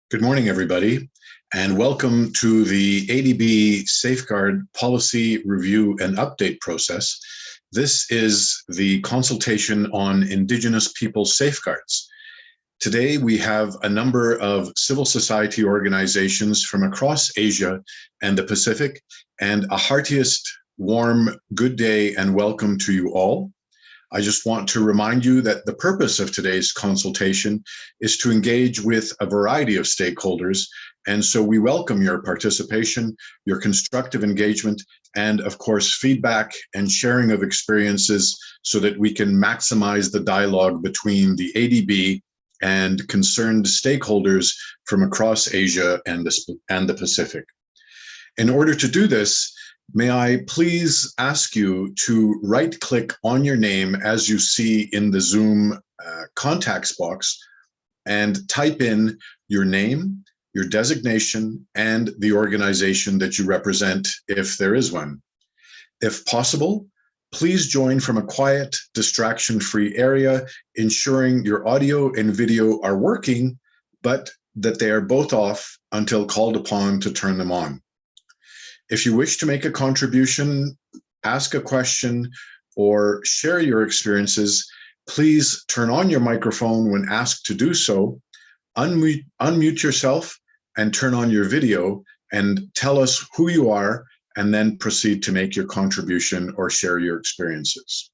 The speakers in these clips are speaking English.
Good morning, everybody, and welcome to the ADB Safeguard Policy Review and Update process. This is the consultation on Indigenous Peoples Safeguards. Today, we have a number of civil society organizations from across Asia and the Pacific, and a heartiest, warm, good day and welcome to you all. I just want to remind you that the purpose of today's consultation is to engage with a variety of stakeholders, and so we welcome your participation, your constructive engagement, and of course, feedback and sharing of experiences so that we can maximize the dialogue between the ADB and concerned stakeholders from across Asia and the Pacific. In order to do this, may I please ask you to right-click on your name as you see in the Zoom contacts box and type in your name, your designation, and the organization that you represent, if there is one. If possible, please join from a quiet, distraction-free area, ensuring your audio and video are working, but that they are both off until called upon to turn them on. If you wish to make a contribution, ask a question, or share your experiences, please turn on your microphone when asked to do so, unmute yourself, and turn on your video, and tell us who you are, and then proceed to make your contribution or share your experiences.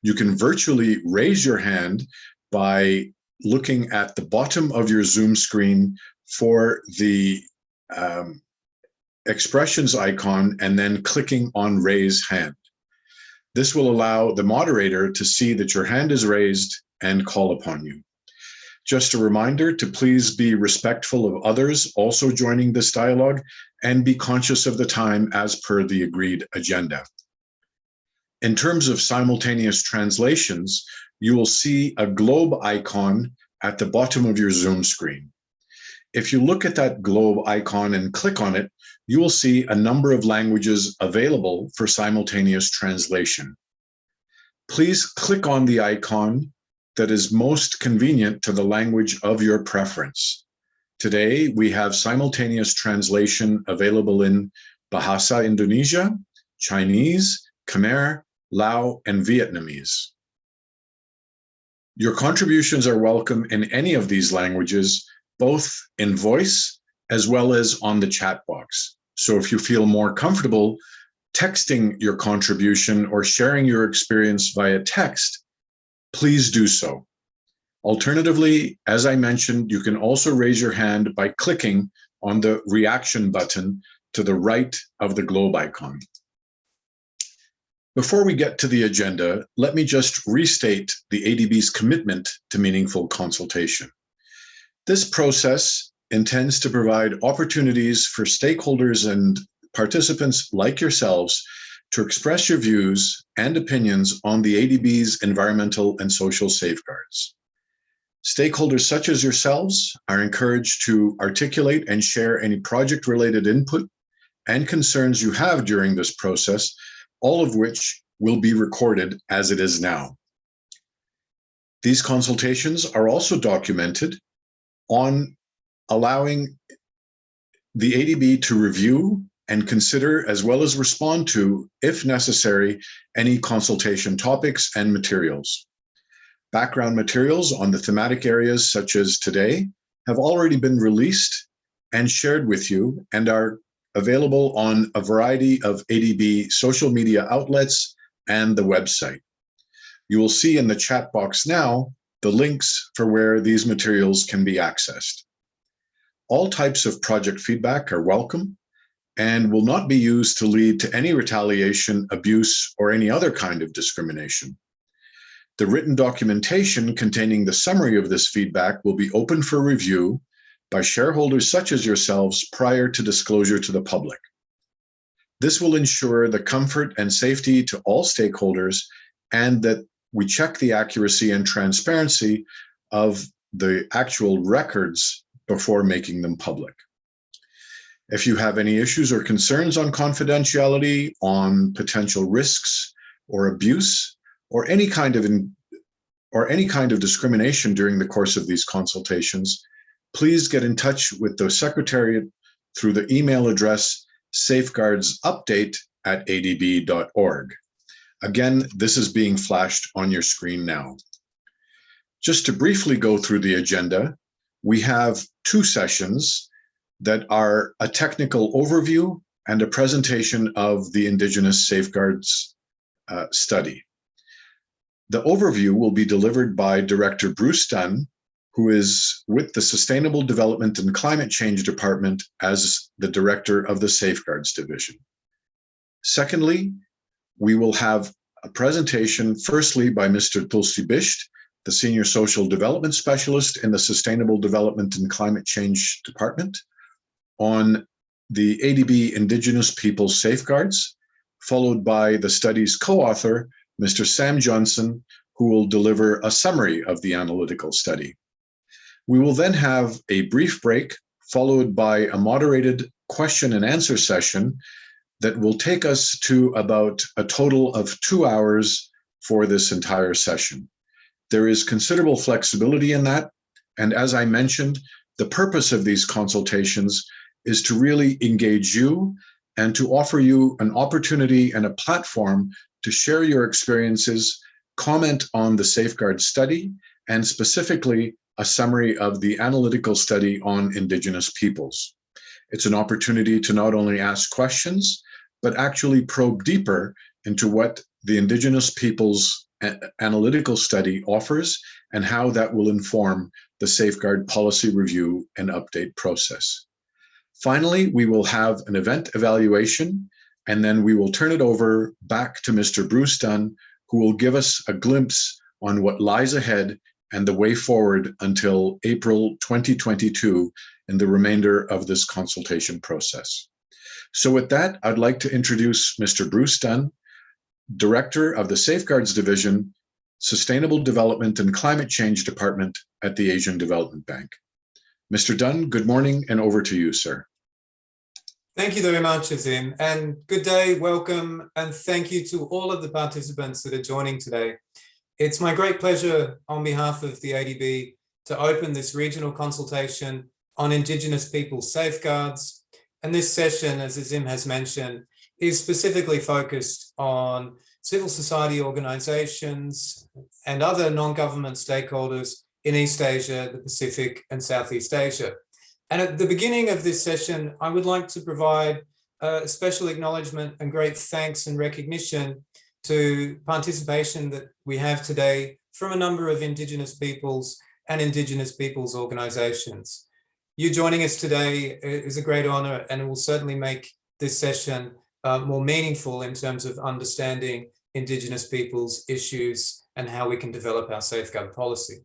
You can virtually raise your hand by looking at the bottom of your Zoom screen for the expressions icon and then clicking on raise hand. This will allow the moderator to see that your hand is raised and call upon you. Just a reminder to please be respectful of others also joining this dialogue and be conscious of the time as per the agreed agenda. In terms of simultaneous translations, you will see a globe icon at the bottom of your Zoom screen. If you look at that globe icon and click on it, you will see a number of languages available for simultaneous translation. Please click on the icon that is most convenient to the language of your preference. Today, we have simultaneous translation available in Bahasa Indonesia, Chinese, Khmer, Lao, and Vietnamese. Your contributions are welcome in any of these languages, both in voice as well as on the chat box. So if you feel more comfortable texting your contribution or sharing your experience via text, please do so. Alternatively, as I mentioned, you can also raise your hand by clicking on the reaction button to the right of the globe icon. Before we get to the agenda, let me just restate the ADB's commitment to meaningful consultation. This process intends to provide opportunities for stakeholders and participants like yourselves to express your views and opinions on the ADB's environmental and social safeguards. Stakeholders such as yourselves are encouraged to articulate and share any project-related input and concerns you have during this process, all of which will be recorded as it is now. These consultations are also documented on allowing the ADB to review and consider, as well as respond to, if necessary, any consultation topics and materials. Background materials on the thematic areas such as today have already been released and shared with you and are available on a variety of ADB social media outlets and the website. You will see in the chat box now the links for where these materials can be accessed. All types of project feedback are welcome and will not be used to lead to any retaliation, abuse, or any other kind of discrimination. The written documentation containing the summary of this feedback will be open for review by shareholders such as yourselves prior to disclosure to the public. This will ensure the comfort and safety to all stakeholders and that we check the accuracy and transparency of the actual records before making them public. If you have any issues or concerns on confidentiality, on potential risks or abuse, or any kind of discrimination during the course of these consultations, please get in touch with the Secretariat through the email address safeguardsupdate@adb.org. Again, this is being flashed on your screen now. Just to briefly go through the agenda, we have two sessions that are a technical overview and a presentation of the Indigenous Safeguards study. The overview will be delivered by Director Bruce Dunn, who is with the Sustainable Development and Climate Change Department as the Director of the Safeguards Division. Secondly, we will have a presentation firstly by Mr. Tulsi Bisht, the Senior Social Development Specialist in the Sustainable Development and Climate Change Department, on the ADB Indigenous Peoples Safeguards, followed by the study's co-author, Mr. Sam Johnson, who will deliver a summary of the analytical study. We will then have a brief break, followed by a moderated question and answer session that will take us to about a total of 2 hours for this entire session. There is considerable flexibility in that, and as I mentioned, the purpose of these consultations is to really engage you and to offer you an opportunity and a platform to share your experiences, comment on the Safeguard study, and specifically a summary of the analytical study on Indigenous peoples. It's an opportunity to not only ask questions, but actually probe deeper into what the Indigenous peoples analytical study offers and how that will inform the Safeguard policy review and update process. Finally, we will have an event evaluation, and then we will turn it over back to Mr. Bruce Dunn, who will give us a glimpse on what lies ahead and the way forward until April 2022 in the remainder of this consultation process. So with that, I'd like to introduce Mr. Bruce Dunn, Director of the Safeguards Division, Sustainable Development and Climate Change Department at the Asian Development Bank. Mr. Dunn, good morning, and over to you, sir. Thank you very much, Azim, and good day, welcome, and thank you to all of the participants that are joining today. It's my great pleasure on behalf of the ADB to open this regional consultation on Indigenous Peoples Safeguards. And this session, as Azim has mentioned, is specifically focused on civil society organizations and other non-government stakeholders in East Asia, the Pacific, and Southeast Asia. And at the beginning of this session, I would like to provide a special acknowledgement and great thanks and recognition to participation that we have today from a number of Indigenous peoples and Indigenous peoples organizations. You joining us today is a great honor, and it will certainly make this session more meaningful in terms of understanding Indigenous peoples' issues and how we can develop our safeguard policy.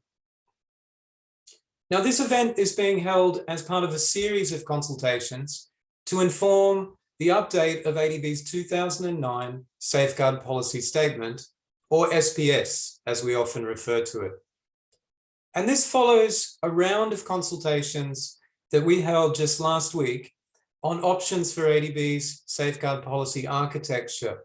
Now, this event is being held as part of a series of consultations to inform the update of ADB's 2009 Safeguard Policy Statement, or SPS, as we often refer to it. And this follows a round of consultations that we held just last week on options for ADB's Safeguard Policy Architecture.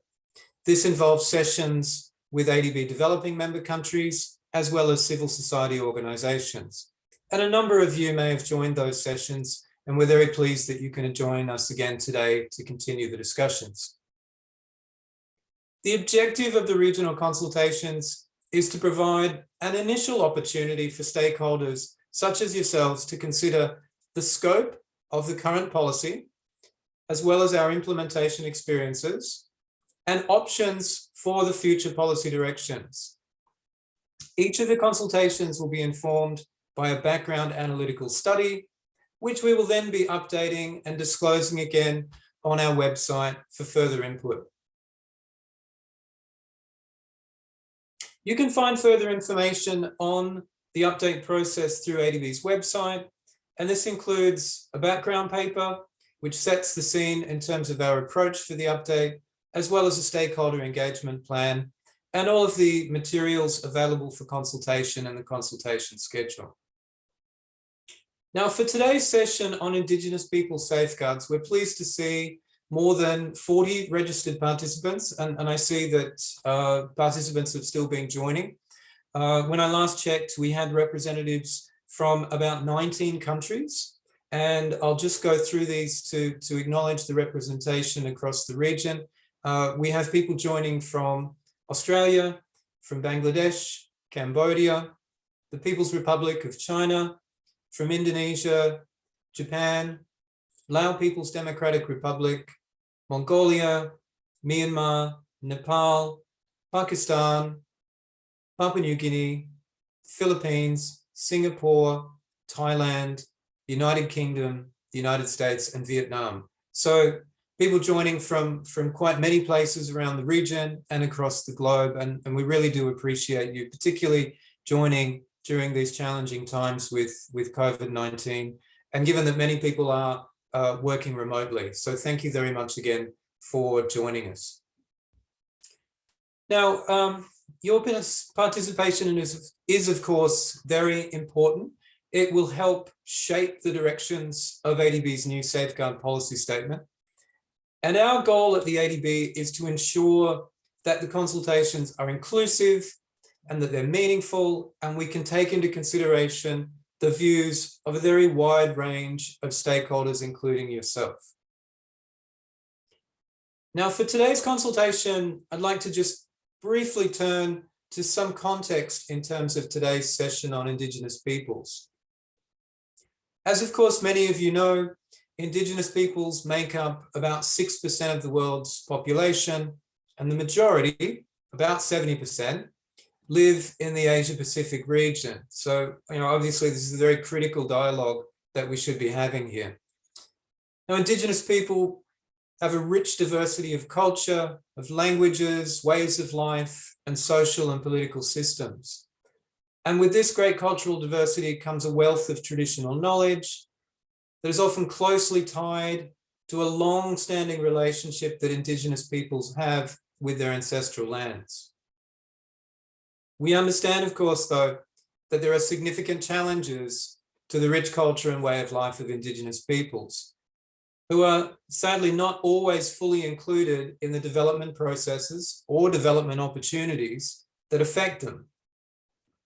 This involves sessions with ADB developing member countries, as well as civil society organizations. And a number of you may have joined those sessions, and we're very pleased that you can join us again today to continue the discussions. The objective of the regional consultations is to provide an initial opportunity for stakeholders such as yourselves to consider the scope of the current policy, as well as our implementation experiences and options for the future policy directions. Each of the consultations will be informed by a background analytical study, which we will then be updating and disclosing again on our website for further input. You can find further information on the update process through ADB's website, and this includes a background paper, which sets the scene in terms of our approach for the update, as well as a stakeholder engagement plan, and all of the materials available for consultation and the consultation schedule. Now, for today's session on Indigenous Peoples Safeguards, we're pleased to see more than 40 registered participants, and I see that participants have still been joining. When I last checked, we had representatives from about 19 countries. And I'll just go through these to acknowledge the representation across the region. We have people joining from Australia, from Bangladesh, Cambodia, the People's Republic of China, from Indonesia, Japan, Lao People's Democratic Republic, Mongolia, Myanmar, Nepal, Pakistan, Papua New Guinea, Philippines, Singapore, Thailand, the United Kingdom, the United States, and Vietnam. So people joining from quite many places around the region and across the globe. And we really do appreciate you, particularly joining during these challenging times with COVID-19, and given that many people are working remotely. So thank you very much again for joining us. Now, your participation is of course very important. It will help shape the directions of ADB's new safeguard policy statement. And our goal at the ADB is to ensure that the consultations are inclusive and that they're meaningful, and we can take into consideration the views of a very wide range of stakeholders, including yourself. Now, for today's consultation, I'd like to just briefly turn to some context in terms of today's session on Indigenous peoples. As of course many of you know, Indigenous peoples make up about 6% of the world's population, and the majority, about 70%, live in the Asia-Pacific region. So, obviously this is a very critical dialogue that we should be having here. Now, Indigenous people have a rich diversity of culture, of languages, ways of life, and social and political systems. And with this great cultural diversity comes a wealth of traditional knowledge that is often closely tied to a long-standing relationship that Indigenous peoples have with their ancestral lands. We understand, of course, though, that there are significant challenges to the rich culture and way of life of Indigenous peoples, who are sadly not always fully included in the development processes or development opportunities that affect them.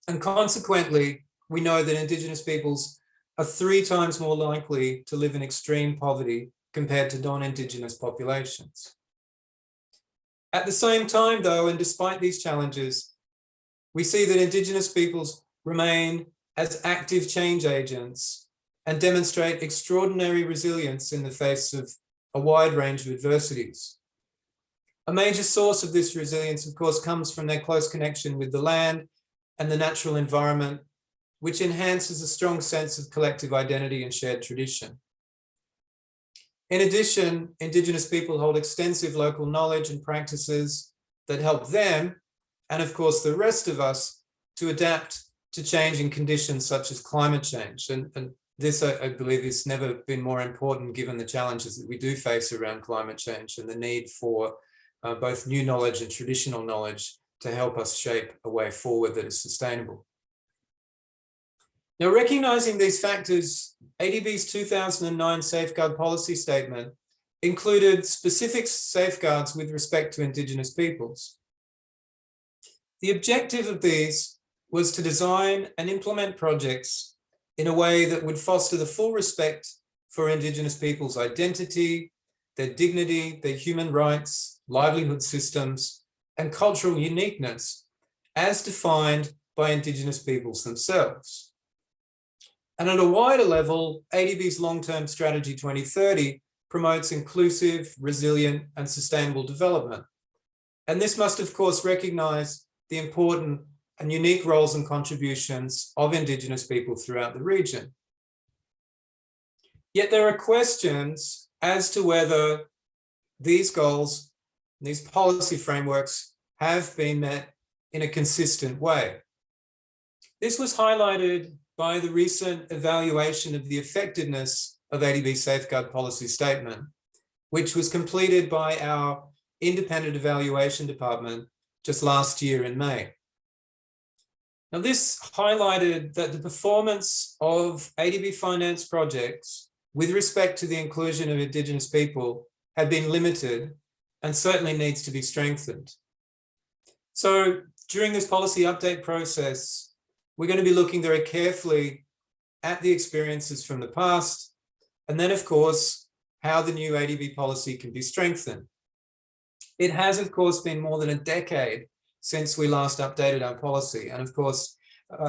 And consequently, we know that Indigenous peoples are 3 times more likely to live in extreme poverty compared to non-Indigenous populations. At the same time, though, and despite these challenges, we see that Indigenous peoples remain as active change agents and demonstrate extraordinary resilience in the face of a wide range of adversities. A major source of this resilience, of course, comes from their close connection with the land and the natural environment, which enhances a strong sense of collective identity and shared tradition. In addition, Indigenous people hold extensive local knowledge and practices that help them, and of course the rest of us, to adapt to changing conditions such as climate change. And this, I believe, has never been more important given the challenges that we do face around climate change and the need for both new knowledge and traditional knowledge to help us shape a way forward that is sustainable. Now, recognizing these factors, ADB's 2009 Safeguard Policy Statement included specific safeguards with respect to Indigenous peoples. The objective of these was to design and implement projects in a way that would foster the full respect for Indigenous peoples' identity, their dignity, their human rights, livelihood systems, and cultural uniqueness as defined by Indigenous peoples themselves. And at a wider level, ADB's long-term strategy 2030 promotes inclusive, resilient, and sustainable development. And this must, of course, recognize the important and unique roles and contributions of Indigenous people throughout the region. Yet there are questions as to whether these goals, these policy frameworks have been met in a consistent way. This was highlighted by the recent evaluation of the effectiveness of ADB's Safeguard Policy Statement, which was completed by our independent evaluation department just last year in May. Now, this highlighted that the performance of ADB finance projects with respect to the inclusion of Indigenous people had been limited and certainly needs to be strengthened. So during this policy update process, we're going to be looking very carefully at the experiences from the past, and then, of course, how the new ADB policy can be strengthened. It has, of course, been more than a decade since we last updated our policy. And of course,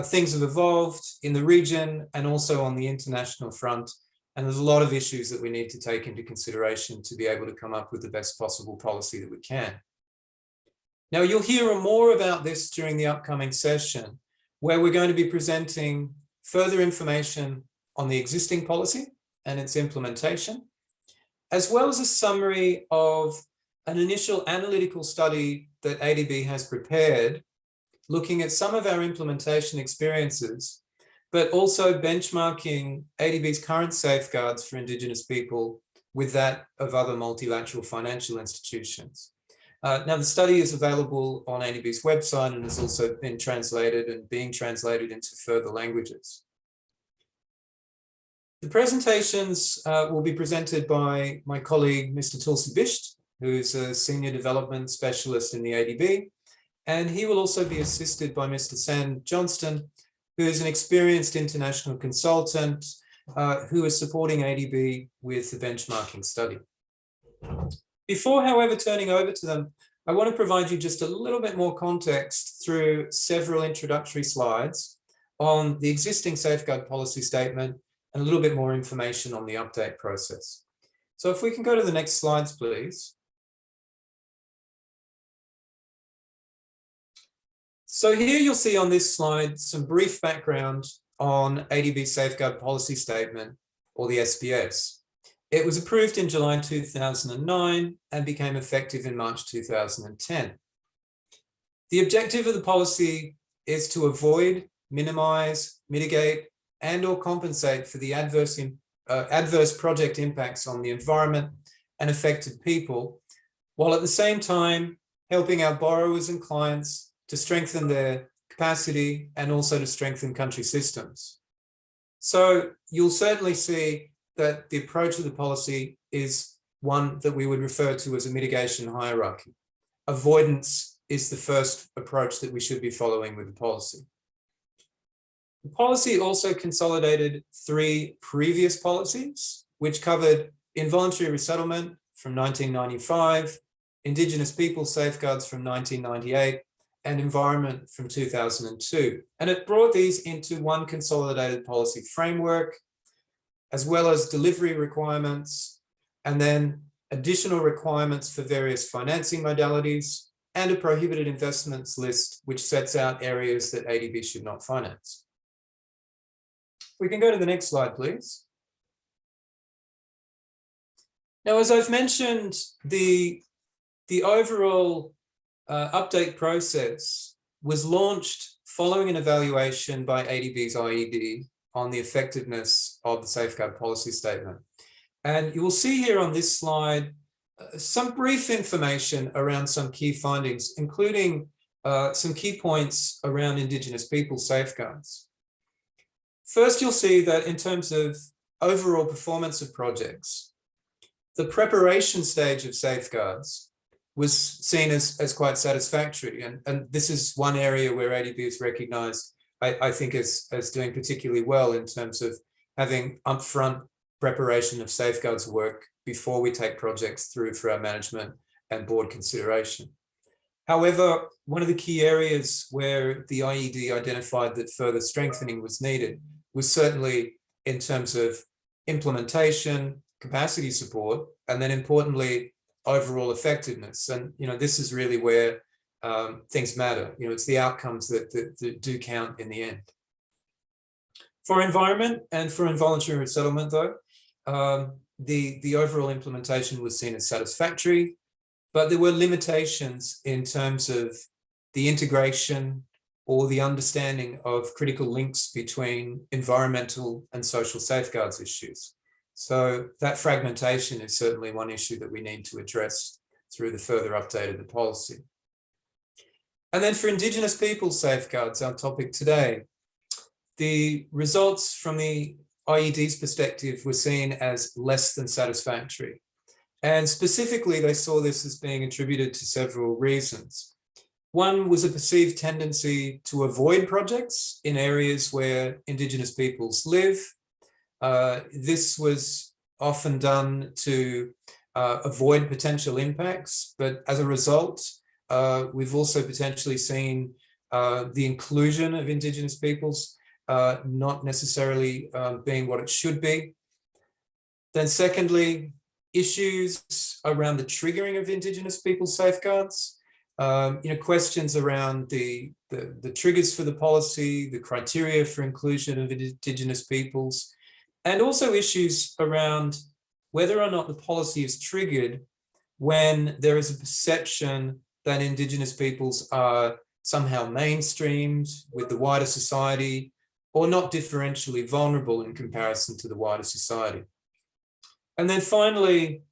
things have evolved in the region and also on the international front. And there's a lot of issues that we need to take into consideration to be able to come up with the best possible policy that we can. Now, you'll hear more about this during the upcoming session, where we're going to be presenting further information on the existing policy and its implementation, as well as a summary of an initial analytical study that ADB has prepared, looking at some of our implementation experiences, but also benchmarking ADB's current safeguards for Indigenous people with that of other multilateral financial institutions. Now, the study is available on ADB's website and has also been translated and being translated into further languages. The presentations will be presented by my colleague, Mr. Tulsi Bisht, who's a Senior Development Specialist in the ADB, and he will also be assisted by Mr. Sam Johnston, who is an experienced international consultant who is supporting ADB with the benchmarking study. Before, however, turning over to them, I want to provide you just a little bit more context through several introductory slides on the existing safeguard policy statement and a little bit more information on the update process. So if we can go to the next slides, please. So here you'll see on this slide some brief background on ADB's Safeguard Policy Statement, or the SPS. It was approved in July 2009 and became effective in March 2010. The objective of the policy is to avoid, minimize, mitigate, and/or compensate for the adverse project impacts on the environment and affected people, while at the same time helping our borrowers and clients to strengthen their capacity and also to strengthen country systems. So you'll certainly see that the approach of the policy is one that we would refer to as a mitigation hierarchy. Avoidance is the first approach that we should be following with the policy. The policy also consolidated 3 previous policies, which covered involuntary resettlement from 1995, Indigenous Peoples Safeguards from 1998, and environment from 2002. And it brought these into one consolidated policy framework, as well as delivery requirements, and then additional requirements for various financing modalities, and a prohibited investments list, which sets out areas that ADB should not finance. We can go to the next slide, please. Now, as I've mentioned, the overall update process was launched following an evaluation by ADB's IED on the effectiveness of the Safeguard Policy Statement. And you will see here on this slide some brief information around some key findings, including some key points around Indigenous Peoples Safeguards. First, you'll see that in terms of overall performance of projects, the preparation stage of safeguards was seen as quite satisfactory. And this is one area where ADB is recognized, I think, as doing particularly well in terms of having upfront preparation of safeguards work before we take projects through for our management and board consideration. However, one of the key areas where the IED identified that further strengthening was needed was certainly in terms of implementation, capacity support, and then importantly, overall effectiveness. And, this is really where things matter. It's the outcomes that do count in the end. For environment and for involuntary resettlement, though, the overall implementation was seen as satisfactory, but there were limitations in terms of the integration or the understanding of critical links between environmental and social safeguards issues. So that fragmentation is certainly one issue that we need to address through the further update of the policy. And then for Indigenous Peoples Safeguards, our topic today, the results from the IED's perspective were seen as less than satisfactory. And specifically, they saw this as being attributed to several reasons. One was a perceived tendency to avoid projects in areas where Indigenous peoples live. This was often done to avoid potential impacts, but as a result, we've also potentially seen the inclusion of Indigenous peoples not necessarily being what it should be. Then secondly, issues around the triggering of Indigenous peoples safeguards, questions around the triggers for the policy, the criteria for inclusion of Indigenous peoples, and also issues around whether or not the policy is triggered when there is a perception that Indigenous peoples are somehow mainstreamed with the wider society or not differentially vulnerable in comparison to the wider society. And then finally,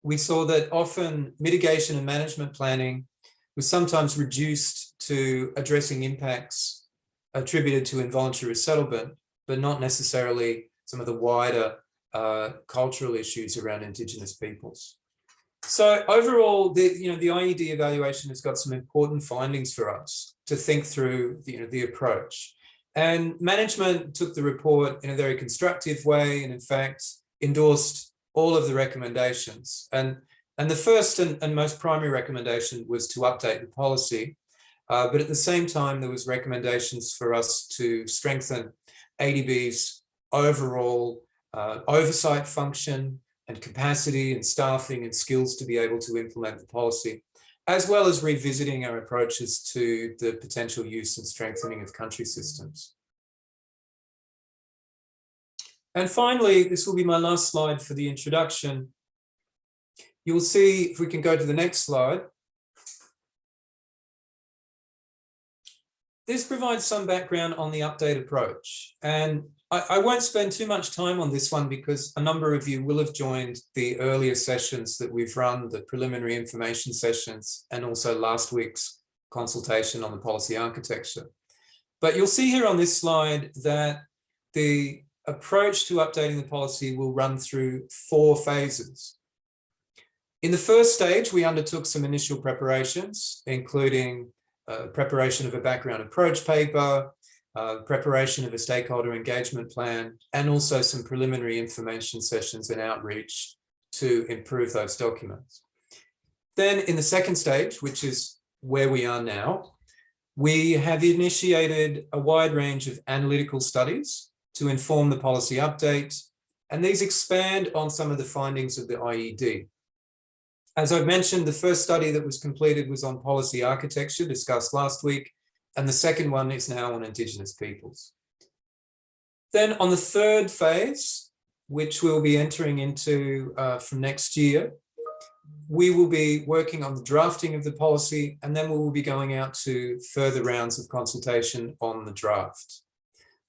we saw that often mitigation and management planning was sometimes reduced to addressing impacts attributed to involuntary resettlement, but not necessarily some of the wider cultural issues around Indigenous peoples. So overall, the IED evaluation has got some important findings for us to think through the approach. And management took the report in a very constructive way and in fact endorsed all of the recommendations. And the first and most primary recommendation was to update the policy. But at the same time, there was recommendations for us to strengthen ADB's overall oversight function and capacity and staffing and skills to be able to implement the policy, as well as revisiting our approaches to the potential use and strengthening of country systems. And finally, this will be my last slide for the introduction. You will see, if we can go to the next slide, this provides some background on the update approach. And I won't spend too much time on this one because a number of you will have joined the earlier sessions that we've run, the preliminary information sessions, and also last week's consultation on the policy architecture. But you'll see here on this slide that the approach to updating the policy will run through 4 phases. In the first stage, we undertook some initial preparations, including preparation of a background approach paper, preparation of a stakeholder engagement plan, and also some preliminary information sessions and outreach to improve those documents. Then in the second stage, which is where we are now, we have initiated a wide range of analytical studies to inform the policy update, and these expand on some of the findings of the IED. As I've mentioned, the first study that was completed was on policy architecture, discussed last week, and the second one is now on Indigenous peoples. Then on the third phase, which we'll be entering into from next year, we will be working on the drafting of the policy, and then we will be going out to further rounds of consultation on the draft.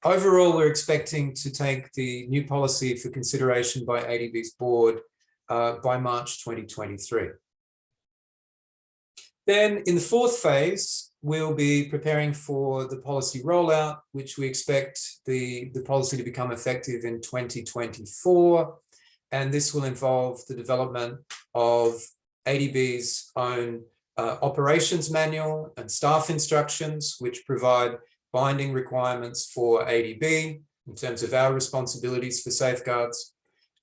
Overall, we're expecting to take the new policy for consideration by ADB's board by March 2023. Then in the fourth phase, we'll be preparing for the policy rollout, which we expect the policy to become effective in 2024. And this will involve the development of ADB's own operations manual and staff instructions, which provide binding requirements for ADB in terms of our responsibilities for safeguards,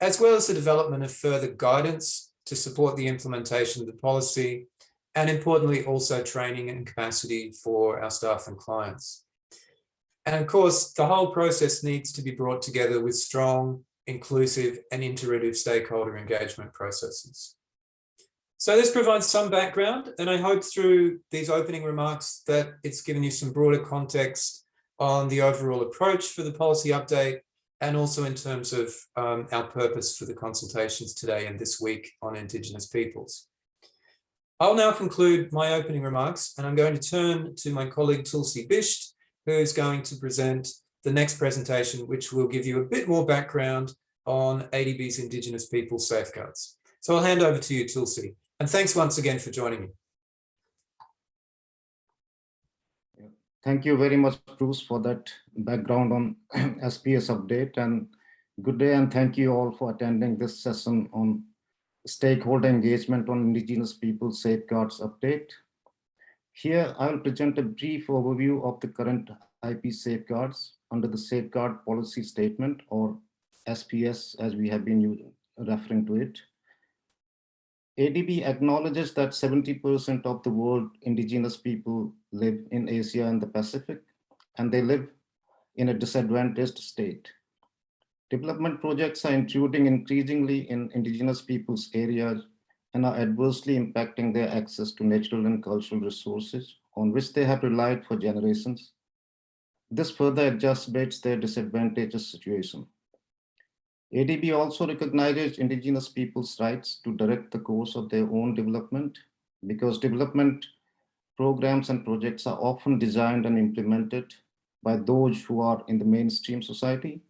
as well as the development of further guidance to support the implementation of the policy, and importantly, also training and capacity for our staff and clients. And of course, the whole process needs to be brought together with strong, inclusive, and iterative stakeholder engagement processes. So this provides some background, and I hope through these opening remarks that it's given you some broader context on the overall approach for the policy update, and also in terms of our purpose for the consultations today and this week on Indigenous peoples. I'll now conclude my opening remarks, and I'm going to turn to my colleague Tulsi Bisht, who is going to present the next presentation, which will give you a bit more background on ADB's Indigenous Peoples Safeguards. So I'll hand over to you, Tulsi. And thanks once again for joining me. Thank you very much, Bruce, for that background on SPS update, and good day, and thank you all for attending this session on stakeholder engagement on Indigenous Peoples Safeguards update. Here, I will present a brief overview of the current IP safeguards under the Safeguard Policy Statement, or SPS, as we have been referring to it. ADB acknowledges that 70% of the world indigenous people live in Asia and the Pacific, and they live in a disadvantaged state. Development projects are intruding increasingly in indigenous peoples' areas and are adversely impacting their access to natural and cultural resources on which they have relied for generations. This further exacerbates their disadvantaged situation. ADB also recognizes indigenous peoples' rights to direct the course of their own development, because development programs and projects are often designed and implemented by those who are in the mainstream society,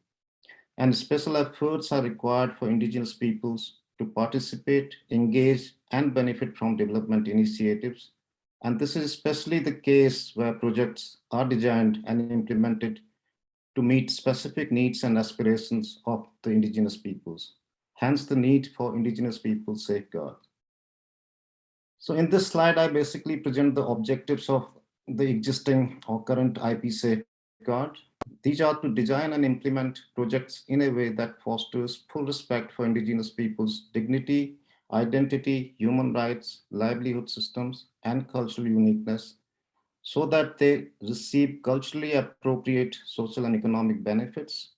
and special efforts are required for indigenous peoples to participate, engage, and benefit from development initiatives. And this is especially the case where projects are designed and implemented to meet specific needs and aspirations of the indigenous peoples, hence the need for Indigenous Peoples Safeguards. So in this slide, I basically present the objectives of the existing or current IP safeguard. These are to design and implement projects in a way that fosters full respect for indigenous peoples' dignity, identity, human rights, livelihood systems, and cultural uniqueness, so that they receive culturally appropriate social and economic benefits.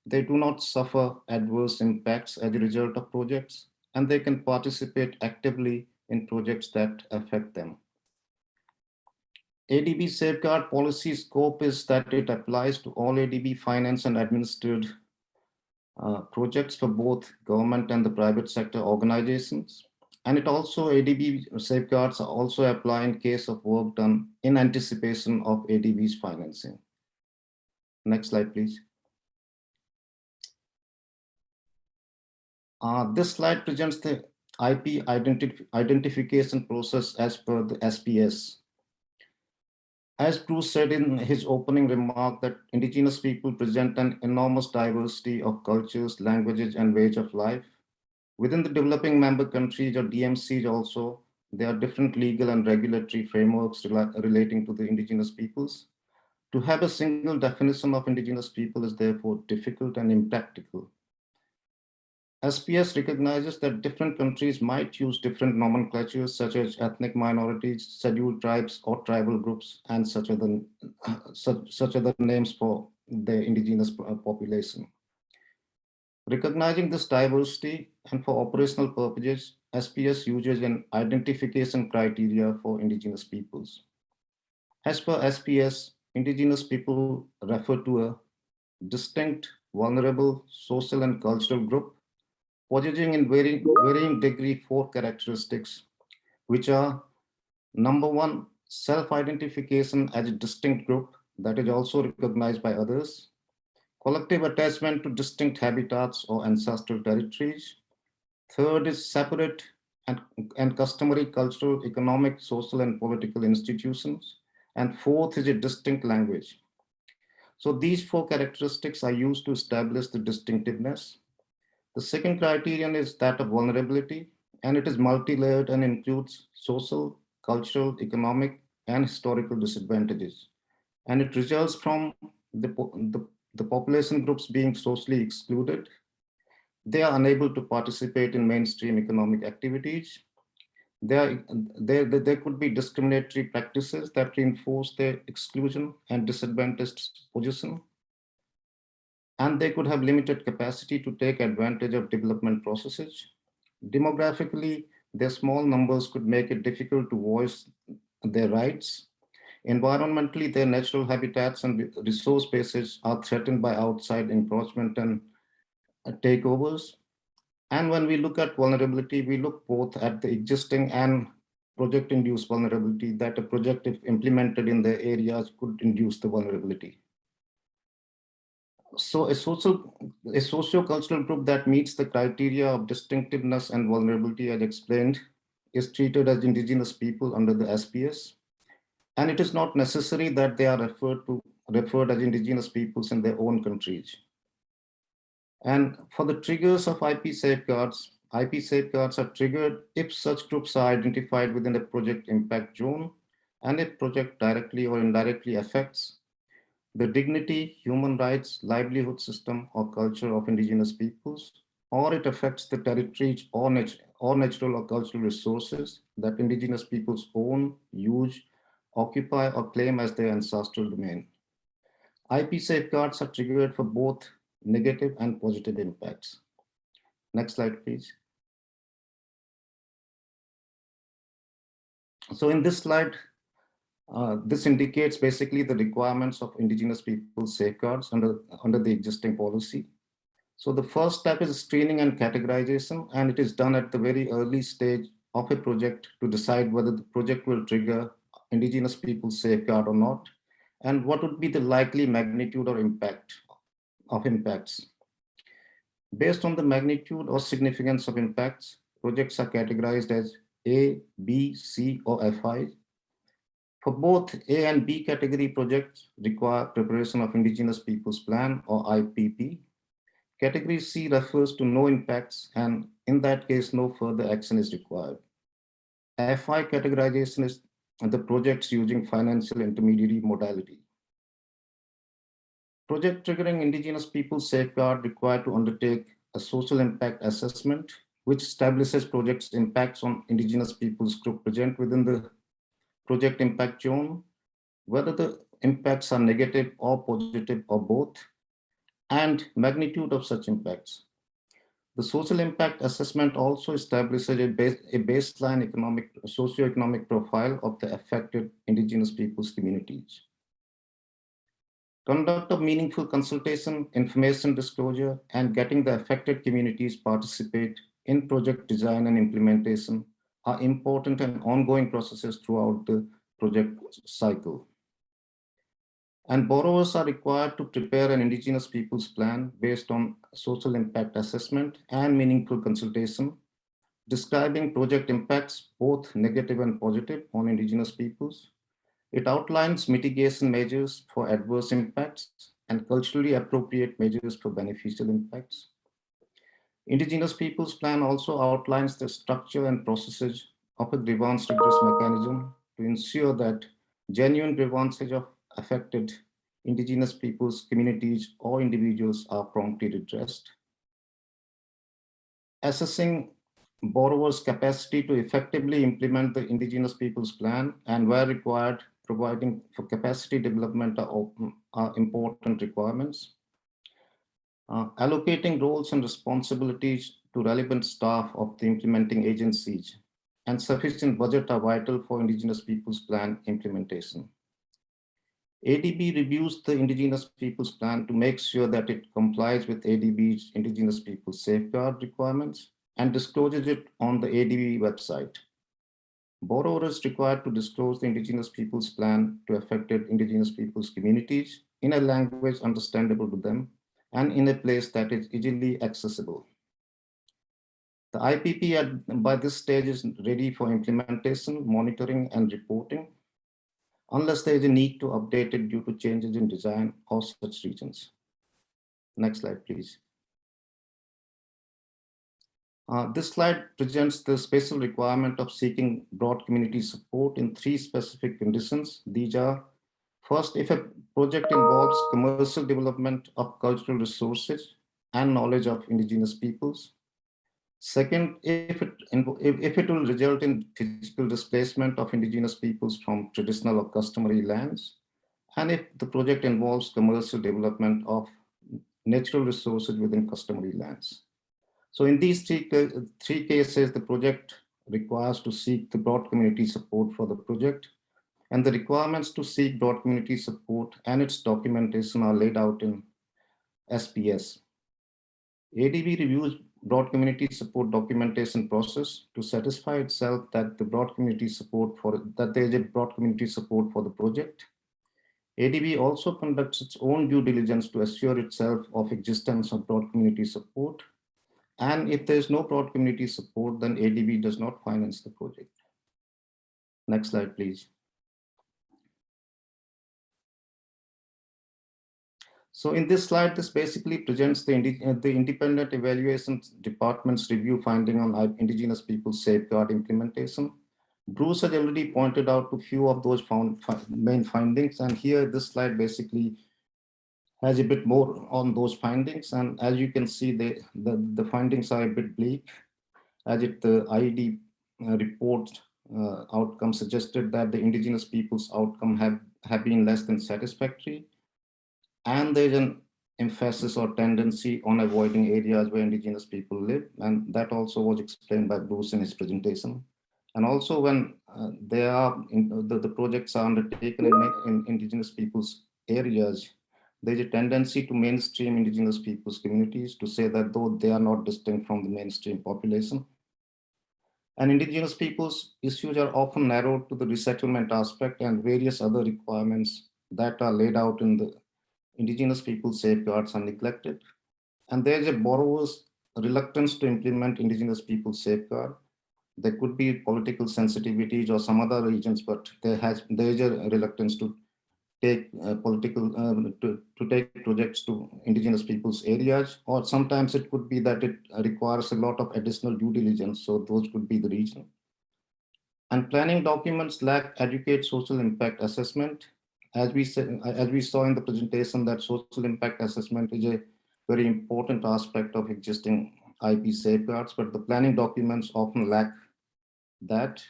They do not suffer adverse impacts as a result of projects, and they can participate actively in projects that affect them. ADB safeguard policy scope is that it applies to all ADB finance and administered projects for both government and the private sector organizations. And it also, ADB safeguards also apply in case of work done in anticipation of ADB's financing. Next slide, please. This slide presents the IP identification process as per the SPS. As Bruce said in his opening remark, that indigenous people present an enormous diversity of cultures, languages, and ways of life. Within the developing member countries or DMCs also, there are different legal and regulatory frameworks relating to the indigenous peoples. To have a single definition of indigenous people is therefore difficult and impractical. SPS recognizes that different countries might use different nomenclatures, such as ethnic minorities, scheduled tribes, or tribal groups, and such other names for the indigenous population. Recognizing this diversity, and for operational purposes, SPS uses an identification criteria for indigenous peoples. As per SPS, indigenous people refer to a distinct, vulnerable social and cultural group, possessing in varying degree 4 characteristics, which are: number 1, self-identification as a distinct group that is also recognized by others; collective attachment to distinct habitats or ancestral territories; third is separate and customary cultural, economic, social, and political institutions; and fourth is a distinct language. So these 4 characteristics are used to establish the distinctiveness. The second criterion is that of vulnerability, and it is multi-layered and includes social, cultural, economic, and historical disadvantages. And it results from the population groups being socially excluded. They are unable to participate in mainstream economic activities. There could be discriminatory practices that reinforce their exclusion and disadvantaged position. And they could have limited capacity to take advantage of development processes. Demographically, their small numbers could make it difficult to voice their rights. Environmentally, their natural habitats and resource bases are threatened by outside encroachment and takeovers. And when we look at vulnerability, we look both at the existing and project-induced vulnerability, that a project, if implemented in the areas, could induce the vulnerability. So a socio-cultural group that meets the criteria of distinctiveness and vulnerability, as explained, is treated as indigenous people under the SPS. And it is not necessary that they are referred as indigenous peoples in their own countries. And for the triggers of IP safeguards are triggered if such groups are identified within a project impact zone, and if project directly or indirectly affects the dignity, human rights, livelihood system, or culture of indigenous peoples, or it affects the territories or natural or cultural resources that indigenous peoples own, use, occupy, or claim as their ancestral domain. IP safeguards are triggered for both negative and positive impacts. Next slide, please. So in this slide, this indicates basically the requirements of indigenous peoples safeguards under the existing policy. So the first step is screening and categorization, and it is done at the very early stage of a project to decide whether the project will trigger indigenous peoples safeguard or not, and what would be the likely magnitude or impact of impacts. Based on the magnitude or significance of impacts, projects are categorized as A, B, C, or FI. For both A and B category projects require preparation of Indigenous Peoples Plan or IPP. Category C refers to no impacts, and in that case, no further action is required. FI categorization is the projects using financial intermediary modality. Project triggering Indigenous Peoples Safeguard required to undertake a social impact assessment, which establishes project's impacts on Indigenous peoples group present within the project impact zone, whether the impacts are negative or positive or both, and magnitude of such impacts. The social impact assessment also establishes a baseline socioeconomic profile of the affected Indigenous peoples communities. Conduct of meaningful consultation, information disclosure, and getting the affected communities participate in project design and implementation are important and ongoing processes throughout the project cycle. And borrowers are required to prepare an Indigenous Peoples Plan based on social impact assessment and meaningful consultation, describing project impacts, both negative and positive, on Indigenous peoples. It outlines mitigation measures for adverse impacts and culturally appropriate measures for beneficial impacts. Indigenous Peoples Plan also outlines the structure and processes of a grievance redress mechanism to ensure that genuine grievances of affected Indigenous peoples, communities, or individuals are promptly redressed. Assessing borrowers' capacity to effectively implement the Indigenous Peoples Plan, and where required, providing for capacity development are important requirements. Allocating roles and responsibilities to relevant staff of the implementing agencies and sufficient budget are vital for Indigenous Peoples Plan implementation. ADB reviews the Indigenous Peoples Plan to make sure that it complies with ADB's Indigenous Peoples Safeguard requirements and discloses it on the ADB website. Borrower is required to disclose the Indigenous Peoples Plan to affected Indigenous peoples communities in a language understandable to them and in a place that is easily accessible. The IPP by this stage is ready for implementation, monitoring, and reporting, unless there is a need to update it due to changes in design or such regions. Next slide, please. This slide presents the special requirement of seeking broad community support in 3 specific conditions. These are: first, if a project involves commercial development of cultural resources and knowledge of Indigenous peoples. Second, if it will result in physical displacement of Indigenous peoples from traditional or customary lands, and if the project involves commercial development of natural resources within customary lands. So in these three cases, the project requires to seek the broad community support for the project, and the requirements to seek broad community support and its documentation are laid out in SPS. ADB reviews broad community support documentation process to satisfy itself that there is a broad community support for the project. ADB also conducts its own due diligence to assure itself of existence of broad community support. And if there is no broad community support, then ADB does not finance the project. Next slide, please. So in this slide, this basically presents the Independent Evaluation Department's review finding on Indigenous Peoples Safeguard implementation. Bruce has already pointed out a few of those main findings, and here this slide basically has a bit more on those findings. And as you can see, the findings are a bit bleak, as the IED report outcome suggested that the indigenous people's outcome have been less than satisfactory. And there's an emphasis or tendency on avoiding areas where indigenous people live. And that also was explained by Bruce in his presentation. And also when the projects are undertaken in indigenous people's areas, there's a tendency to mainstream indigenous people's communities to say that though they are not distinct from the mainstream population. And indigenous people's issues are often narrowed to the resettlement aspect and various other requirements that are laid out in the indigenous people's safeguards are neglected. And there's a borrower's reluctance to implement indigenous people's safeguard. There could be political sensitivities or some other reasons, but there's a reluctance to take to take projects to indigenous people's areas, or sometimes it could be that it requires a lot of additional due diligence. So those could be the reason. And planning documents lack adequate social impact assessment. As we saw in the presentation, that social impact assessment is a very important aspect of existing IP safeguards, but the planning documents often lack that.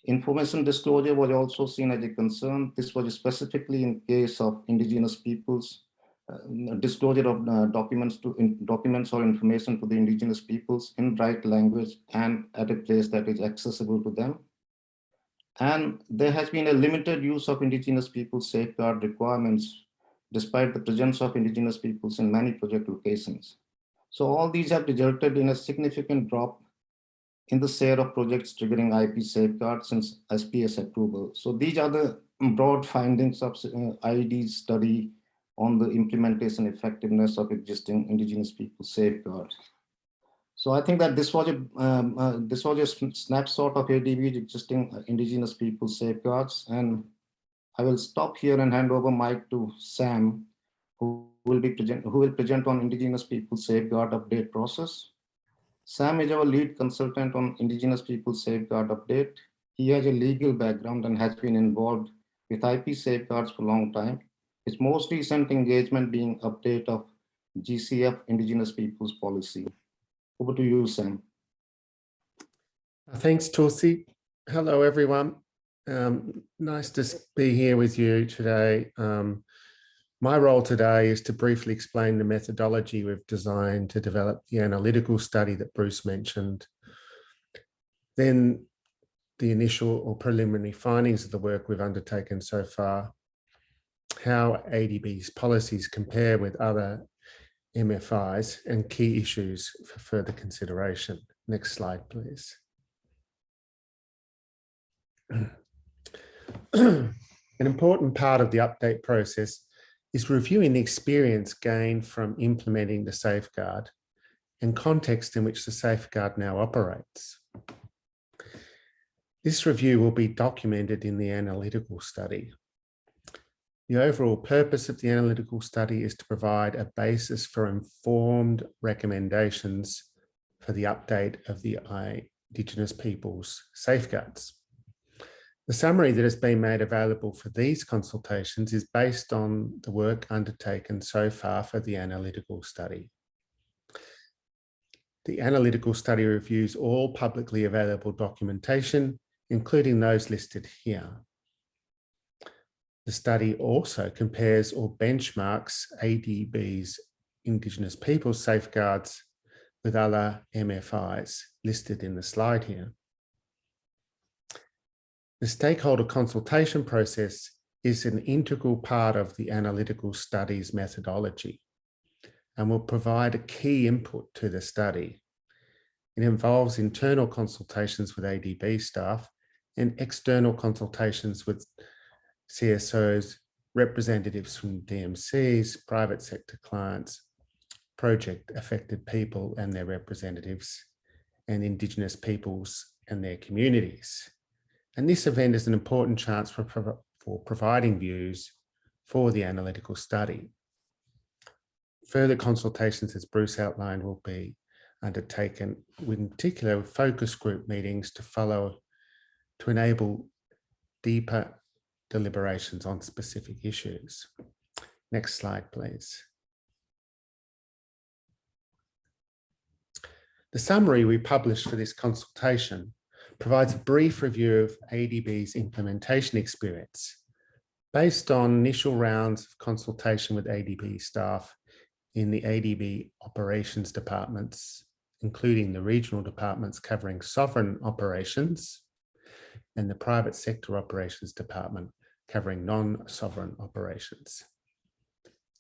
Information disclosure was also seen as a concern. This was specifically in case of indigenous peoples, disclosure of documents or information to the indigenous peoples in right language and at a place that is accessible to them. And there has been a limited use of indigenous peoples safeguard requirements, despite the presence of indigenous peoples in many project locations. So all these have resulted in a significant drop in the share of projects triggering IP safeguards since SPS approval. So these are the broad findings of IED's study on the implementation effectiveness of existing indigenous people safeguards. So I think that this was a snapshot of ADB's existing indigenous people safeguards. And I will stop here and hand over mic to Sam, who will present on indigenous people safeguard update process. Sam is our lead consultant on Indigenous Peoples Safeguard Update. He has a legal background and has been involved with IP safeguards for a long time. His most recent engagement being update of GCF Indigenous Peoples Policy. Over to you, Sam. Thanks, Tulsi. Hello, everyone. Nice to be here with you today. My role today is to briefly explain the methodology we've designed to develop the analytical study that Bruce mentioned, then the initial or preliminary findings of the work we've undertaken so far, how ADB's policies compare with other MFIs, and key issues for further consideration. Next slide, please. An important part of the update process is reviewing the experience gained from implementing the safeguard and context in which the safeguard now operates. This review will be documented in the analytical study. The overall purpose of the analytical study is to provide a basis for informed recommendations for the update of the Indigenous Peoples Safeguards. The summary that has been made available for these consultations is based on the work undertaken so far for the analytical study. The analytical study reviews all publicly available documentation, including those listed here. The study also compares or benchmarks ADB's Indigenous Peoples Safeguards with other MFIs listed in the slide here. The stakeholder consultation process is an integral part of the analytical study's methodology and will provide a key input to the study. It involves internal consultations with ADB staff and external consultations with CSOs, representatives from DMCs, private sector clients, project affected people and their representatives, and Indigenous peoples and their communities. And this event is an important chance for providing views for the analytical study. Further consultations, as Bruce outlined, will be undertaken, with in particular focus group meetings to follow to enable deeper deliberations on specific issues. Next slide, please. The summary we published for this consultation provides a brief review of ADB's implementation experience based on initial rounds of consultation with ADB staff in the ADB operations departments, including the regional departments covering sovereign operations and the private sector operations department covering non-sovereign operations.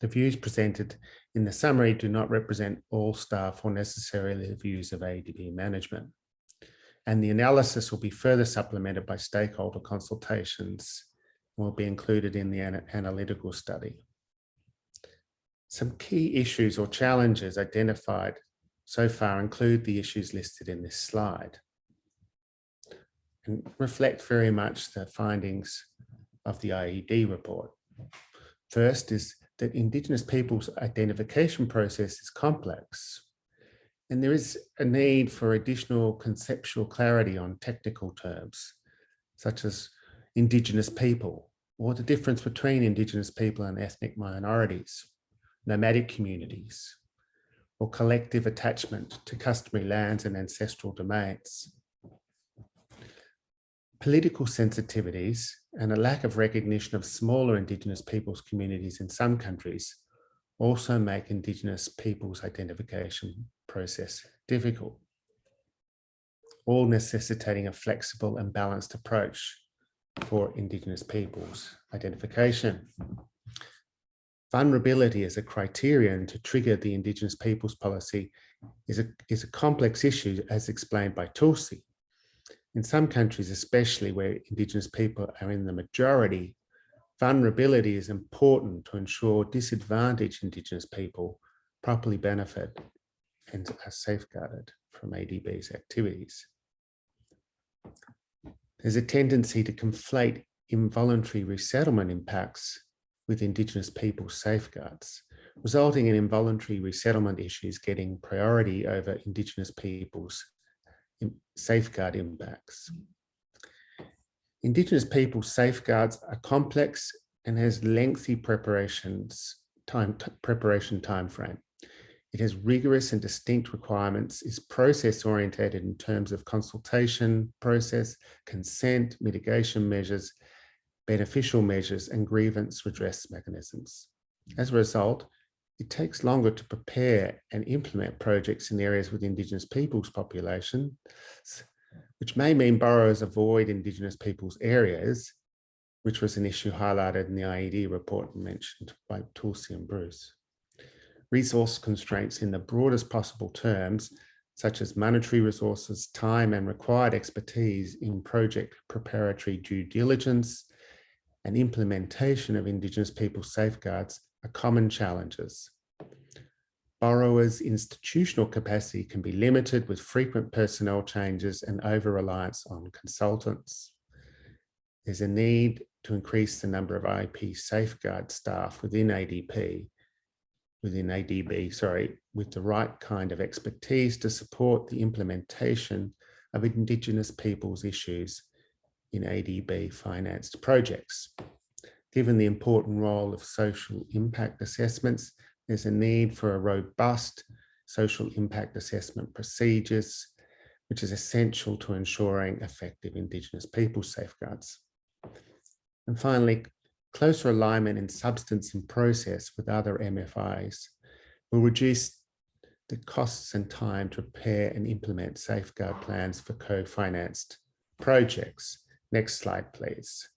The views presented in the summary do not represent all staff or necessarily the views of ADB management. And the analysis will be further supplemented by stakeholder consultations and will be included in the analytical study. Some key issues or challenges identified so far include the issues listed in this slide and reflect very much the findings of the IED report. First is that Indigenous peoples' identification process is complex, and there is a need for additional conceptual clarity on technical terms, such as Indigenous people, or the difference between Indigenous people and ethnic minorities, nomadic communities, or collective attachment to customary lands and ancestral domains. Political sensitivities and a lack of recognition of smaller Indigenous peoples communities in some countries also make Indigenous peoples identification process difficult, all necessitating a flexible and balanced approach for Indigenous peoples identification. Vulnerability as a criterion to trigger the Indigenous peoples policy is a complex issue, as explained by Tulsi. In some countries, especially where Indigenous people are in the majority, vulnerability is important to ensure disadvantaged Indigenous people properly benefit and are safeguarded from ADB's activities. There's a tendency to conflate involuntary resettlement impacts with Indigenous peoples safeguards, resulting in involuntary resettlement issues getting priority over Indigenous peoples safeguard impacts. Indigenous peoples safeguards are complex and has lengthy preparation timeframe. It has rigorous and distinct requirements, is process orientated in terms of consultation process, consent, mitigation measures, beneficial measures, and grievance redress mechanisms. As a result, it takes longer to prepare and implement projects in areas with Indigenous peoples population, which may mean borrowers avoid Indigenous peoples areas, which was an issue highlighted in the IED report mentioned by Tulsi and Bruce. Resource constraints in the broadest possible terms, such as monetary resources, time, and required expertise in project preparatory due diligence and implementation of Indigenous peoples safeguards are common challenges. Borrowers' institutional capacity can be limited with frequent personnel changes and over-reliance on consultants. There's a need to increase the number of IP safeguard staff within ADB, with the right kind of expertise to support the implementation of Indigenous peoples issues in ADB financed projects. Given the important role of social impact assessments, there's a need for a robust social impact assessment procedures, which is essential to ensuring effective Indigenous peoples safeguards. And finally, closer alignment in substance and process with other MFIs will reduce the costs and time to prepare and implement safeguard plans for co-financed projects. Next slide, please.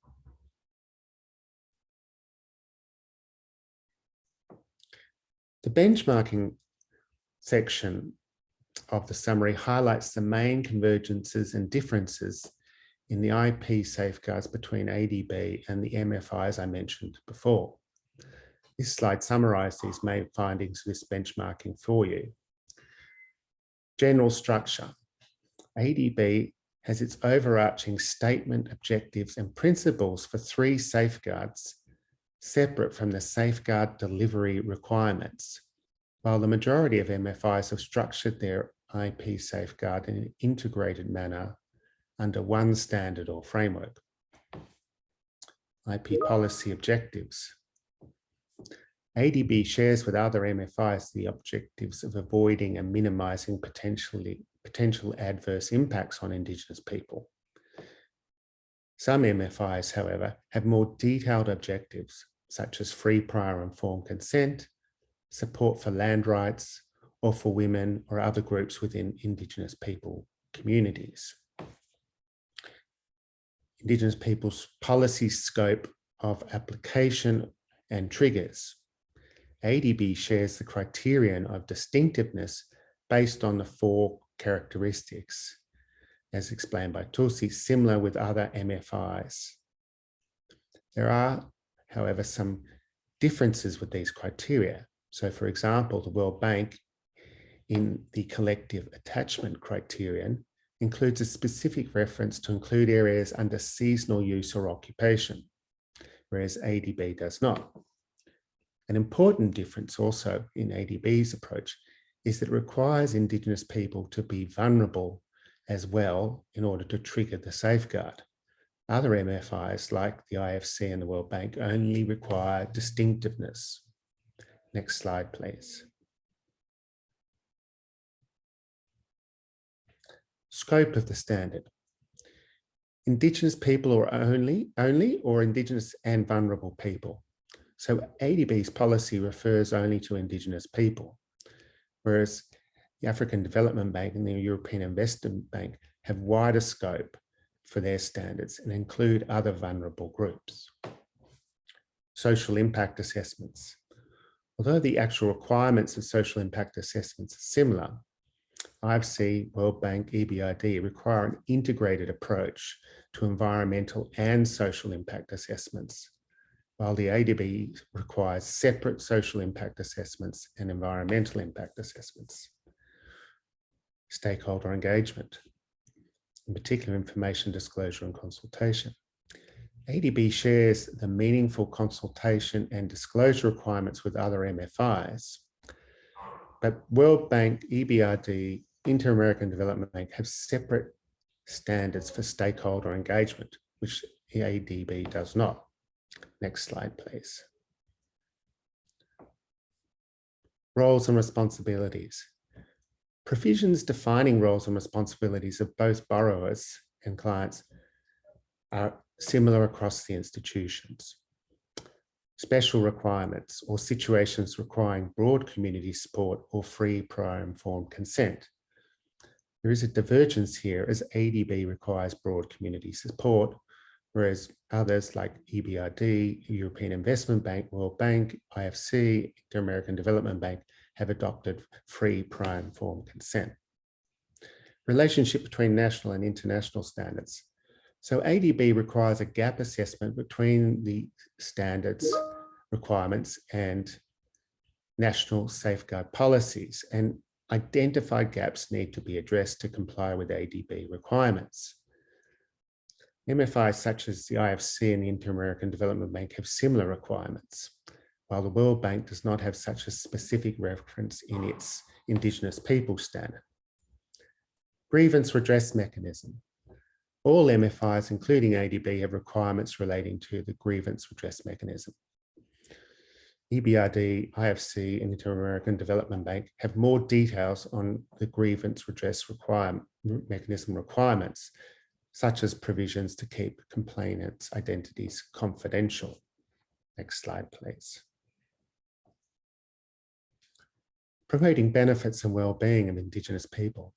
The benchmarking section of the summary highlights the main convergences and differences in the IP safeguards between ADB and the MFIs I mentioned before. This slide summarizes these main findings of this benchmarking for you. General structure. ADB has its overarching statement, objectives, and principles for 3 safeguards separate from the safeguard delivery requirements, while the majority of MFIs have structured their IP safeguard in an integrated manner under one standard or framework. IP policy objectives. ADB shares with other MFIs the objectives of avoiding and minimising potential adverse impacts on Indigenous people. Some MFIs, however, have more detailed objectives, such as free, prior, informed consent, support for land rights, or for women or other groups within Indigenous people communities. Indigenous people's policy scope of application and triggers. ADB shares the criterion of distinctiveness based on the 4 characteristics, as explained by Tulsi, similar with other MFIs. There are, however, some differences with these criteria. So, for example, the World Bank, in the collective attachment criterion, includes a specific reference to include areas under seasonal use or occupation, whereas ADB does not. An important difference also in ADB's approach is that it requires Indigenous people to be vulnerable as well in order to trigger the safeguard. Other MFIs like the IFC and the World Bank only require distinctiveness. Next slide, please. Scope of the standard. Indigenous people or only or Indigenous and vulnerable people. So ADB's policy refers only to Indigenous people, whereas the African Development Bank and the European Investment Bank have wider scope for their standards and include other vulnerable groups. Social impact assessments. Although the actual requirements of social impact assessments are similar, IFC, World Bank, EBRD require an integrated approach to environmental and social impact assessments, while the ADB requires separate social impact assessments and environmental impact assessments. Stakeholder engagement, in particular information disclosure and consultation. ADB shares the meaningful consultation and disclosure requirements with other MFIs, but World Bank, EBRD, Inter-American Development Bank have separate standards for stakeholder engagement, which the ADB does not. Next slide, please. Roles and responsibilities. Provisions defining roles and responsibilities of both borrowers and clients are similar across the institutions. Special requirements or situations requiring broad community support or free, prior, informed consent. There is a divergence here as ADB requires broad community support, whereas others like EBRD, European Investment Bank, World Bank, IFC, Inter-American Development Bank have adopted free, prior, informed consent. Relationship between national and international standards. So ADB requires a gap assessment between the standards requirements and national safeguard policies, and identified gaps need to be addressed to comply with ADB requirements. MFIs such as the IFC and the Inter-American Development Bank have similar requirements, while the World Bank does not have such a specific reference in its Indigenous people standard. Grievance redress mechanism. All MFIs, including ADB, have requirements relating to the grievance redress mechanism. EBRD, IFC, and Inter-American Development Bank have more details on the grievance redress mechanism requirements, such as provisions to keep complainants' identities confidential. Next slide, please. Promoting benefits and well-being of Indigenous people.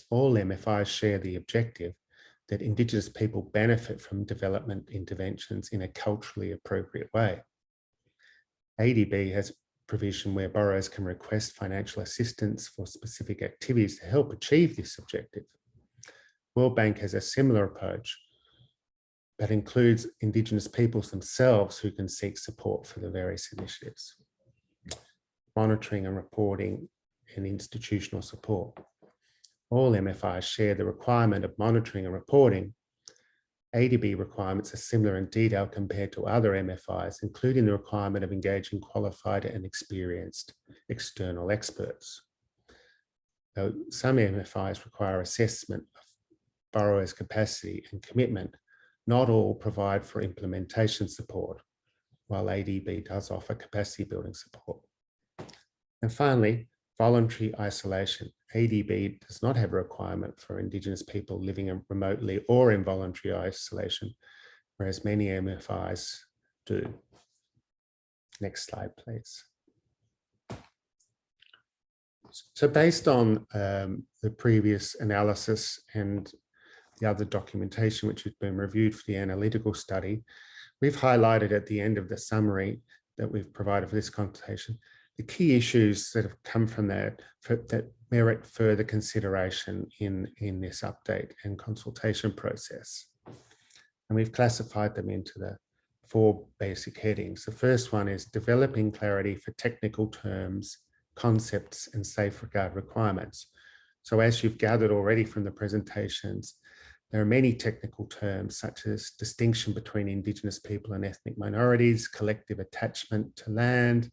All MFIs share the objective that Indigenous people benefit from development interventions in a culturally appropriate way. ADB has provision where borrowers can request financial assistance for specific activities to help achieve this objective. World Bank has a similar approach, but includes Indigenous peoples themselves who can seek support for the various initiatives. Monitoring and reporting and institutional support. All MFIs share the requirement of monitoring and reporting. ADB requirements are similar in detail compared to other MFIs, including the requirement of engaging qualified and experienced external experts. Though some MFIs require assessment of borrowers' capacity and commitment, not all provide for implementation support, while ADB does offer capacity building support. And finally, voluntary isolation. ADB does not have a requirement for Indigenous people living remotely or in voluntary isolation, whereas many MFIs do. Next slide, please. So based on the previous analysis and the other documentation which has been reviewed for the analytical study, we've highlighted at the end of the summary that we've provided for this consultation the key issues that have come from that that merit further consideration in this update and consultation process. And we've classified them into the 4 basic headings. The first one is developing clarity for technical terms, concepts, and safeguard requirements. So as you've gathered already from the presentations, there are many technical terms such as distinction between Indigenous people and ethnic minorities, collective attachment to land,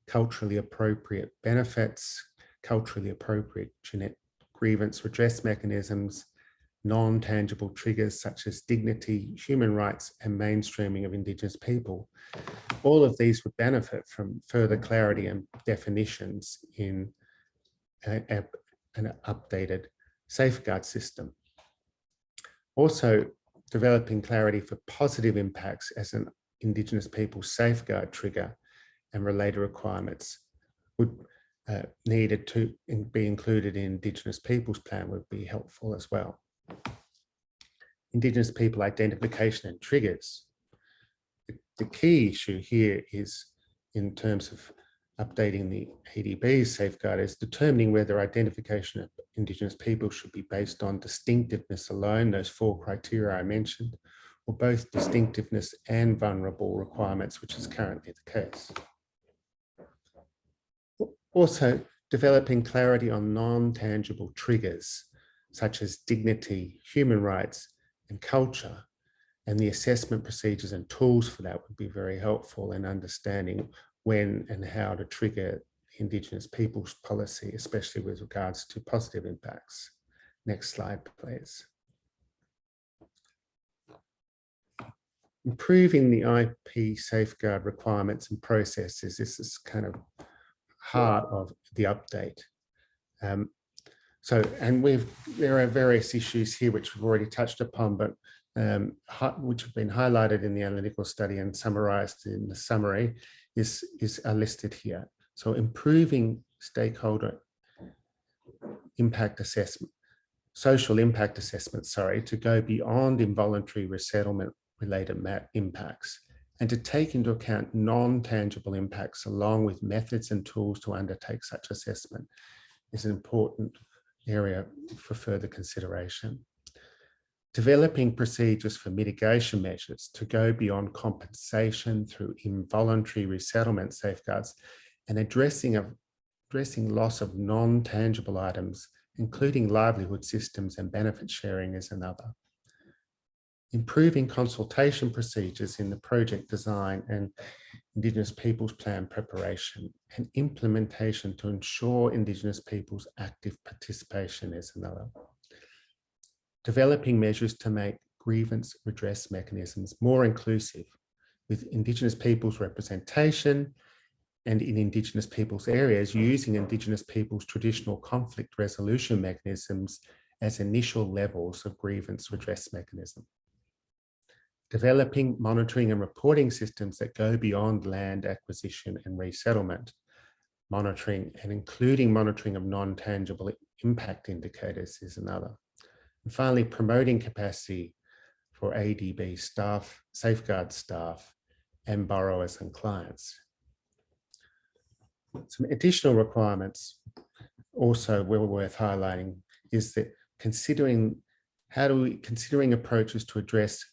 culturally appropriate benefits, culturally appropriate grievance redress mechanisms, non-tangible triggers such as dignity, human rights, and mainstreaming of Indigenous people. All of these would benefit from further clarity and definitions in an updated safeguard system. Also, developing clarity for positive impacts as an Indigenous people safeguard trigger and related requirements would needed to be included in Indigenous Peoples Plan would be helpful as well. Indigenous people identification and triggers. The key issue here is, in terms of updating the ADB safeguard, is determining whether identification of Indigenous people should be based on distinctiveness alone, those 4 criteria I mentioned, or both distinctiveness and vulnerable requirements, which is currently the case. Also, developing clarity on non-tangible triggers, such as dignity, human rights, and culture, and the assessment procedures and tools for that would be very helpful in understanding when and how to trigger Indigenous peoples policy, especially with regards to positive impacts. Next slide, please. Improving the IP safeguard requirements and processes. This is kind of heart of the update. There are various issues here which we've already touched upon, but which have been highlighted in the analytical study and summarized in the summary are listed here. So improving stakeholder impact assessment, social impact assessment, to go beyond involuntary resettlement related impacts and to take into account non-tangible impacts along with methods and tools to undertake such assessment is an important area for further consideration. Developing procedures for mitigation measures to go beyond compensation through involuntary resettlement safeguards and addressing loss of non-tangible items, including livelihood systems and benefit sharing, is another. Improving consultation procedures in the project design and Indigenous Peoples Plan preparation and implementation to ensure Indigenous peoples' active participation is another. Developing measures to make grievance redress mechanisms more inclusive with Indigenous peoples representation and in Indigenous peoples areas using Indigenous peoples traditional conflict resolution mechanisms as initial levels of grievance redress mechanism. Developing monitoring and reporting systems that go beyond land acquisition and resettlement, monitoring and including monitoring of non-tangible impact indicators is another. And finally, promoting capacity for ADB staff, safeguard staff, and borrowers and clients. Some additional requirements also worth highlighting is that considering approaches to address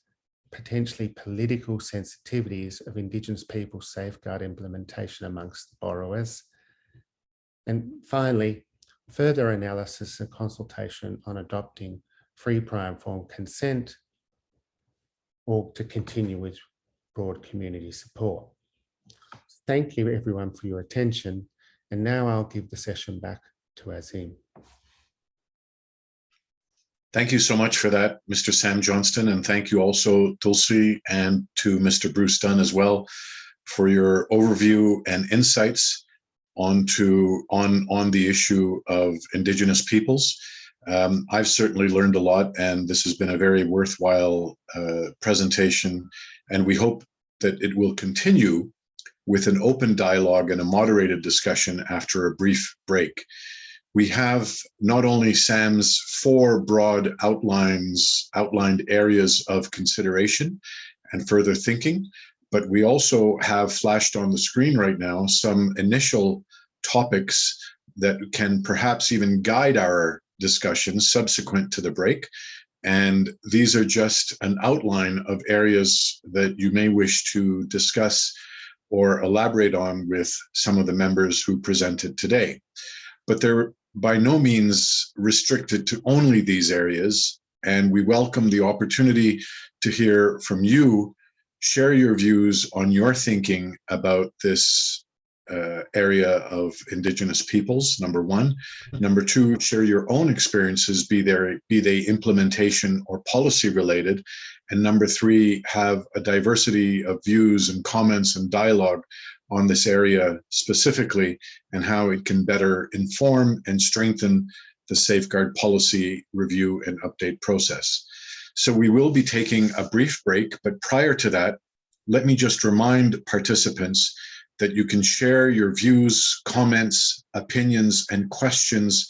potentially political sensitivities of Indigenous people safeguard implementation amongst borrowers. And finally, further analysis and consultation on adopting free, prior, informed consent or to continue with broad community support. Thank you everyone for your attention. And now I'll give the session back to Azim. Thank you so much for that, Mr. Sam Johnston, and thank you also, Tulsi, and to Mr. Bruce Dunn as well for your overview and insights on the issue of Indigenous peoples. I've certainly learned a lot, and this has been a very worthwhile presentation, and we hope that it will continue with an open dialogue and a moderated discussion after a brief break. We have not only Sam's 4 broad outlined areas of consideration and further thinking, but we also have flashed on the screen right now some initial topics that can perhaps even guide our discussions subsequent to the break. And these are just an outline of areas that you may wish to discuss or elaborate on with some of the members who presented today. But they're by no means restricted to only these areas, and we welcome the opportunity to hear from you, share your views on your thinking about this area of Indigenous peoples, number one. Number two, share your own experiences, be they implementation or policy related. And number three, have a diversity of views and comments and dialogue on this area specifically, and how it can better inform and strengthen the safeguard policy review and update process. So we will be taking a brief break, but prior to that, let me just remind participants that you can share your views, comments, opinions, and questions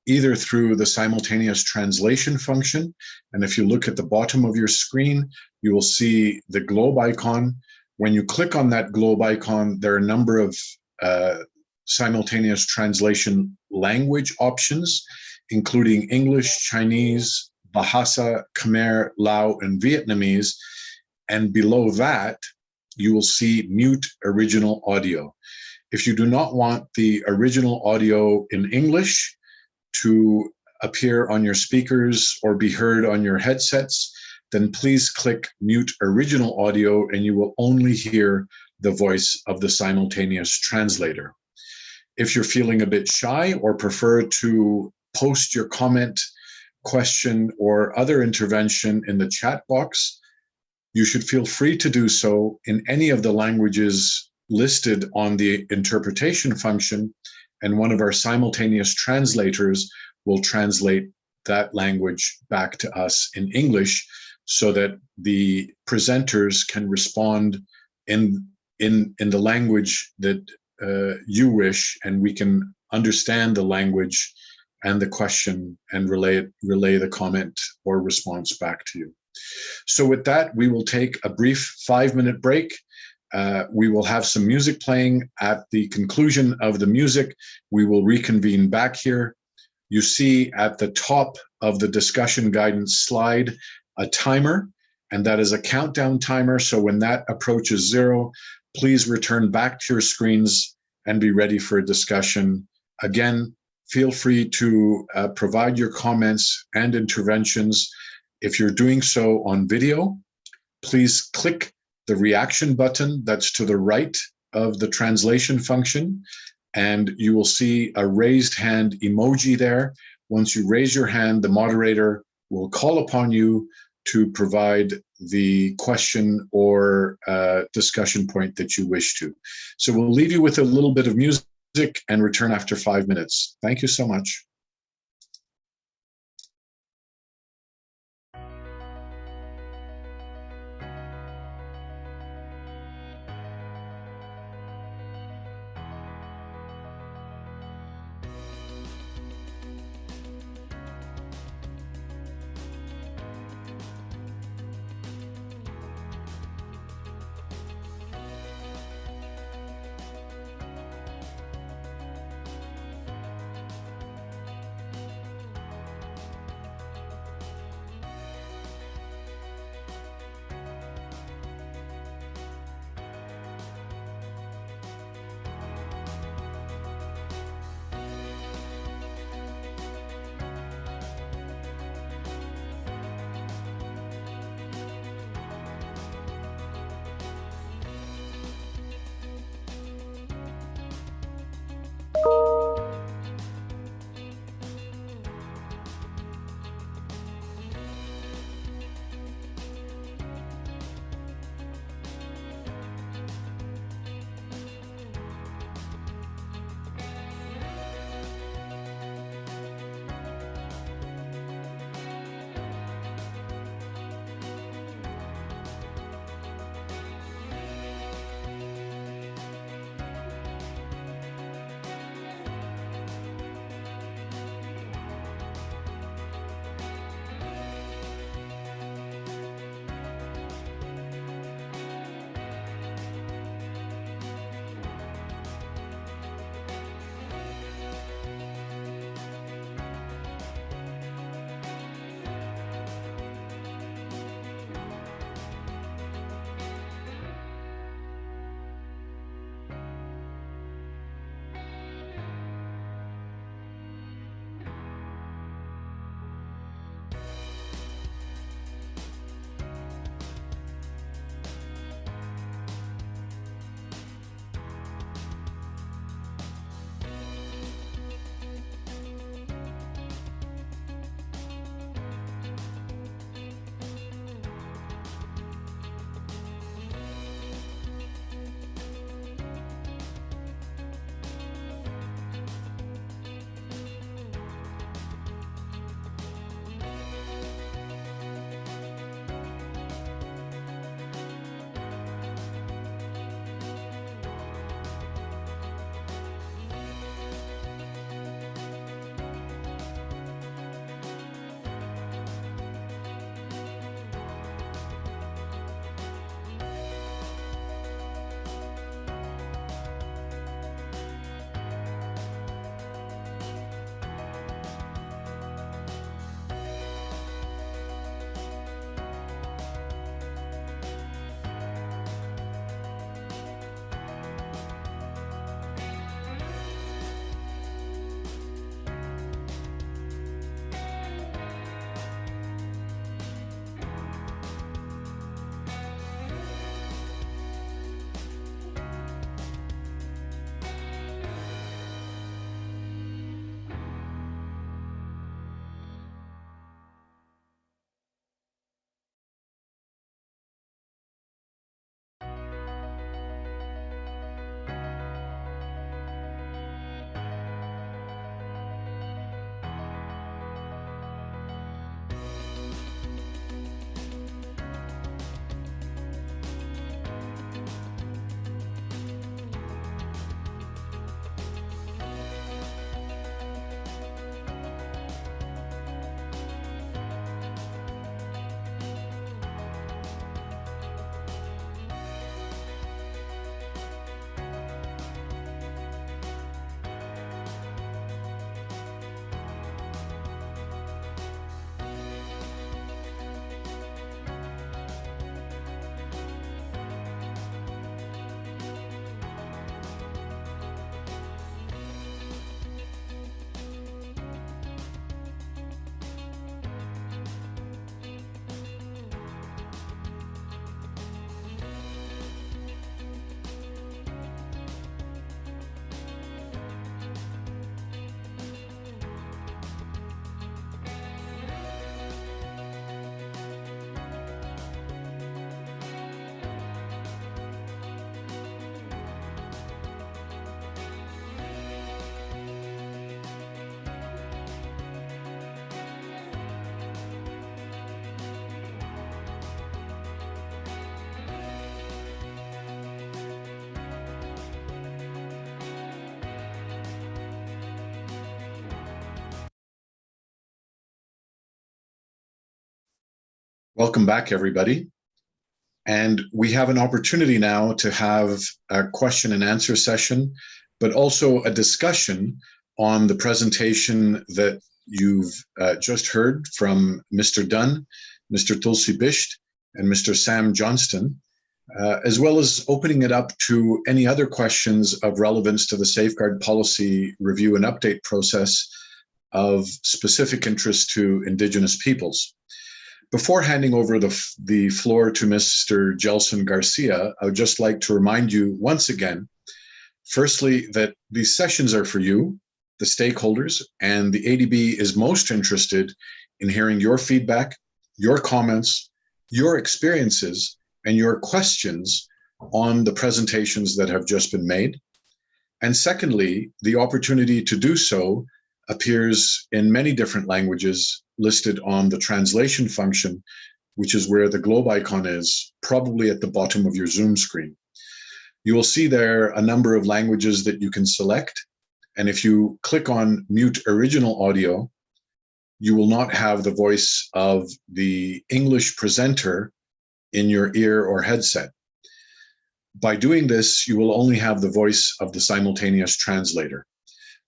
either through the simultaneous translation function. And if you look at the bottom of your screen, you will see the globe icon. When you click on that globe icon, there are a number of simultaneous translation language options, including English, Chinese, Bahasa, Khmer, Lao, and Vietnamese. And below that, you will see mute original audio. If you do not want the original audio in English to appear on your speakers or be heard on your headsets, then please click mute original audio and you will only hear the voice of the simultaneous translator. If you're feeling a bit shy or prefer to post your comment, question, or other intervention in the chat box, you should feel free to do so in any of the languages listed on the interpretation function, and one of our simultaneous translators will translate that language back to us in English, so that the presenters can respond in the language that you wish, and we can understand the language and the question and relay the comment or response back to you. So with that, we will take a brief 5-minute break. We will have some music playing. At the conclusion of the music, we will reconvene back here. You see at the top of the discussion guidance slide a timer, and that is a countdown timer. So when that approaches 0, please return back to your screens and be ready for a discussion. Again, feel free to provide your comments and interventions. If you're doing so on video, please click the reaction button that's to the right of the translation function, and you will see a raised hand emoji there. Once you raise your hand, the moderator will call upon you to provide the question or discussion point that you wish to. So we'll leave you with a little bit of music and return after 5 minutes. Thank you so much. Welcome back, everybody. And we have an opportunity now to have a question and answer session, but also a discussion on the presentation that you've just heard from Mr. Dunn, Mr. Tulsi Bisht, and Mr. Sam Johnston, as well as opening it up to any other questions of relevance to the Safeguard Policy Review and Update process of specific interest to Indigenous peoples. Before handing over the floor to Mr. Gelson Garcia, I would just like to remind you once again, firstly, that these sessions are for you, the stakeholders, and the ADB is most interested in hearing your feedback, your comments, your experiences, and your questions on the presentations that have just been made. And secondly, the opportunity to do so appears in many different languages listed on the translation function, which is where the globe icon is, probably at the bottom of your Zoom screen. You will see there a number of languages that you can select. And if you click on mute original audio, you will not have the voice of the English presenter in your ear or headset. By doing this, you will only have the voice of the simultaneous translator.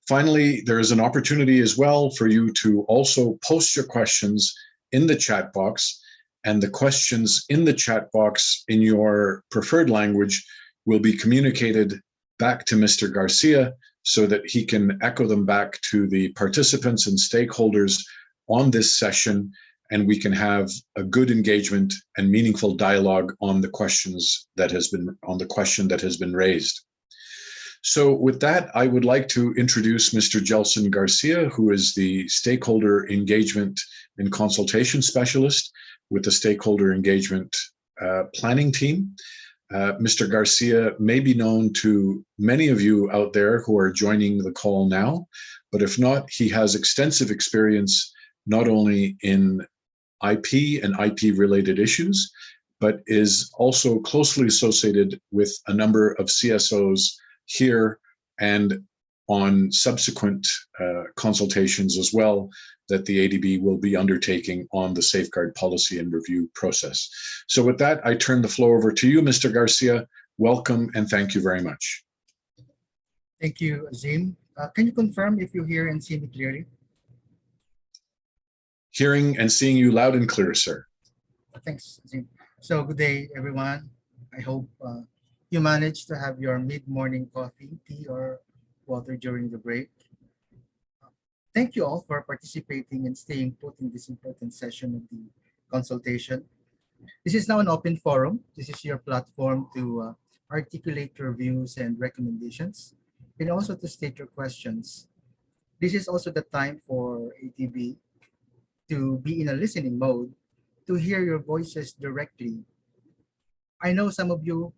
Finally, there is an opportunity as well for you to also post your questions in the chat box, and the questions in the chat box in your preferred language will be communicated back to Mr. Garcia so that he can echo them back to the participants and stakeholders on this session, and we can have a good engagement and meaningful dialogue on the questions that has been raised. So with that, I would like to introduce Mr. Gelson Garcia, who is the Stakeholder Engagement and Consultation Specialist with the Stakeholder Engagement Planning Team. Mr. Garcia may be known to many of you out there who are joining the call now, but if not, he has extensive experience not only in IP and IP-related issues, but is also closely associated with a number of CSOs here and on subsequent consultations as well that the ADB will be undertaking on the Safeguard Policy and Review process. So with that, I turn the floor over to you, Mr. Garcia. Welcome and thank you very much. Thank you, Azim. Can you confirm if you hear and see me clearly? Hearing and seeing you loud and clear, sir. Thanks, Azim. So good day, everyone. I hope you managed to have your mid-morning coffee, tea, or water during the break. Thank you all for participating and staying put in this important session of the consultation. This is now an open forum. This is your platform to articulate your views and recommendations, and also to state your questions. This is also the time for ATB to be in a listening mode, to hear your voices directly. I know some of you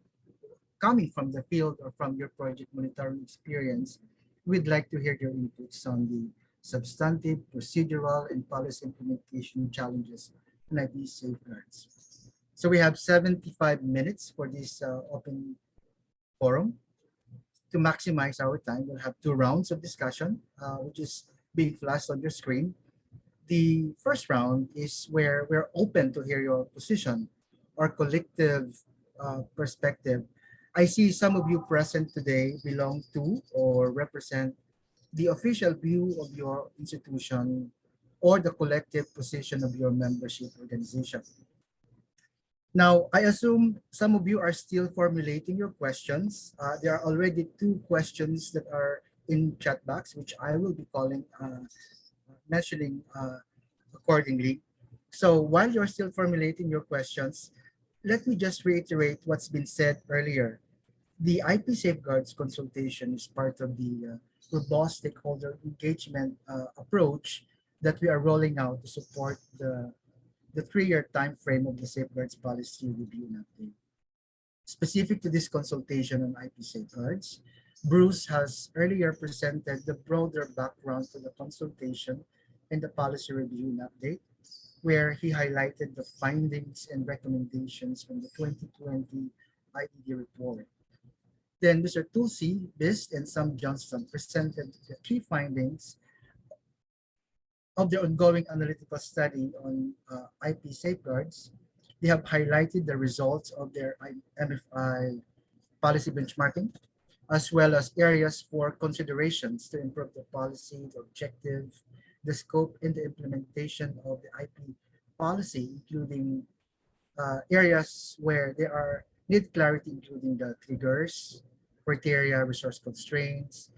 coming from the field or from your project monitoring experience, we'd like to hear your inputs on the substantive, procedural, and policy implementation challenges in IP safeguards. So we have 75 minutes for this open forum. To maximize our time, we'll have 2 rounds of discussion, which is being flashed on your screen. The first round is where we're open to hear your position or collective perspective. I see some of you present today belong to or represent the official view of your institution or the collective position of your membership organization. Now, I assume some of you are still formulating your questions. There are already 2 questions that are in chat box, which I will be mentioning accordingly. So while you're still formulating your questions, let me just reiterate what's been said earlier. The IP safeguards consultation is part of the robust stakeholder engagement approach that we are rolling out to support the 3-year time frame of the Safeguards Policy Review and Update. Specific to this consultation on IP safeguards, Bruce has earlier presented the broader background to the consultation and the policy review and update, where he highlighted the findings and recommendations from the 2020 IED report. Then Mr. Tulsi Bisht and Sam Johnston presented the key findings of the ongoing analytical study on IP safeguards, They have highlighted the results of their MFI policy benchmarking, as well as areas for considerations to improve the policy, the objective, the scope, and the implementation of the IP policy, including areas where there are need clarity, including the triggers, criteria, resource constraints,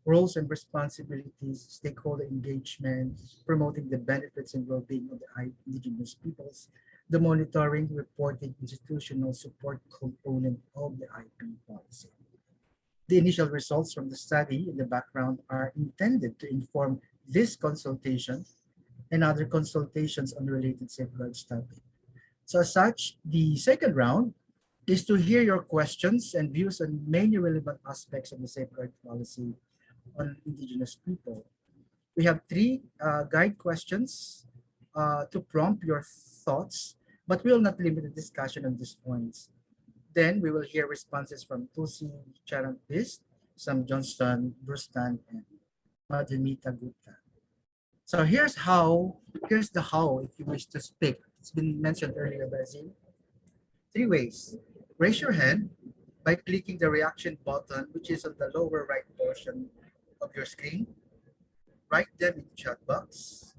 roles and responsibilities, stakeholder engagement, promoting the benefits and well-being of the indigenous peoples, the monitoring, reporting, institutional support component of the IP policy. The initial results from the study in the background are intended to inform this consultation and other consultations on related safeguards topic. So as such, the second round is to hear your questions and views on many relevant aspects of the safeguard policy on indigenous people. We have three guide questions to prompt your thoughts, but we will not limit the discussion on these points. Then we will hear responses from Tulsi Charan Pist, Sam Johnston, Brustan, and Madhumita Gupta. So here's the how if you wish to speak. It's been mentioned earlier by Zin. 3 ways. Raise your hand by clicking the reaction button, which is on the lower right portion of your screen. Write them in the chat box.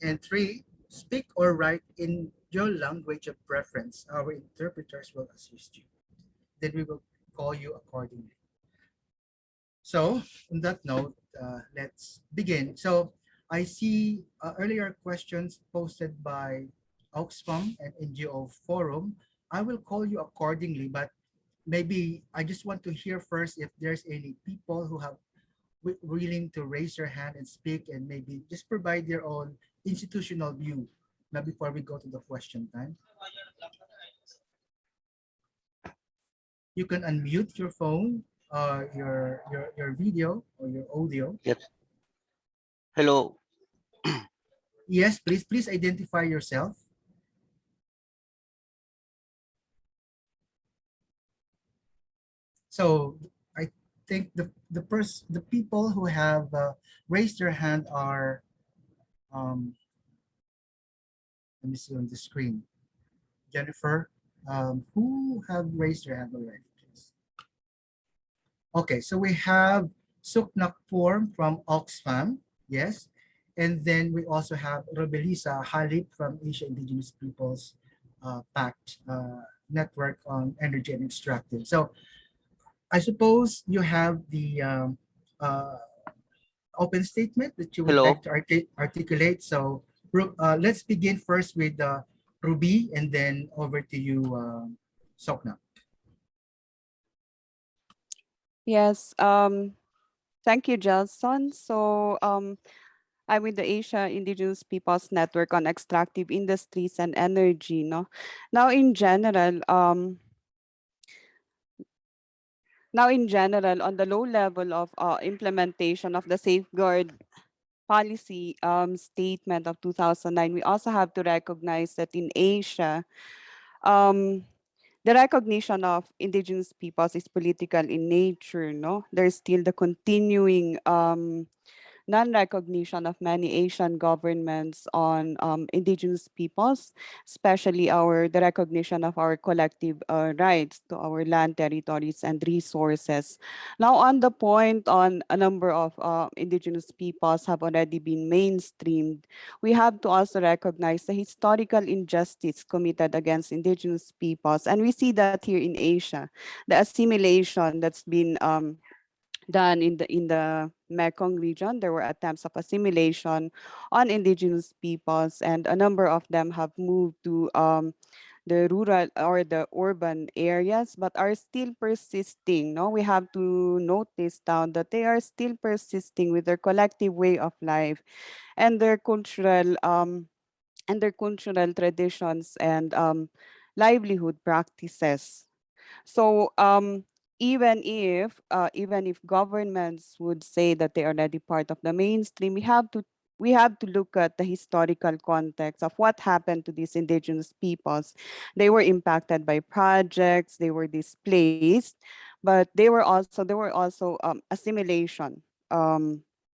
And 3, speak or write in your language of preference. Our interpreters will assist you. Then we will call you accordingly. So on that note, let's begin. So I see earlier questions posted by Oxfam and NGO Forum. I will call you accordingly, but maybe I just want to hear first if there's any people who have willing to raise your hand and speak and maybe just provide their own institutional view now before we go to the question time. You can unmute your phone, your video or your audio. Yes. Hello. Yes, please identify yourself. So I think the people who have raised their hand are let me see on the screen. Jennifer, who have raised their hand already, please? Okay, so we have Suknak Form from Oxfam, yes. And then we also have Robelisa Halip from Asia Indigenous Peoples Pact Network on Energy and Extractive. So I suppose you have the open statement that you would like to articulate. So let's begin first with Ruby and then over to you, Sokna. Yes, thank you, Jelson. So I'm with the Asia Indigenous Peoples Network on Extractive Industries and Energy. No, now in general, on the low level of implementation of the safeguard policy statement of 2009, we also have to recognize that in Asia, the recognition of indigenous peoples is political in nature. No, there's still the continuing non-recognition of many Asian governments on indigenous peoples, especially the recognition of our collective rights to our land, territories, and resources. Now, on the point on a number of indigenous peoples have already been mainstreamed, we have to also recognize the historical injustice committed against indigenous peoples. And we see that here in Asia, the assimilation that's been done in the Mekong region. There were attempts of assimilation on indigenous peoples, and a number of them have moved to the rural or the urban areas, but are still persisting. No, we have to note this down that they are still persisting with their collective way of life and their cultural traditions and livelihood practices. So even if governments would say that they are already part of the mainstream, we have to look at the historical context of what happened to these indigenous peoples. They were impacted by projects, they were displaced, but there were also assimilation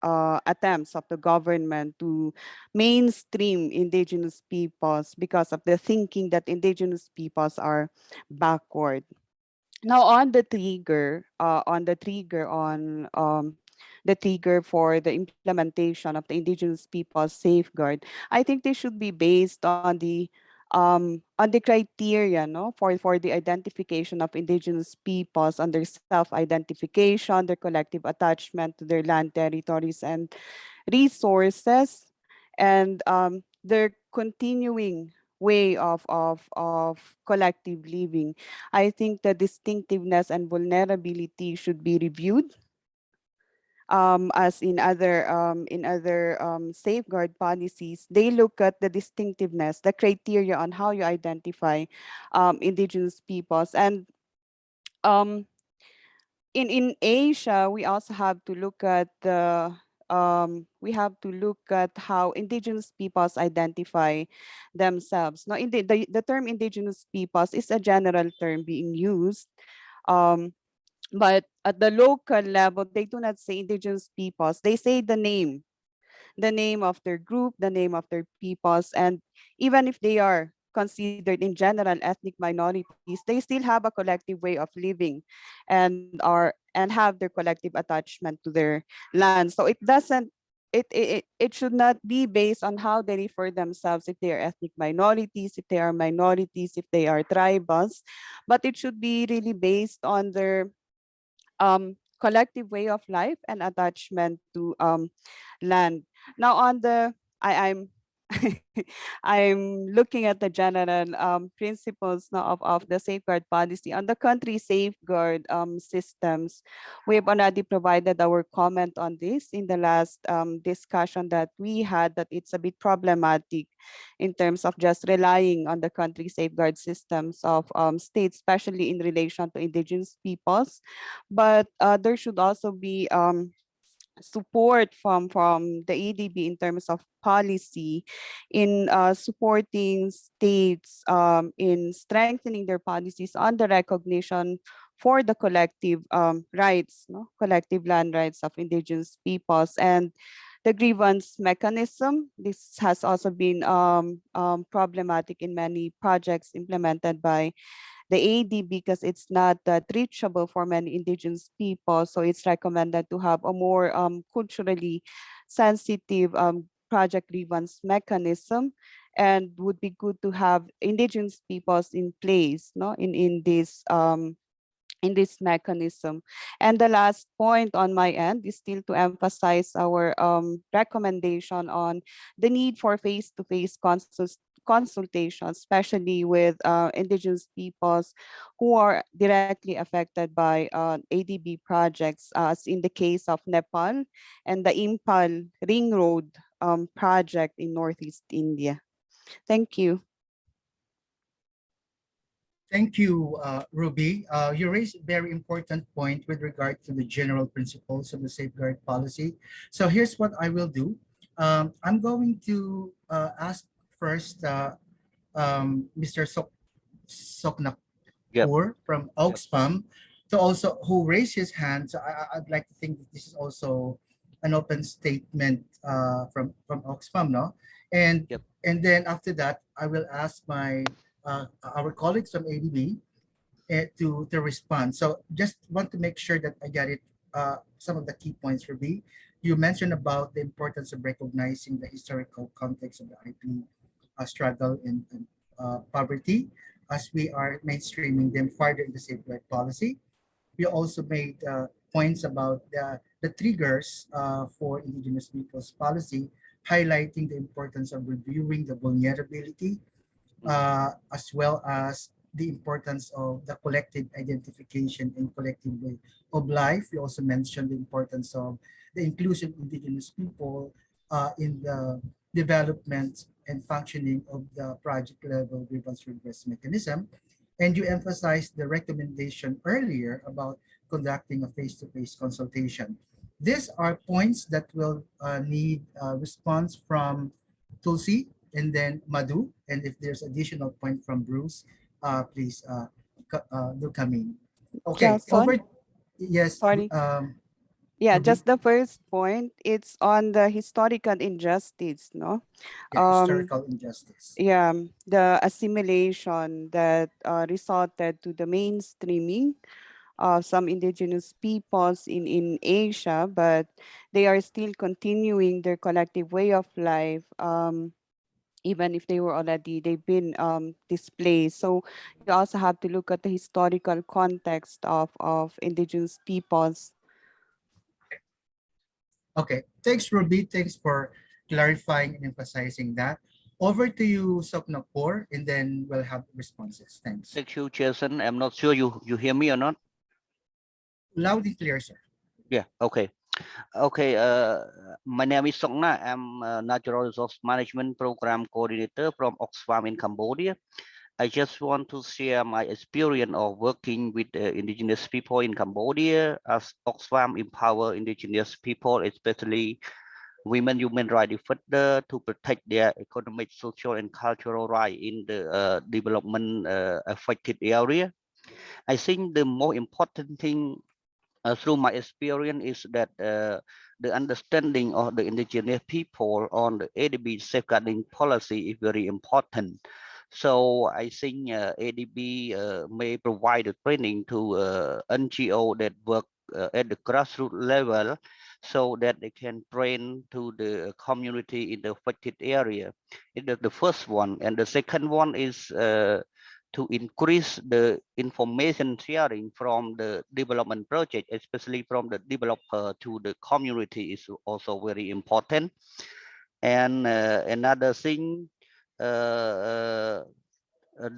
attempts of the government to mainstream indigenous peoples because of the thinking that indigenous peoples are backward. Now on the trigger, the trigger for the implementation of the Indigenous Peoples Safeguard, I think they should be based on the criteria, no, for the identification of indigenous peoples on their self-identification, their collective attachment to their land territories and resources, and their continuing way of collective living. I think the distinctiveness and vulnerability should be reviewed, as in other safeguard policies. They look at the distinctiveness, the criteria on how you identify indigenous peoples. And um, in Asia, we also have to look at how indigenous peoples identify themselves. Now, the term indigenous peoples is a general term being used. Um, but at the local level, they do not say indigenous peoples. They say the name of their group, the name of their peoples, and even if they are considered in general ethnic minorities, they still have a collective way of living and have their collective attachment to their land. So it should not be based on how they refer themselves, if they are ethnic minorities, if they are minorities, if they are tribals, but it should be really based on their collective way of life and attachment to land. Now on the I'm I'm looking at the general principles now of the safeguard policy. On the country safeguard systems, we've already provided our comment on this in the last discussion that we had, that it's a bit problematic in terms of just relying on the country safeguard systems of states, especially in relation to indigenous peoples. But there should also be support from the ADB in terms of policy in supporting states in strengthening their policies on the recognition for the collective rights, no? Collective land rights of indigenous peoples, and the grievance mechanism. This has also been problematic in many projects implemented by the AD because it's not that reachable for many indigenous people. So it's recommended to have a more culturally sensitive project grievance mechanism, and would be good to have indigenous peoples in place, no, in this mechanism. And the last point on my end is still to emphasize our recommendation on the need for face-to-face consultation, especially with indigenous peoples who are directly affected by ADB projects, as in the case of Nepal and the Impal Ring Road project in Northeast India. Thank you. Thank you, Ruby. You raised a very important point with regard to the general principles of the safeguard policy. So here's what I will do. I'm going to ask first Mr. Yep. Soknapur from Oxfam to also who raised his hand. So I'd like to think that this is also an open statement from Oxfam, no? And Yep. and then after that, I will ask our colleagues from ADB to respond. So just want to make sure that I get it. Some of the key points, Ruby. You mentioned about the importance of recognizing the historical context of the IP struggle and poverty as we are mainstreaming them further in the safeguard policy. We also made points about the triggers for Indigenous Peoples policy, highlighting the importance of reviewing the vulnerability as well as the importance of the collective identification and collective way of life. We also mentioned the importance of the inclusion of Indigenous people in the development and functioning of the project level grievance redress mechanism. And you emphasized the recommendation earlier about conducting a face-to-face consultation. These are points that will need a response from Tulsi and then Madhu. And if there's additional point from Bruce, please do come in. Okay, Jason, yes. sorry. Yeah, Ruby? just the first point, it's on the historical injustice, no? Yeah, historical injustice. Yeah, the assimilation that resulted to the mainstreaming of some indigenous peoples in Asia, but they are still continuing their collective way of life, even if they've been displaced. So you also have to look at the historical context of indigenous peoples. Okay, thanks, Ruby. Thanks for clarifying and emphasizing that. Over to you, Sopnapur, and then we'll have responses. Thanks. Thank you, Jason. I'm not sure you hear me or not. Loud and clear, sir. Yeah. Okay. Okay. My name is Songna. I'm a Natural Resource Management Program Coordinator from Oxfam in Cambodia. I just want to share my experience of working with indigenous people in Cambodia as Oxfam empower indigenous people, especially women human rights defender, to protect their economic, social, and cultural rights in the development affected area. I think the more important thing through my experience is that the understanding of the indigenous people on the ADB safeguarding policy is very important. So I think ADB may provide a training to NGO that work at the grassroots level so that they can train to the community in the affected area. It is the first one. And the second one is to increase the information sharing from the development project, especially from the developer to the community, is also very important. And another thing,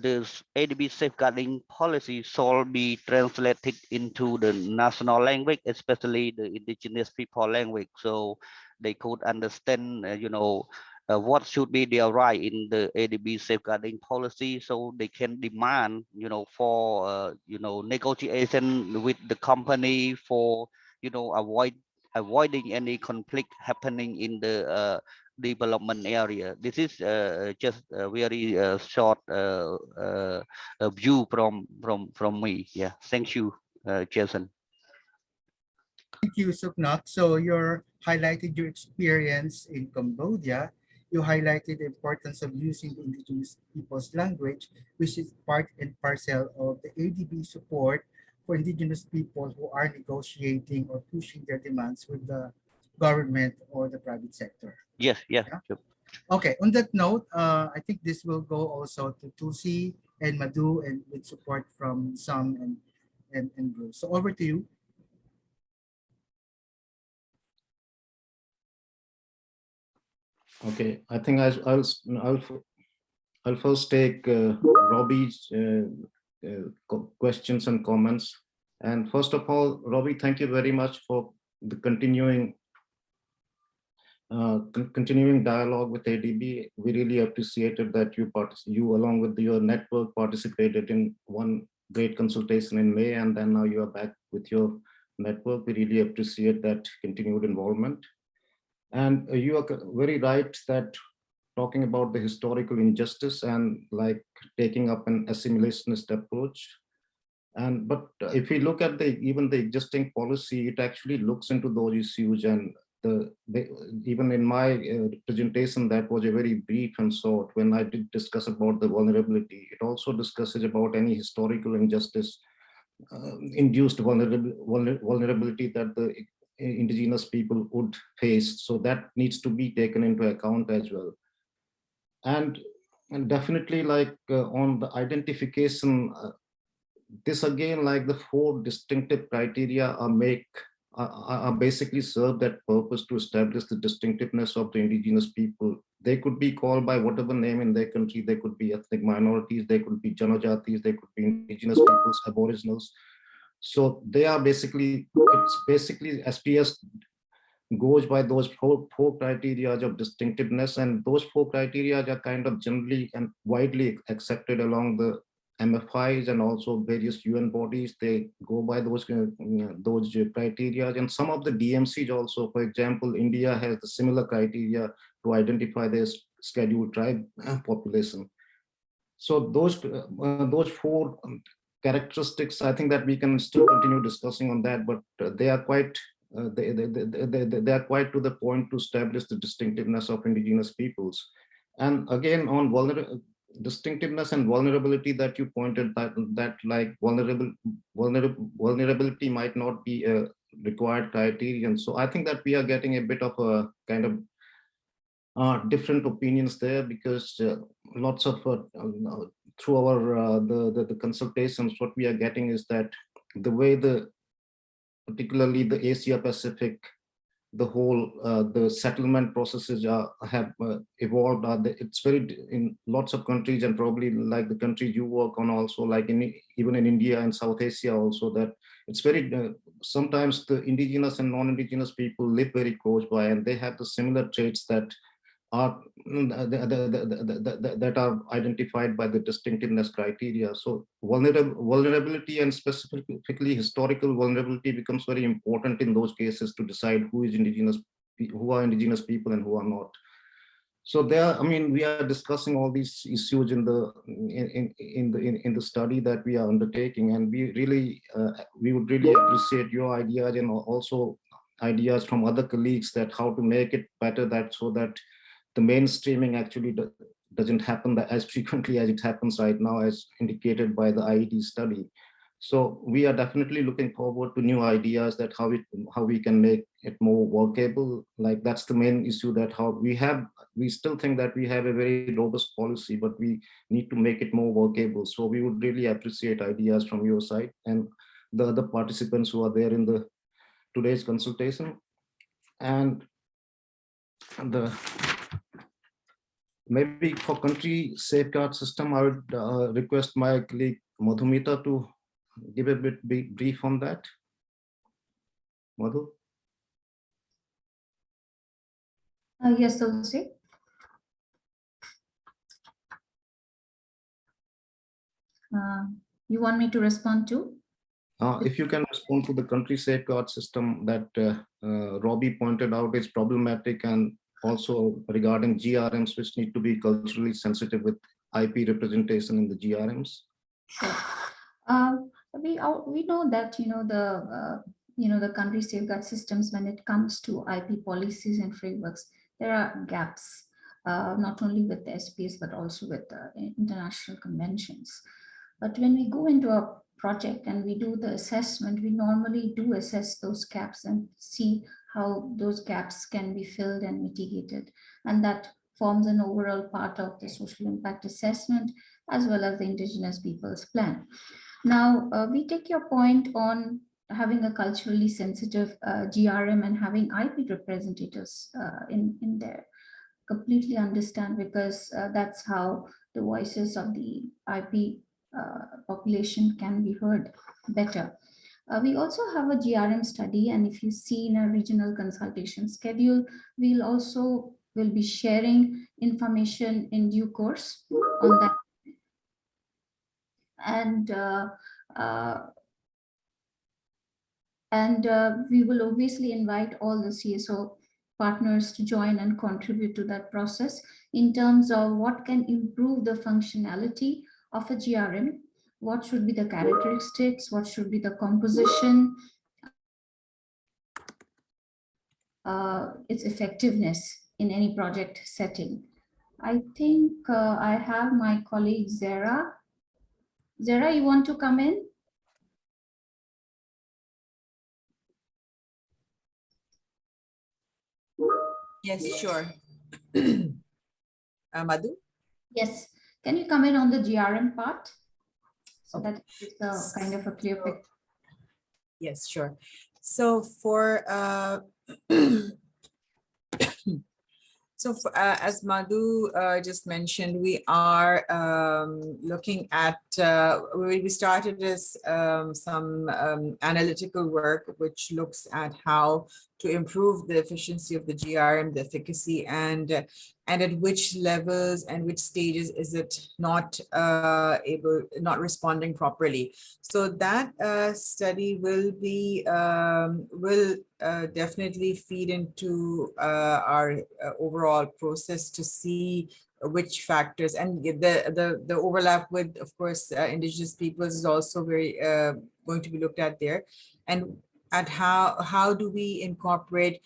this ADB safeguarding policy should be translated into the national language, especially the indigenous people language, so they could understand, what should be their right in the ADB safeguarding policy, so they can demand, for, negotiation with the company for, avoiding any conflict happening in the development area. This is just a very short view from me. Yeah, thank you, Jason. Thank you, Suknat. So you highlighted your experience in Cambodia. You highlighted the importance of using the indigenous people's language, which is part and parcel of the ADB support for indigenous people who are negotiating or pushing their demands with the government or the private sector. Yes, yeah. Yeah. Sure. Okay, on that note, I think this will go also to Tulsi and Madhu, and with support from Sam and Bruce. So over to you. Okay, I think I'll first take Robbie's questions and comments. And first of all, Robbie, thank you very much for the continuing dialogue with ADB. We really appreciated that you along with your network participated in one great consultation in May, and then now you are back with your network. We really appreciate that continued involvement. And you are very right that talking about the historical injustice and like taking up an assimilationist approach. But if we look at even the existing policy, it actually looks into those issues. And even in my presentation, that was a very brief and short. When I did discuss about the vulnerability, it also discusses about any historical injustice induced vulnerability that the indigenous people would face. So that needs to be taken into account as well. And definitely like on the identification, this again, like the 4 distinctive criteria are basically serve that purpose to establish the distinctiveness of the indigenous people. They could be called by whatever name in their country. They could be ethnic minorities, they could be Janajatis, they could be indigenous peoples, aboriginals. So they are basically, it's basically SPS goes by those four criteria of distinctiveness, and those 4 criteria are kind of generally and widely accepted along the MFIs and also various UN bodies. They go by those criteria, and some of the DMCs also. For example, India has the similar criteria to identify their scheduled tribe population. So those 4 characteristics, I think that we can still continue discussing on that, but they are quite they are quite to the point to establish the distinctiveness of indigenous peoples. And again, on distinctiveness and vulnerability that you pointed that like vulnerability might not be a required criterion. So I think that we are getting a bit of a kind of different opinions there, because lots of through our the consultations, what we are getting is that the way particularly the Asia Pacific, the whole the settlement processes have evolved. It's very in lots of countries, and probably like the countries you work on also, like even in India and South Asia also, that it's very sometimes the indigenous and non-indigenous people live very close by, and they have the similar traits that are that are identified by the distinctiveness criteria. So vulnerability, and specifically historical vulnerability, becomes very important in those cases to decide who are indigenous people and who are not. So there, I mean, we are discussing all these issues in the study that we are undertaking, and we would really appreciate your ideas, and also ideas from other colleagues, that how to make it better, that so that the mainstreaming actually doesn't happen as frequently as it happens right now, as indicated by the IED study. So we are definitely looking forward to new ideas, that how we can make it more workable. Like that's the main issue, that we still think that we have a very robust policy, but we need to make it more workable. So we would really appreciate ideas from your side and the other participants who are there in today's consultation. And maybe for country safeguard system, I would request my colleague Madhumita to give a bit brief on that. Madhu? Yes, Tulsi. You want me to respond to? If you can respond to the country safeguard system that Robbie pointed out is problematic, and also regarding GRMs, which need to be culturally sensitive with IP representation in the GRMs. Sure. We know that the country safeguard systems, when it comes to IP policies and frameworks, there are gaps, not only with the SPS but also with international conventions. But when we go into a project and we do the assessment, we normally do assess those gaps and see how those gaps can be filled and mitigated. And that forms an overall part of the social impact assessment, as well as the Indigenous Peoples Plan. Now, we take your point on having a culturally sensitive GRM and having IP representatives in there. Completely understand, because that's how the voices of the IP population can be heard better. We also have a GRM study, and if you see in a regional consultation schedule, we'll be sharing information in due course on that. And we will obviously invite all the CSO partners to join and contribute to that process in terms of what can improve the functionality of a GRM, what should be the characteristics, what should be the composition, its effectiveness in any project setting. I think I have my colleague Zara. Zara, you want to come in? Yes, sure. Madhu? Yes. Can you come in on the GRM part? So that it's a kind of a clear picture. Yes, sure. So for as Madhu just mentioned, we are looking at, we started as some analytical work, which looks at how to improve the efficiency of the GRM, the efficacy, and at which levels and which stages is it not responding properly. So that study will be definitely feed into our overall process to see which factors, and the overlap with, of course, Indigenous peoples is also very going to be looked at there. And at how do we incorporate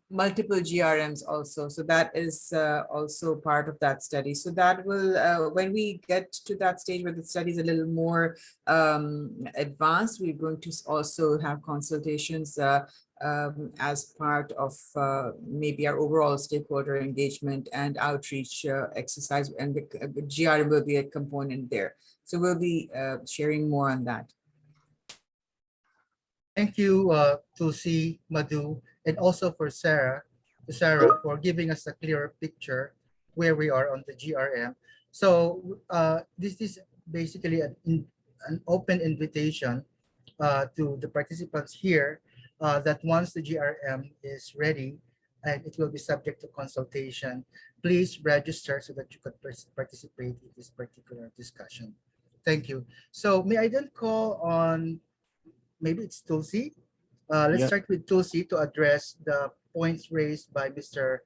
multiple GRMs also. So that is also part of that study. So that will, when we get to that stage where the study is a little more advanced, we're going to also have consultations as part of maybe our overall stakeholder engagement and outreach exercise, and the GRM will be a component there. So we'll be sharing more on that. Thank you, Tulsi, Madhu, and also for Sarah for giving us a clearer picture where we are on the GRM. So this is basically an open invitation to the participants here that once the GRM is ready and it will be subject to consultation, please register so that you can participate in this particular discussion. Thank you. So may I then call on, maybe it's Tulsi. Let's start with Tulsi to address the points raised by Mr.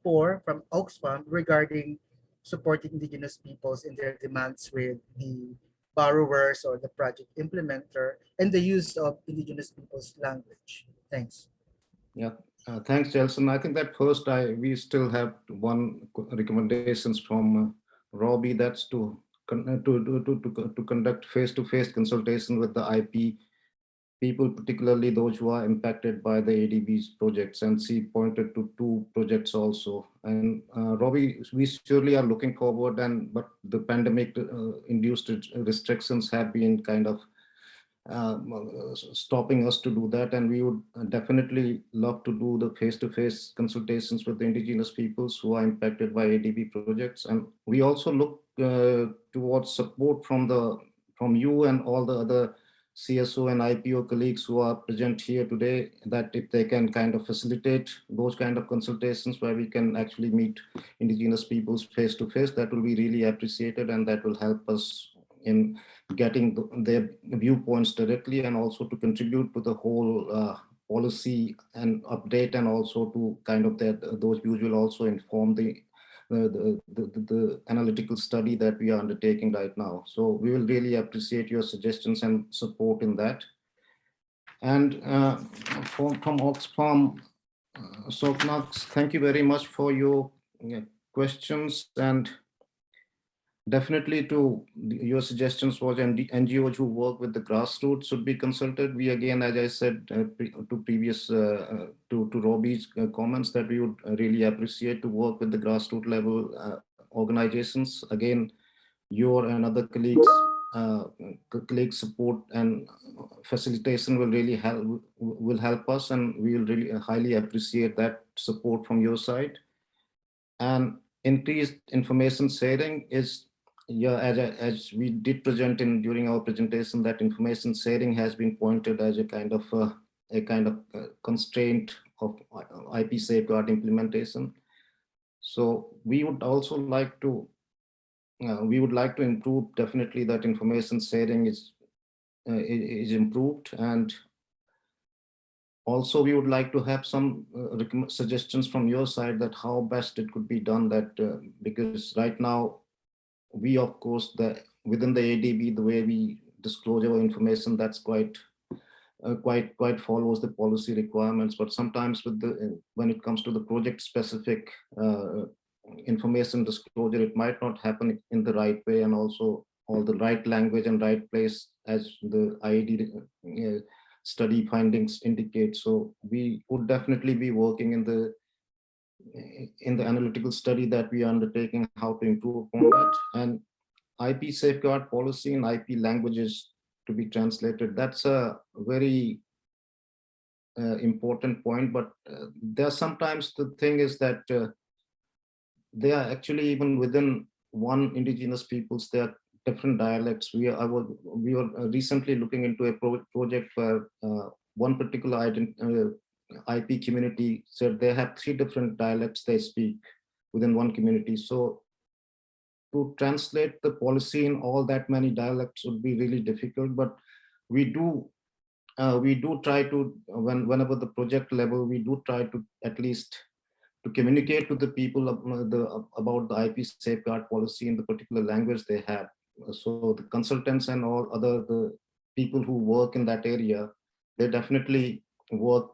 Poor from Oxfam regarding supporting Indigenous peoples in their demands with the borrowers or the project implementer and the use of Indigenous peoples language. Thanks. Yeah, thanks, Jelson. I think that first we still have one recommendations from Robbie, that's to conduct face-to-face consultation with the IP people, particularly those who are impacted by the ADB's projects, and she pointed to 2 projects also. And Robbie, we surely are looking forward, but the pandemic induced restrictions have been kind of stopping us to do that, and we would definitely love to do the face-to-face consultations with the Indigenous peoples who are impacted by ADB projects. And we also look towards support from you and all the other CSO and IPO colleagues who are present here today, that if they can kind of facilitate those kind of consultations where we can actually meet Indigenous peoples face to face, that will be really appreciated, and that will help us in getting their viewpoints directly, and also to contribute to the whole policy and update, and also to kind of those views will also inform the analytical study that we are undertaking right now. So we will really appreciate your suggestions and support in that. And from Oxfam, Soknax, thank you very much for your questions, and definitely to your suggestions was NGOs who work with the grassroots should be consulted. We again, as I said to previous to Robbie's comments, that we would really appreciate to work with the grassroots level organizations. Again, your and other colleagues support and facilitation will really help us, and we will really highly appreciate that support from your side. And increased information sharing is, yeah, as we did present during our presentation, that information sharing has been pointed as a kind of constraint of IP safeguard implementation. So we would also like to improve, definitely, that information sharing is improved, and also we would like to have some suggestions from your side that how best it could be done, that because right now we, of course, within the ADB, the way we disclose our information, that's quite follows the policy requirements. But sometimes when it comes to the project specific information disclosure, it might not happen in the right way, and also all the right language and right place, as the IAD study findings indicate. So we would definitely be working in the analytical study that we are undertaking, how to improve on that. And IP safeguard policy in IP languages to be translated, that's a very important point. But there are sometimes, the thing is that they are actually, even within one Indigenous peoples, there are different dialects. We were recently looking into a project where one particular IP community said they have 3 different dialects they speak within one community. So to translate the policy in all that many dialects would be really difficult. But we do try to, whenever the project level, we do try to at least to communicate to the people about the IP safeguard policy in the particular language they have. So the consultants and all the people who work in that area, they definitely work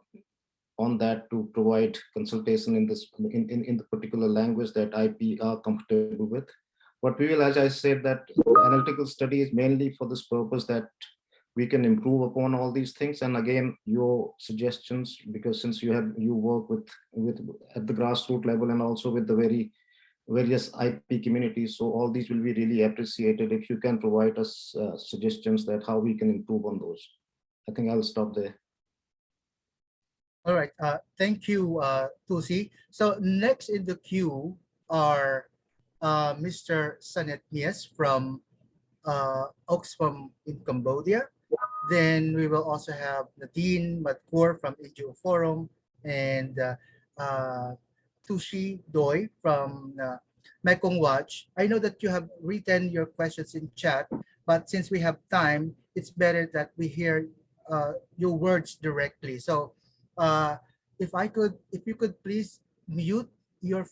on that to provide consultation in this in the particular language that IP are comfortable with. But we will, as I said, that analytical study is mainly for this purpose, that we can improve upon all these things. And again, your suggestions, because since you work with at the grassroots level and also with the various IP communities, so all these will be really appreciated if you can provide us suggestions that how we can improve on those. I think I'll stop there. All right. Thank you, Tulsi. So next in the queue are Mr. Sanet Mies from Oxfam in Cambodia. Then we will also have Nadine Matkour from NGO Forum and Tushi Doi from Mekong Watch. I know that you have written your questions in chat, but since we have time, it's better that we hear your words directly. So if you could please mute your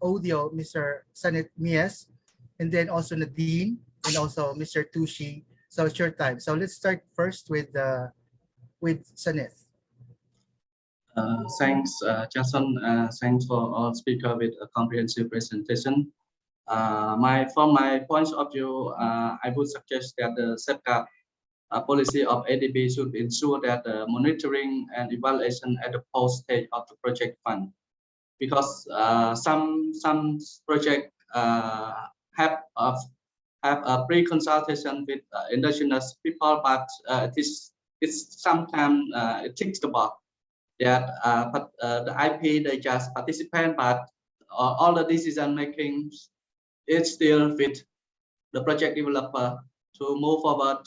audio, Mr. Sanet Mies, and then also Nadine and also Mr. Tushi. So it's your time. So let's start first with Sanet. Thanks, Jason. Thanks for all speakers with a comprehensive presentation. From my point of view, I would suggest that the safeguard policy of ADB should ensure that the monitoring and evaluation at the post stage of the project fund, because some projects have a pre-consultation with indigenous people, but it's sometimes it takes the box that the IP they just participate, but all the decision making is still with the project developer to move forward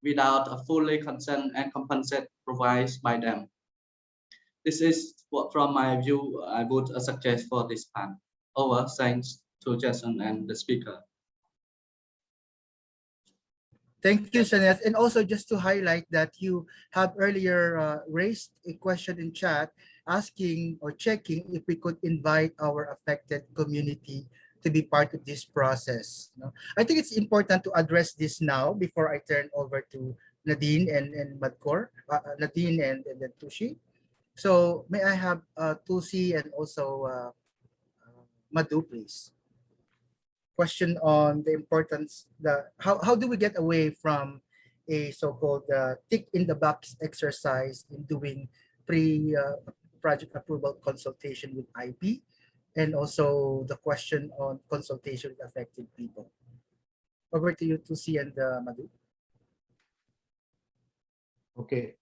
without a fully consent and compensate provided by them. This is what, from my view, I would suggest for this part. Over. Thanks to Jason and the speaker. Thank you, Sanet. And also just to highlight that you have earlier raised a question in chat asking or checking if we could invite our affected community to be part of this process. I think it's important to address this now before I turn over to Nadine and Madkor, Nadine and then Tushi. So may I have Tulsi and also Madhu, please. Question on the importance, how do we get away from a so-called tick in the box exercise in doing project approval consultation with IP, and also the question on consultation with affected people. Over to you, Tusi and Madhu. Okay,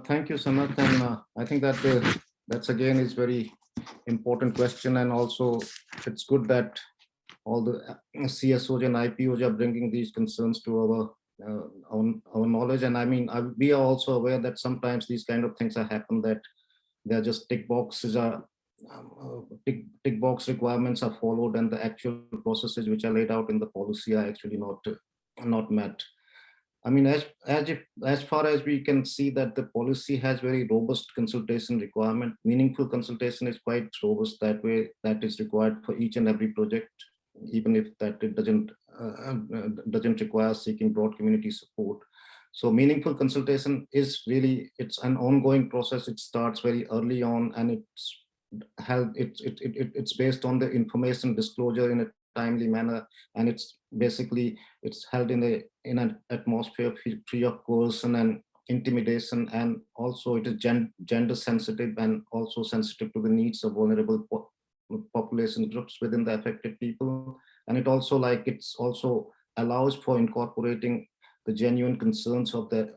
thank you, Samet. And I think that that's again is very important question, and also it's good that all the CSOs and IPOs are bringing these concerns to our knowledge. And I mean, we are also aware that sometimes these kind of things are happen, that they're just tick boxes tick box requirements are followed, and the actual processes which are laid out in the policy are actually not met. I mean, as far as we can see that the policy has very robust consultation requirement, meaningful consultation is quite robust that way, that is required for each and every project, even if that it doesn't require seeking broad community support. So meaningful consultation is really, it's an ongoing process. It starts very early on, and it's based on the information disclosure in a timely manner, and it's held in an atmosphere free of coercion and intimidation, and also it is gender sensitive and also sensitive to the needs of vulnerable population groups within the affected people. And it also allows for incorporating the genuine concerns of the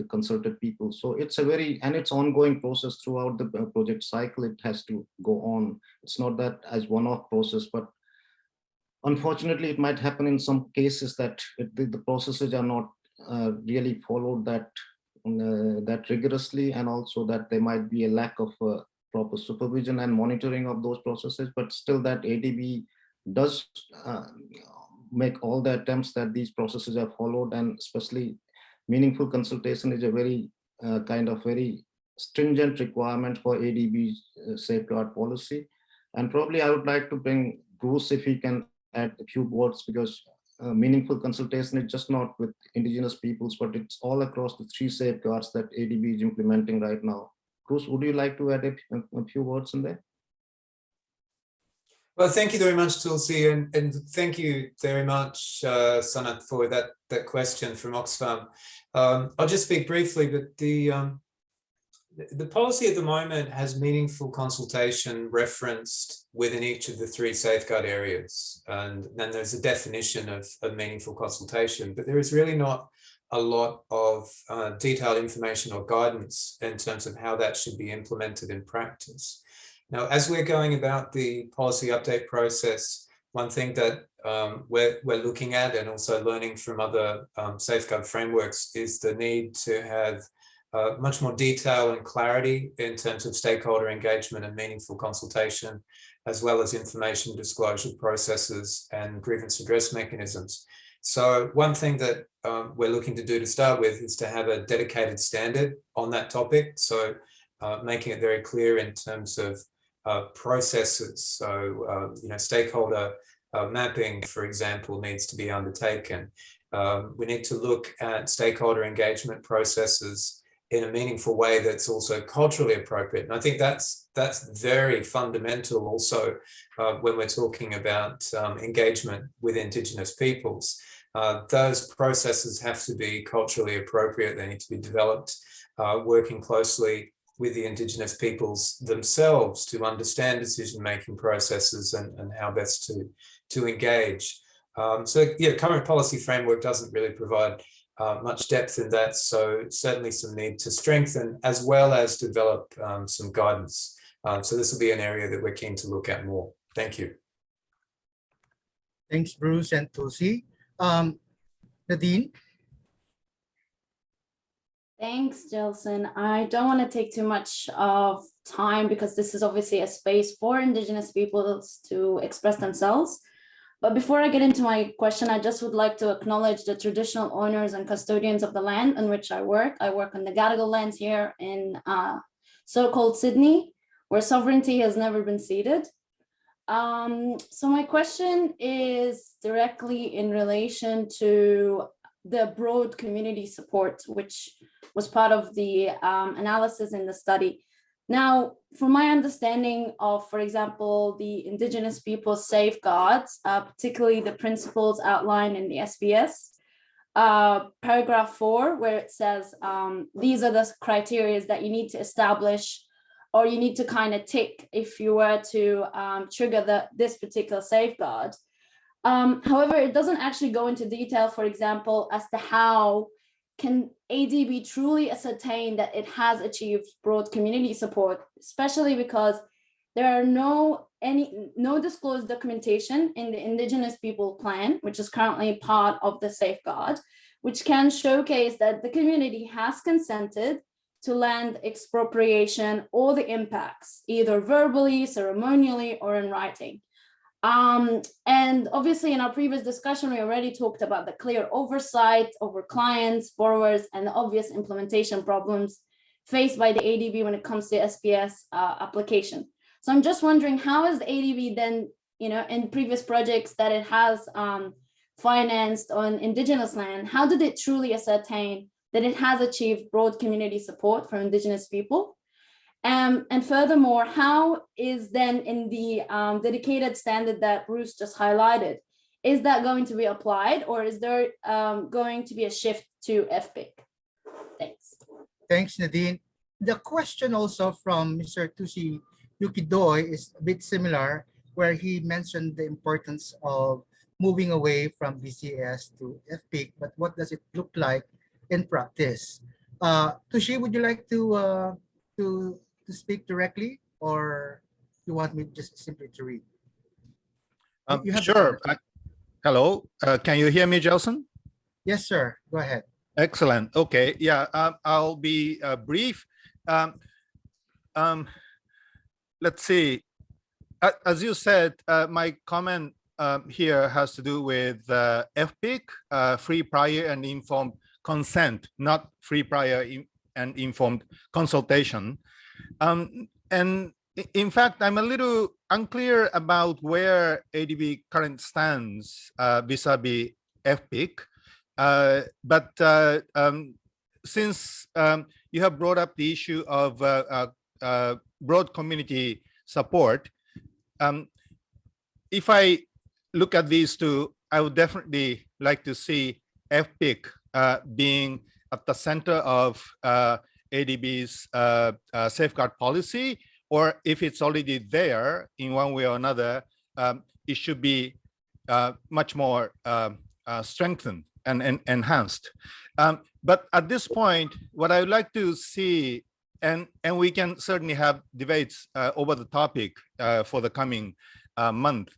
consulted people. So it's it's ongoing process throughout the project cycle. It has to go on. It's not that as one-off process, but unfortunately it might happen in some cases that the processes are not really followed that rigorously, and also that there might be a lack of proper supervision and monitoring of those processes. But still, that ADB does make all the attempts that these processes are followed, and especially meaningful consultation is a very very stringent requirement for ADB's safeguard policy. And probably I would like to bring Bruce, if he can add a few words, because meaningful consultation is just not with indigenous peoples, but it's all across the 3 safeguards that ADB is implementing right now. Bruce, would you like to add a few words in there? Well, thank you very much, Tulsi, and thank you very much, Sanat, for that question from Oxfam. I'll just speak briefly, but the policy at the moment has meaningful consultation referenced within each of the 3 safeguard areas, and then there's a definition of meaningful consultation, but there is really not a lot of detailed information or guidance in terms of how that should be implemented in practice. Now, as we're going about the policy update process, one thing that we're looking at and also learning from other safeguard frameworks is the need to have much more detail and clarity in terms of stakeholder engagement and meaningful consultation, as well as information disclosure processes and grievance redress mechanisms. So one thing that we're looking to do to start with is to have a dedicated standard on that topic. So making it very clear in terms of processes. So, stakeholder mapping, for example, needs to be undertaken. We need to look at stakeholder engagement processes in a meaningful way that's also culturally appropriate. And I think that's very fundamental also when we're talking about engagement with Indigenous peoples. Those processes have to be culturally appropriate. They need to be developed working closely with the Indigenous peoples themselves to understand decision-making processes and how best to engage. Current policy framework doesn't really provide much depth in that, so certainly some need to strengthen as well as develop some guidance. So this will be an area that we're keen to look at more. Thank you. Thanks, Bruce and Tulsi. Nadine? Thanks, Jelson. I don't want to take too much of time because this is obviously a space for Indigenous peoples to express themselves. But before I get into my question, I just would like to acknowledge the traditional owners and custodians of the land on which I work. I work on the Gadigal lands here in so-called Sydney, where sovereignty has never been ceded. So my question is directly in relation to the broad community support, which was part of the analysis in the study. Now, from my understanding of, for example, the Indigenous Peoples Safeguards, particularly the principles outlined in the SPS, paragraph 4, where it says, these are the criteria that you need to establish or you need to kind of tick if you were to trigger this particular safeguard. However, it doesn't actually go into detail, for example, as to how can ADB truly ascertain that it has achieved broad community support, especially because there are no disclosed documentation in the Indigenous People Plan, which is currently part of the safeguard, which can showcase that the community has consented to land expropriation or the impacts, either verbally, ceremonially, or in writing. And obviously in our previous discussion, we already talked about the clear oversight over clients, borrowers, and the obvious implementation problems faced by the ADB when it comes to SPS application. So I'm just wondering, how is the ADB then, in previous projects that it has financed on Indigenous land, how did it truly ascertain that it has achieved broad community support for Indigenous people? And furthermore, how is then in the dedicated standard that Bruce just highlighted, is that going to be applied, or is there going to be a shift to FPIC? Thanks. Thanks, Nadine. The question also from Mr. Tusi Yukidoy is a bit similar, where he mentioned the importance of moving away from BCS to FPIC, but what does it look like in practice? Tusi, would you like to speak directly, or you want me just simply to read? Sure. Hello, can you hear me, Jelson? Yes, sir. Go ahead. Excellent. Okay. Yeah, I'll be brief. Let's see. As you said, my comment here has to do with FPIC, free, prior, and informed consent, not free, prior, and informed consultation. And in fact, I'm a little unclear about where ADB current stands vis-a-vis FPIC. Since you have brought up the issue of broad community support, if I look at these two, I would definitely like to see FPIC being at the center of ADB's safeguard policy, or if it's already there in one way or another, it should be much more strengthened and enhanced. But at this point, what I would like to see, and we can certainly have debates over the topic for the coming month.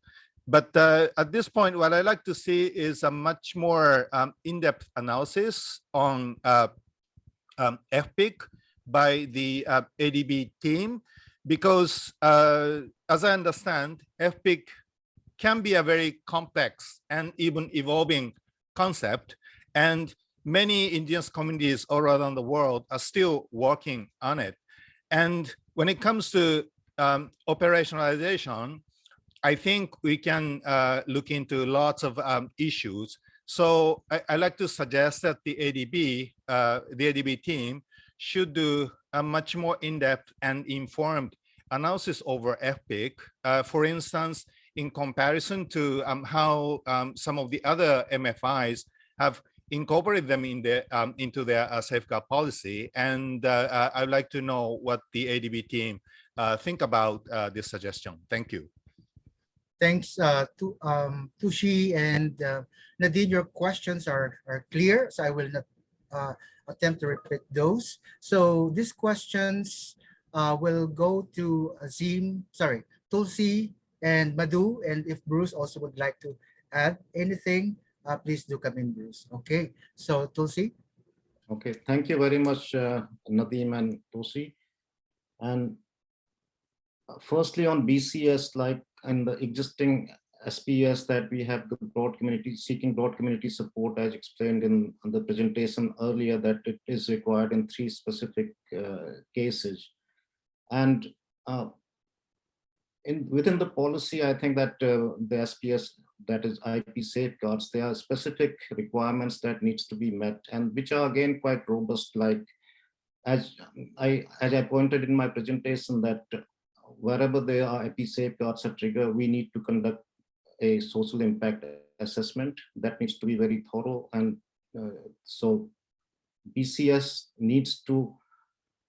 But at this point, what I like to see is a much more in-depth analysis on FPIC by the ADB team, because as I understand, FPIC can be a very complex and even evolving concept, and many indigenous communities all around the world are still working on it. And when it comes to operationalization, I think we can look into lots of issues. So I like to suggest that the ADB team should do a much more in-depth and informed analysis over FPIC. For instance, in comparison to how some of the other MFIs have incorporated them in into their safeguard policy. And I'd like to know what the ADB team think about this suggestion. Thank you. Thanks to Tushi and Nadine. Your questions are clear, so I will not attempt to repeat those. So these questions will go to Azim, sorry, Tulsi and Madhu, and if Bruce also would like to add anything, please do come in, Bruce. Okay, so Tulsi. Okay, thank you very much, Nadeem and Tulsi. And firstly, on BCS, like in the existing SPS that we have, the broad community, seeking broad community support, as explained in the presentation earlier, that it is required in 3 specific cases. And within the policy, I think that the SPS, that is IP safeguards, there are specific requirements that needs to be met, and which are again quite robust. Like as I pointed in my presentation, that wherever there are IP safeguards at trigger, we need to conduct a social impact assessment that needs to be very thorough. And so BCS needs to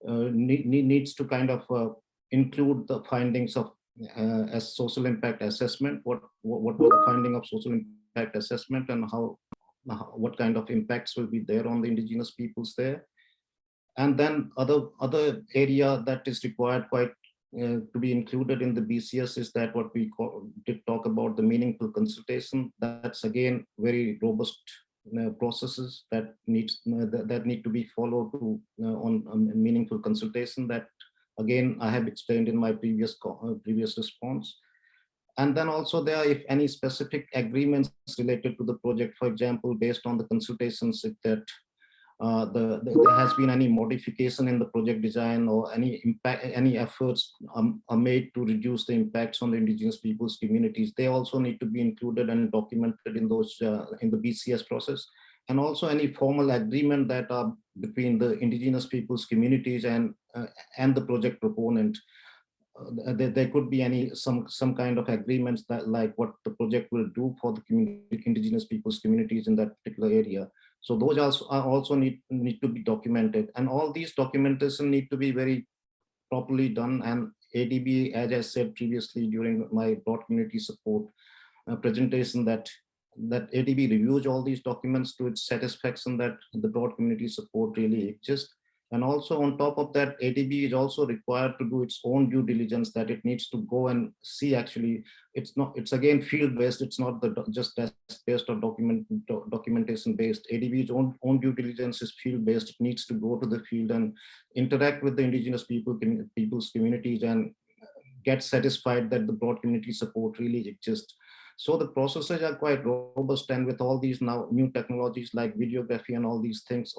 kind of include the findings of as social impact assessment. What were the finding of social impact assessment, and what kind of impacts will be there on the indigenous peoples there. And then other area that is required quite to be included in the BCS is that what we did talk about, the meaningful consultation. That's again very robust processes that need to be followed on a meaningful consultation. That again I have explained in my previous response. And then also there are, if any specific agreements related to the project, for example, based on the consultations, that there has been any modification in the project design, or any efforts are made to reduce the impacts on the indigenous peoples communities, they also need to be included and documented in those in the BCS process. And also any formal agreement that are between the indigenous peoples communities and the project proponent. There could be some kind of agreements that, like, what the project will do for the indigenous peoples communities in that particular area. So those also need to be documented, and all these documentation need to be very properly done. And ADB, as I said previously during my broad community support presentation, that ADB reviews all these documents to its satisfaction that the broad community support really exists. And also on top of that, ADB is also required to do its own due diligence, that it needs to go and see, actually, it's again field-based, it's not just desk-based or documentation-based. ADB's own due diligence is field-based. It needs to go to the field and interact with the indigenous people's communities and get satisfied that the broad community support really exists. So the processes are quite robust, and with all these now new technologies like videography and all these things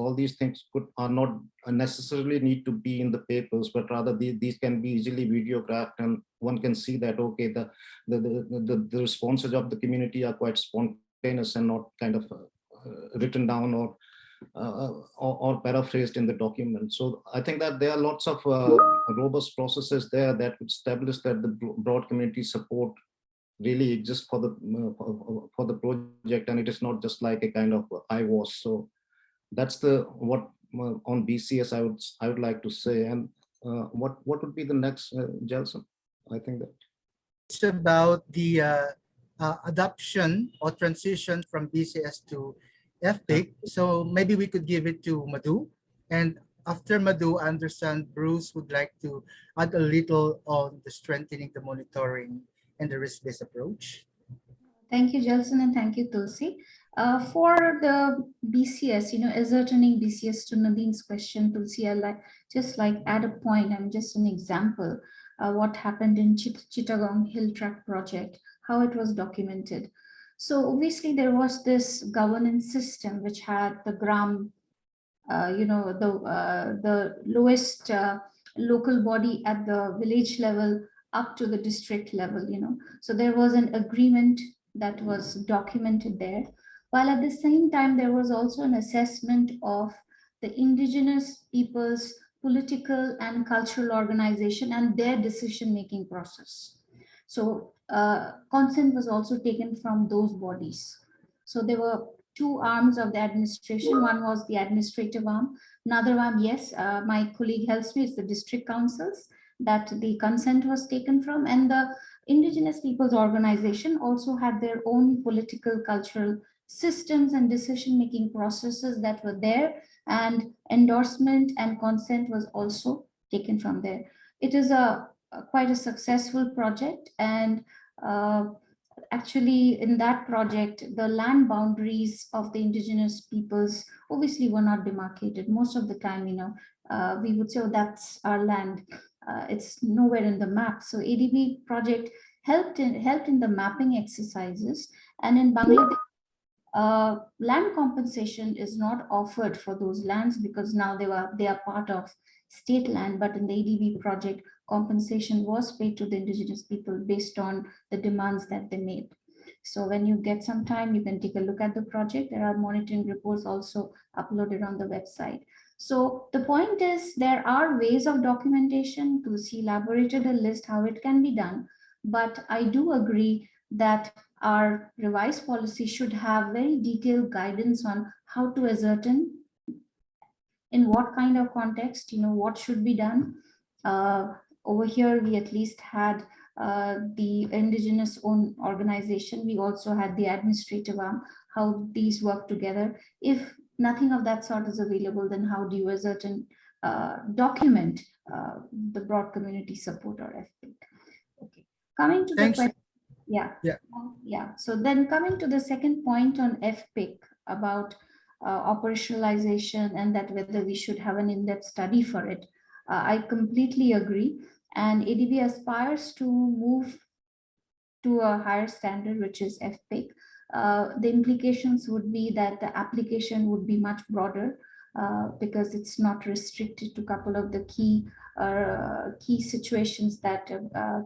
are not necessarily need to be in the papers, but rather these can be easily videographed, and one can see that, okay, the responses of the community are quite spontaneous and not kind of written down or paraphrased in the document. So I think that there are lots of robust processes there that would establish that the broad community support really exists for the project, and it is not just like a kind of IWAS. So that's what on BCS I would like to say. And what would be the next, Jelson? I think that it's about the adoption or transition from BCS to FPIC. So maybe we could give it to Madhu, and after Madhu, I understand Bruce would like to add a little on the strengthening the monitoring and the risk-based approach. Thank you, Jelson, and thank you, Tulsi. For the BCS, ascertaining BCS, to Nadine's question, Tulsi, I just add a point. I'm just an example. What happened in Chittagong Hill Track project, how it was documented. So obviously there was this governance system which had the GRAM, the lowest local body at the village level up to the district level, So there was an agreement that was documented there. While at the same time, there was also an assessment of the indigenous people's political and cultural organization and their decision-making process. So consent was also taken from those bodies. So there were two arms of the administration. One was the administrative arm. Another arm, yes, my colleague helps me, it's the district councils that the consent was taken from. And the Indigenous Peoples Organization also had their own political, cultural systems and decision-making processes that were there, and endorsement and consent was also taken from there. It is quite a successful project, and actually in that project, the land boundaries of the indigenous peoples obviously were not demarcated. Most of the time, we would say, oh, that's our land. It's nowhere in the map. So ADB project helped in the mapping exercises, and in Bangladesh, land compensation is not offered for those lands because now they are part of state land, but in the ADB project, compensation was paid to the indigenous people based on the demands that they made. So when you get some time, you can take a look at the project. There are monitoring reports also uploaded on the website. So the point is, there are ways of documentation. Tulsi elaborated a list how it can be done, but I do agree that our revised policy should have very detailed guidance on how to ascertain, in what kind of context, what should be done. Over here, we at least had the indigenous owned organization. We also had the administrative arm, how these work together. If nothing of that sort is available, then how do you ascertain, document the broad community support or FPIC? Okay, coming to the question. Yeah. So then coming to the second point on FPIC about operationalization and that whether we should have an in-depth study for it, I completely agree. And ADB aspires to move to a higher standard, which is FPIC. The implications would be that the application would be much broader because it's not restricted to a couple of the key situations that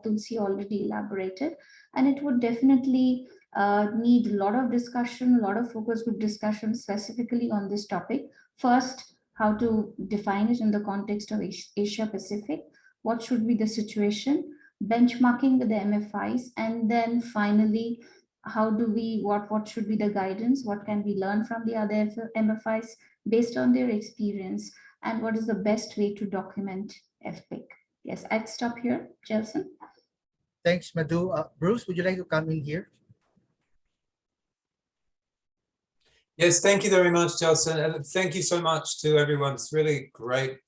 Tulsi already elaborated. And it would definitely need a lot of discussion, a lot of focus group discussion specifically on this topic. First, how to define it in the context of Asia Pacific, what should be the situation, benchmarking with the MFIs, and then finally, how do we, what should be the guidance, what can we learn from the other MFIs based on their experience, and what is the best way to document FPIC. Yes, I'd stop here. Jelson. Thanks, Madhu. Bruce, would you like to come in here? Yes, thank you very much, Jelson. And thank you so much to everyone. It's really great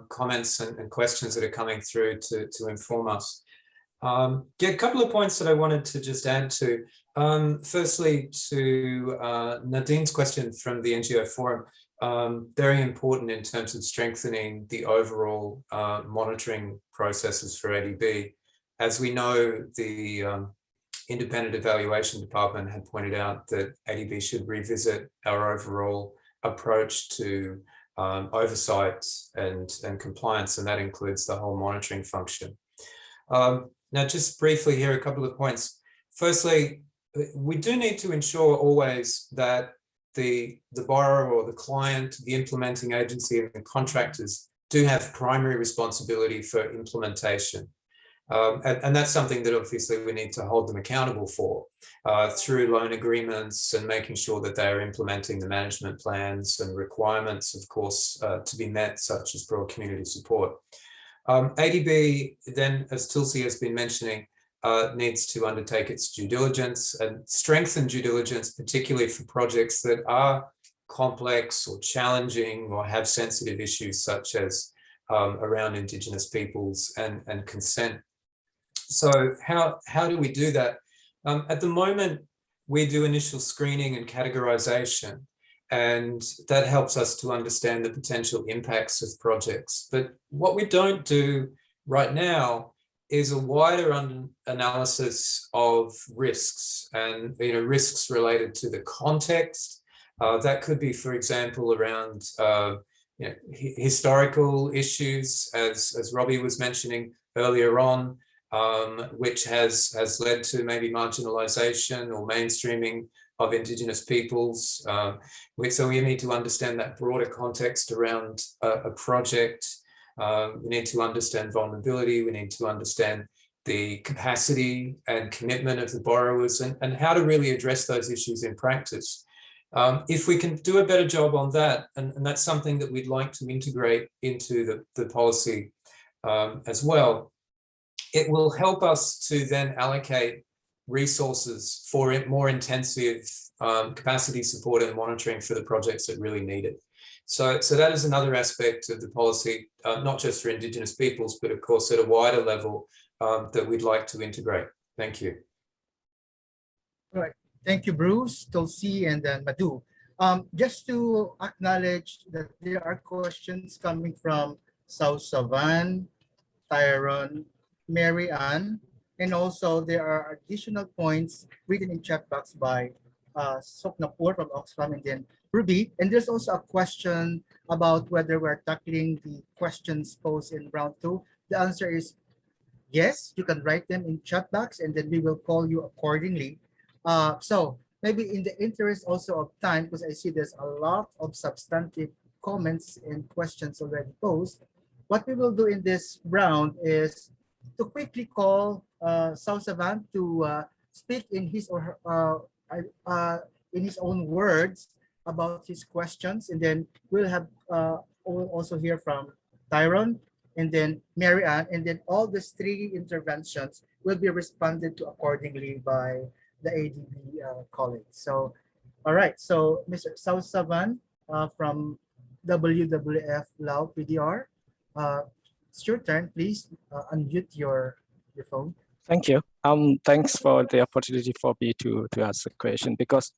comments and questions that are coming through to inform us. A couple of points that I wanted to just add to. Firstly, to Nadine's question from the NGO Forum, very important in terms of strengthening the overall monitoring processes for ADB. As we know, the Independent Evaluation Department had pointed out that ADB should revisit our overall approach to oversight and compliance, and that includes the whole monitoring function. Now, just briefly here, a couple of points. Firstly, we do need to ensure always that the borrower or the client, the implementing agency and the contractors do have primary responsibility for implementation. And that's something that obviously we need to hold them accountable for through loan agreements and making sure that they are implementing the management plans and requirements, of course, to be met, such as broad community support. ADB then, as Tulsi has been mentioning, needs to undertake its due diligence and strengthen due diligence, particularly for projects that are complex or challenging or have sensitive issues such as around Indigenous peoples and consent. So how do we do that? At the moment, we do initial screening and categorization, and that helps us to understand the potential impacts of projects. But what we don't do right now is a wider analysis of risks, and risks related to the context. That could be, for example, around historical issues, as Robbie was mentioning earlier on, which has led to maybe marginalization or mainstreaming of Indigenous peoples. So we need to understand that broader context around a project. We need to understand vulnerability. We need to understand the capacity and commitment of the borrowers and how to really address those issues in practice. If we can do a better job on that, and that's something that we'd like to integrate into the policy as well, it will help us to then allocate resources for more intensive capacity support and monitoring for the projects that really need it. So that is another aspect of the policy, not just for Indigenous peoples, but of course at a wider level that we'd like to integrate. Thank you. All right. Thank you, Bruce, Tulsi, and Madhu. Just to acknowledge that there are questions coming from South Savan, Tyrone, Mary Ann, and also there are additional points written in chat box by Soknapur from Oxfam and then Ruby. And there's also a question about whether we're tackling the questions posed in round 2. The answer is yes, you can write them in chat box and then we will call you accordingly. So maybe in the interest also of time, because I see there's a lot of substantive comments and questions already posed, what we will do in this round is to quickly call South Savan to speak in his or her, in his own words about his questions, and then we'll have we'll also hear from Tyrone and then Mary Ann, and then all these 3 interventions will be responded to accordingly by the ADB colleagues. So, all right. So, Mr. South Savan from WWF Lao PDR, it's your turn. Please unmute your phone. Thank you. Thanks for the opportunity for me to ask a question, because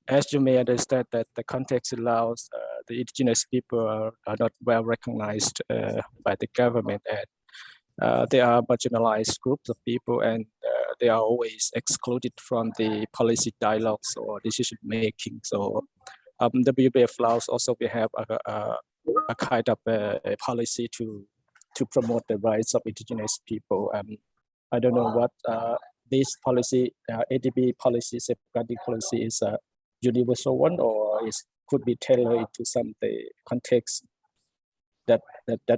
as you may understand that the context allows the Indigenous people are not well recognized by the government, and they are marginalized groups of people, and they are always excluded from the policy dialogues or decision making. So WWF Laos also we have a kind of a policy to promote the rights of Indigenous people. I don't know what this policy, ADB policy, safeguarding policy is a universal one, or it could be tailored to some the context that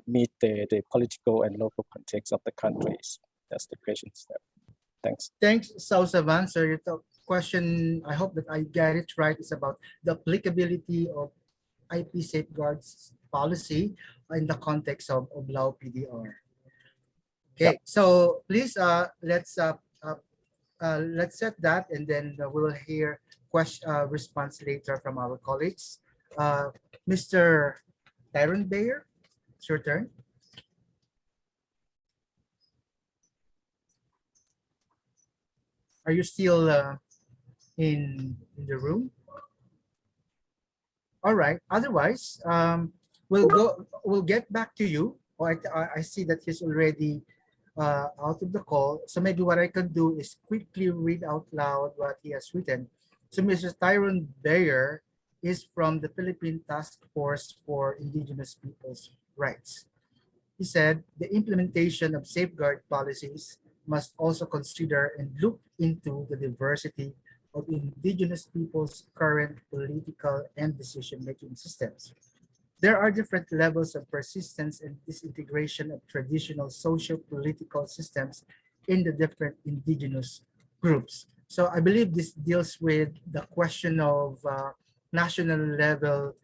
meet the political and local context of the countries. That's the question. Thanks. Thanks, South Savan. So your question, I hope that I get it right, is about the applicability of IP safeguards policy in the context of Lao PDR. Okay, yep. So please let's set that, and then we will hear response later from our colleagues. Mr. Tyrone Bayer, it's your turn. Are you still in the room? All right. Otherwise, we'll get back to you. Or I see that he's already out of the call. So maybe what I can do is quickly read out loud what he has written. So Mr. Tyrone Bayer is from the Philippine Task Force for Indigenous Peoples' Rights. He said the implementation of safeguard policies must also consider and look into the diversity of indigenous people's current political and decision-making systems. There are different levels of persistence and disintegration of traditional social-political systems in the different indigenous groups. So I believe this deals with the question of national level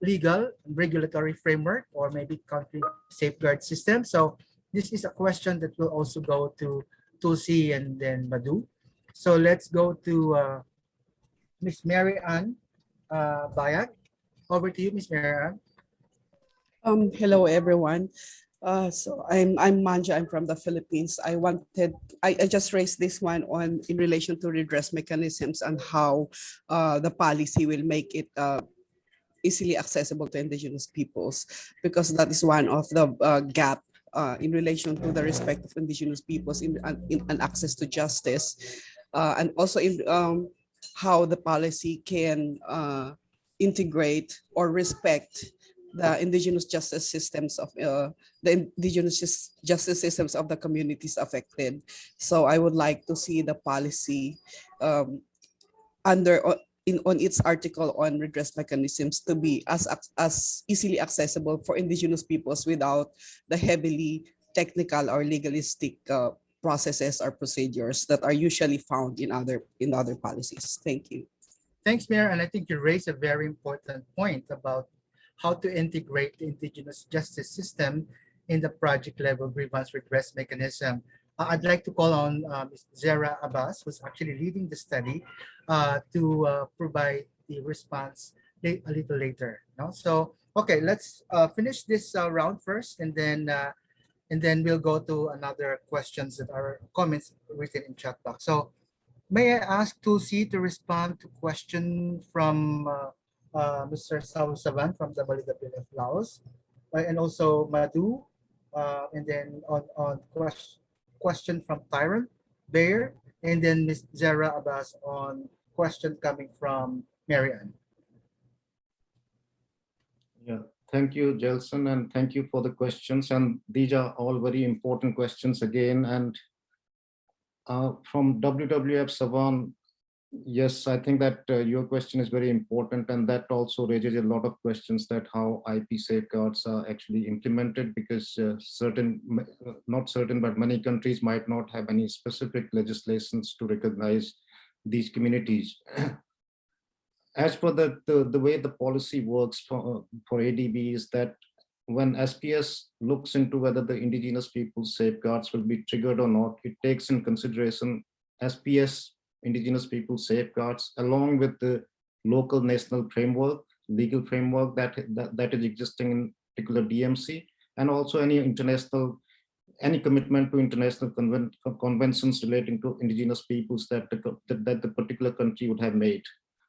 legal regulatory framework or maybe country safeguard system. So this is a question that will also go to Tulsi and then Madhu. So let's go to Miss Mary Ann Bayag. Over to you, Miss Mary Ann. Hello, everyone. So I'm Manja. I'm from the Philippines. I just raised this one on in relation to redress mechanisms and how the policy will make it easily accessible to indigenous peoples, because that is one of the gap in relation to the respect of indigenous peoples in access to justice, and also in how the policy can integrate or respect the indigenous justice systems of the indigenous justice systems of the communities affected. So I would like to see the policy on its article on redress mechanisms to be as easily accessible for indigenous peoples without the heavily technical or legalistic processes or procedures that are usually found in other policies. Thank you. Thanks, Mayor. And I think you raised a very important point about how to integrate the indigenous justice system in the project level grievance redress mechanism. I'd like to call on Ms. Zara Abbas, who's actually leading the study, to provide the response a little later. No? So, okay, let's finish this round first, and then we'll go to another questions that are comments written in chat box. So, may I ask Tulsi to respond to question from Mr. Saul Savan from the Balidapil of Laos, and also Madhu, and then on question from Tyron Bayer, and then Ms. Zara Abbas on question coming from Marianne. Yeah, thank you, Jelson, and thank you for the questions. And these are all very important questions again. And from WWF Savan, yes, I think that your question is very important, and that also raises a lot of questions that how IP safeguards are actually implemented, because not certain, but many countries might not have any specific legislations to recognize these communities. As for the way the policy works for ADB is that when SPS looks into whether the indigenous people's safeguards will be triggered or not, it takes in consideration SPS indigenous people's safeguards along with the local national framework, legal framework that is existing in particular DMC, and also any commitment to international conventions relating to indigenous peoples that the particular country would have made.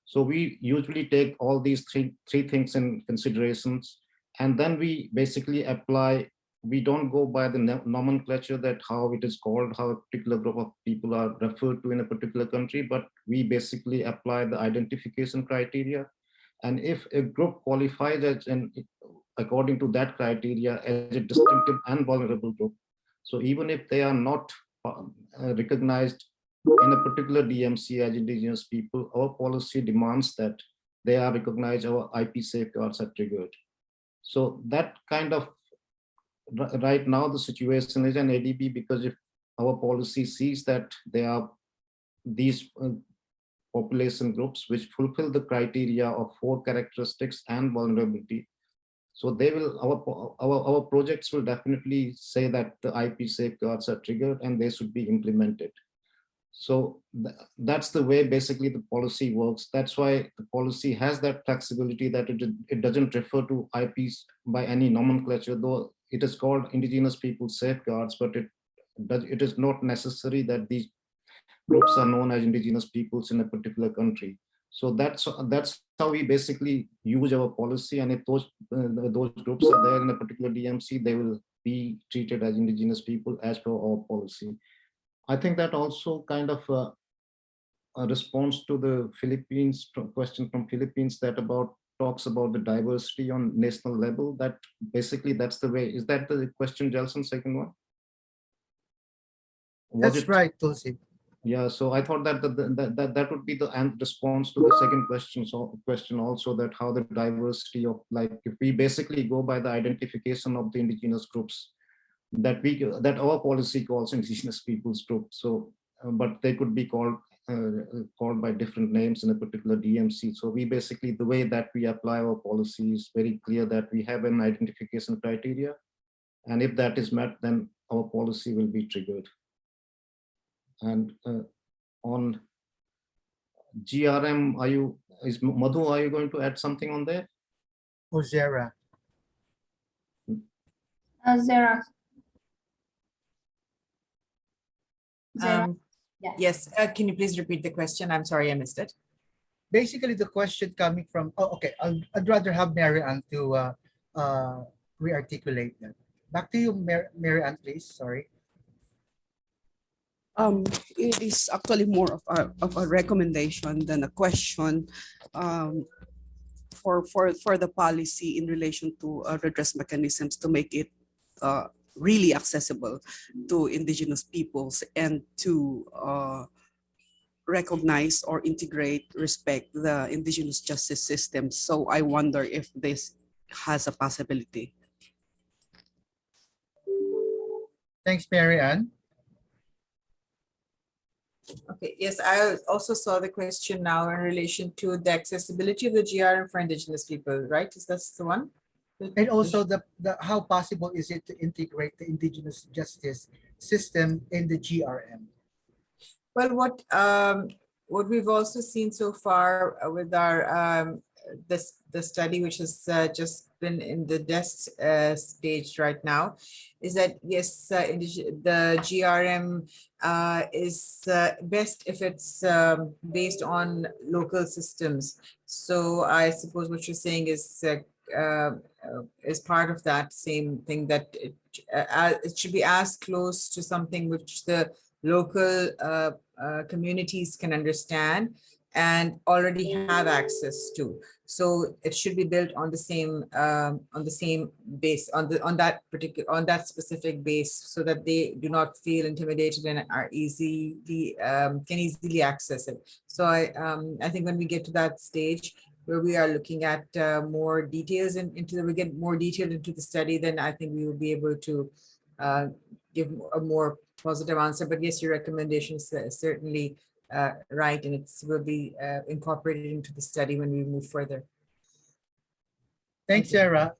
So we usually take all these three things in considerations, and then we basically apply. We don't go by the nomenclature that how it is called, how a particular group of people are referred to in a particular country, but we basically apply the identification criteria. And if a group qualifies as according to that criteria as a distinctive and vulnerable group, so even if they are not recognized in a particular DMC as indigenous people, our policy demands that they are recognized, our IP safeguards are triggered. So that kind of right now the situation is an ADB, because if our policy sees that there are these population groups which fulfill the criteria of 4 characteristics and vulnerability, so they will our projects will definitely say that the IP safeguards are triggered and they should be implemented. So that's the way basically the policy works. That's why the policy has that flexibility that it doesn't refer to IPs by any nomenclature, though it is called Indigenous Peoples Safeguards, but it is not necessary that these groups are known as indigenous peoples in a particular country. So that's how we basically use our policy, and if those groups are there in a particular DMC, they will be treated as indigenous people as per our policy. I think that also kind of a response to the Philippines question from Philippines that talks about the diversity on national level. That basically that's the way. Is that the question, Jelson? Second one. That's right, Tulsi. Yeah, so I thought that that would be the response to the second question. So question also that how the diversity of, like, if we basically go by the identification of the indigenous groups that our policy calls indigenous peoples group. So, but they could be called by different names in a particular DMC. So we basically, the way that we apply our policy is very clear that we have an identification criteria, and if that is met, then our policy will be triggered. And on GRM, Madhu, are you going to add something on there? Or Zara? Zara. Zara. Yeah. Yes, can you please repeat the question? I'm sorry, I missed it. Basically, the question coming from, oh, okay, I'd rather have Mary Ann to re-articulate that. Back to you, Mary Ann, please, sorry. It is actually more of a recommendation than a question for the policy in relation to redress mechanisms to make it really accessible to indigenous peoples and to recognize or integrate, respect the indigenous justice system. So I wonder if this has a possibility. Thanks, Mary Ann. Okay, yes, I also saw the question now in relation to the accessibility of the GRM for indigenous people, right? Is that the one? And also the how possible is it to integrate the indigenous justice system in the GRM? Well, what we've also seen so far with our the study, which has just been in the desk stage right now, is that yes, the GRM is best if it's based on local systems. So I suppose what you're saying is part of that same thing, that it should be as close to something which the local communities can understand and already have access to. So it should be built on the same base, on that specific base, so that they do not feel intimidated and are can easily access it. So I think when we get to that stage where we are looking at more details we get more detailed into the study, then I think we will be able to give a more positive answer. But yes, your recommendation is certainly right, and it will be incorporated into the study when we move further. Thanks, Sarah.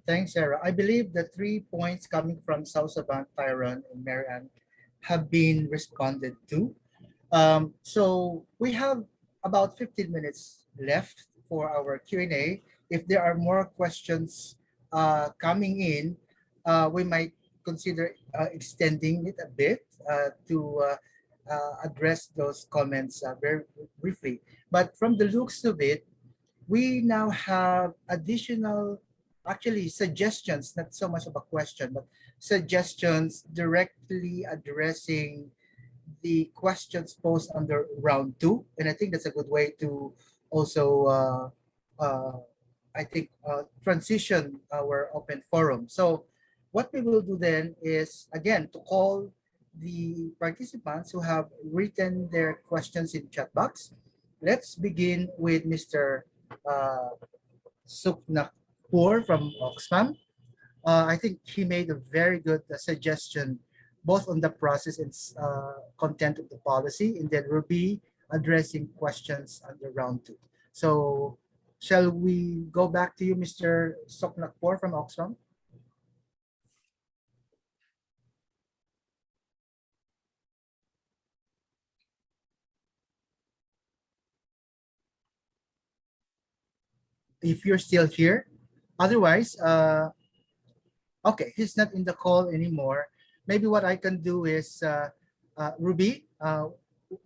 Thanks, Sarah. I believe the 3 points coming from Sausaban, Tyron, and Mary Ann have been responded to. So we have about 15 minutes left for our Q&A. If there are more questions coming in, we might consider extending it a bit to address those comments very briefly. But from the looks of it, we now have additional, actually suggestions, not so much of a question, but suggestions directly addressing the questions posed under round 2. And I think that's a good way to also, transition our open forum. So what we will do then is, again, to call the participants who have written their questions in chat box. Let's begin with Mr. Suknakpur from Oxfam. I think he made a very good suggestion, both on the process and content of the policy, and then we'll be addressing questions under round 2. So shall we go back to you, Mr. Suknakpur from Oxfam? If you're still here. Otherwise, okay, he's not in the call anymore. Maybe what I can do is, Ruby,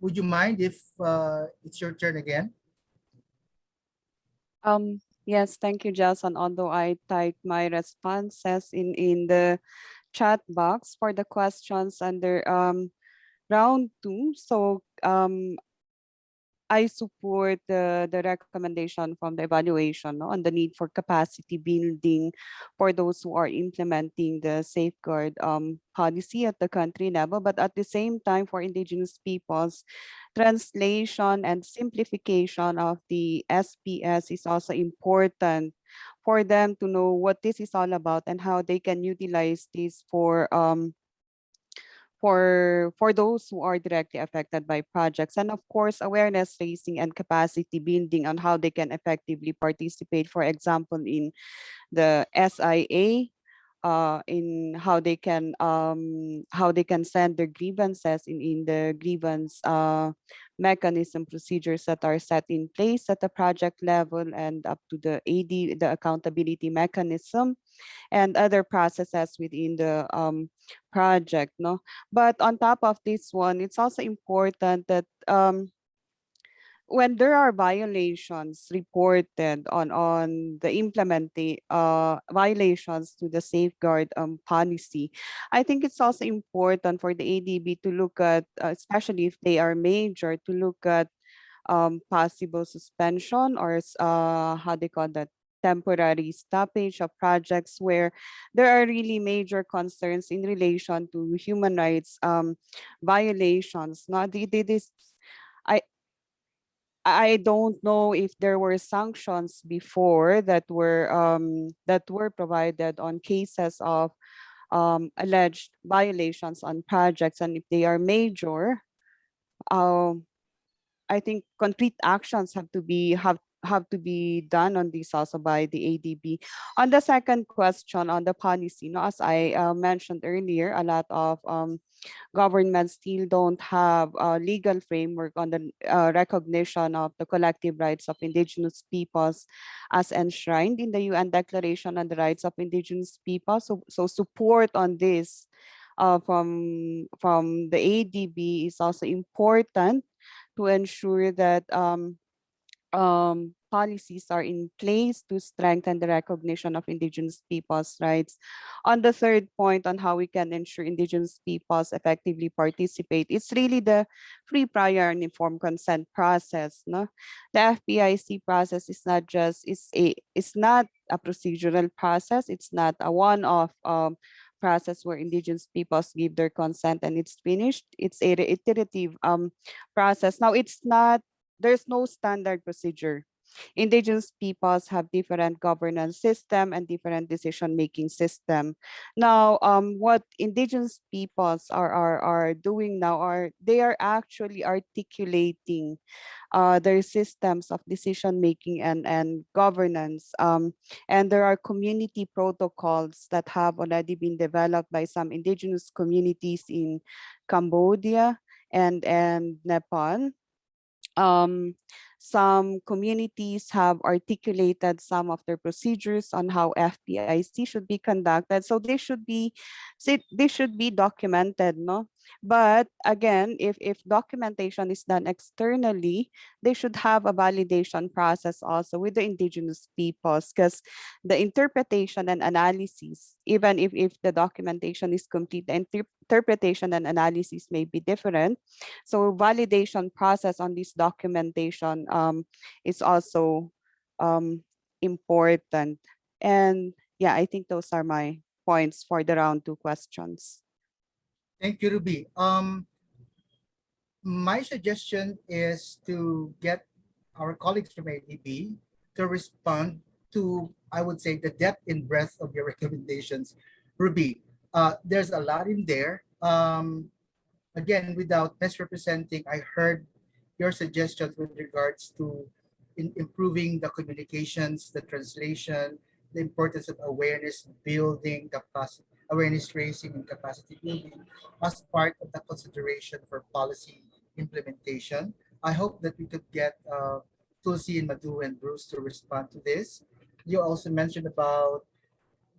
would you mind if it's your turn again? Yes, thank you, Jason. Although I typed my responses in the chat box for the questions under round 2. So I support the recommendation from the evaluation, no, on the need for capacity building for those who are implementing the safeguard policy at the country level. But at the same time, for Indigenous peoples, translation and simplification of the SPS is also important for them to know what this is all about and how they can utilize this for those who are directly affected by projects, and of course awareness raising and capacity building on how they can effectively participate, for example in the SIA, in how they can send their grievances in the grievance mechanism procedures that are set in place at the project level and up to the AD, the accountability mechanism, and other processes within the project. No, but on top of this one, it's also important that when there are violations reported on the implementing violations to the safeguard policy, I think it's also important for the ADB to look at, especially if they are major, to look at possible suspension or how they call that, temporary stoppage of projects where there are really major concerns in relation to human rights violations. Not this. I I don't know if there were sanctions before that were provided on cases of alleged violations on projects, and if they are major, um, I think concrete actions have to be done on this also by the ADB. On the second question on the policy, no, as I mentioned earlier, a lot of governments still don't have a legal framework on the recognition of the collective rights of Indigenous peoples as enshrined in the UN Declaration on the Rights of Indigenous People. So support on this from the ADB is also important to ensure that policies are in place to strengthen the recognition of Indigenous peoples' rights. On the third point on how we can ensure Indigenous peoples effectively participate, it's really the free, prior, and informed consent process. No, the FPIC process is not just it's not a procedural process. It's not a one-off process where Indigenous peoples give their consent and it's finished. It's a iterative process. Now, it's not, there's no standard procedure. Indigenous peoples have different governance system and different decision-making system. Now, what Indigenous peoples are doing now are they are actually articulating their systems of decision-making and governance. And there are community protocols that have already been developed by some Indigenous communities in Cambodia and Nepal. Some communities have articulated some of their procedures on how FPIC should be conducted. So they should be documented, no? But again, if documentation is done externally, they should have a validation process also with the Indigenous peoples, because the interpretation and analysis, even if the documentation is complete, the interpretation and analysis may be different. So validation process on this documentation is also important. And yeah, I think those are my points for the round 2 questions. Thank you, Ruby. My suggestion is to get our colleagues from ADB to respond to, I would say, the depth and breadth of your recommendations. Ruby, there's a lot in there. Again, without misrepresenting, I heard your suggestions with regards to improving the communications, the translation, the importance of awareness building, capacity, awareness raising, and capacity building as part of the consideration for policy implementation. I hope that we could get Tulsi and Madhu and Bruce to respond to this. You also mentioned about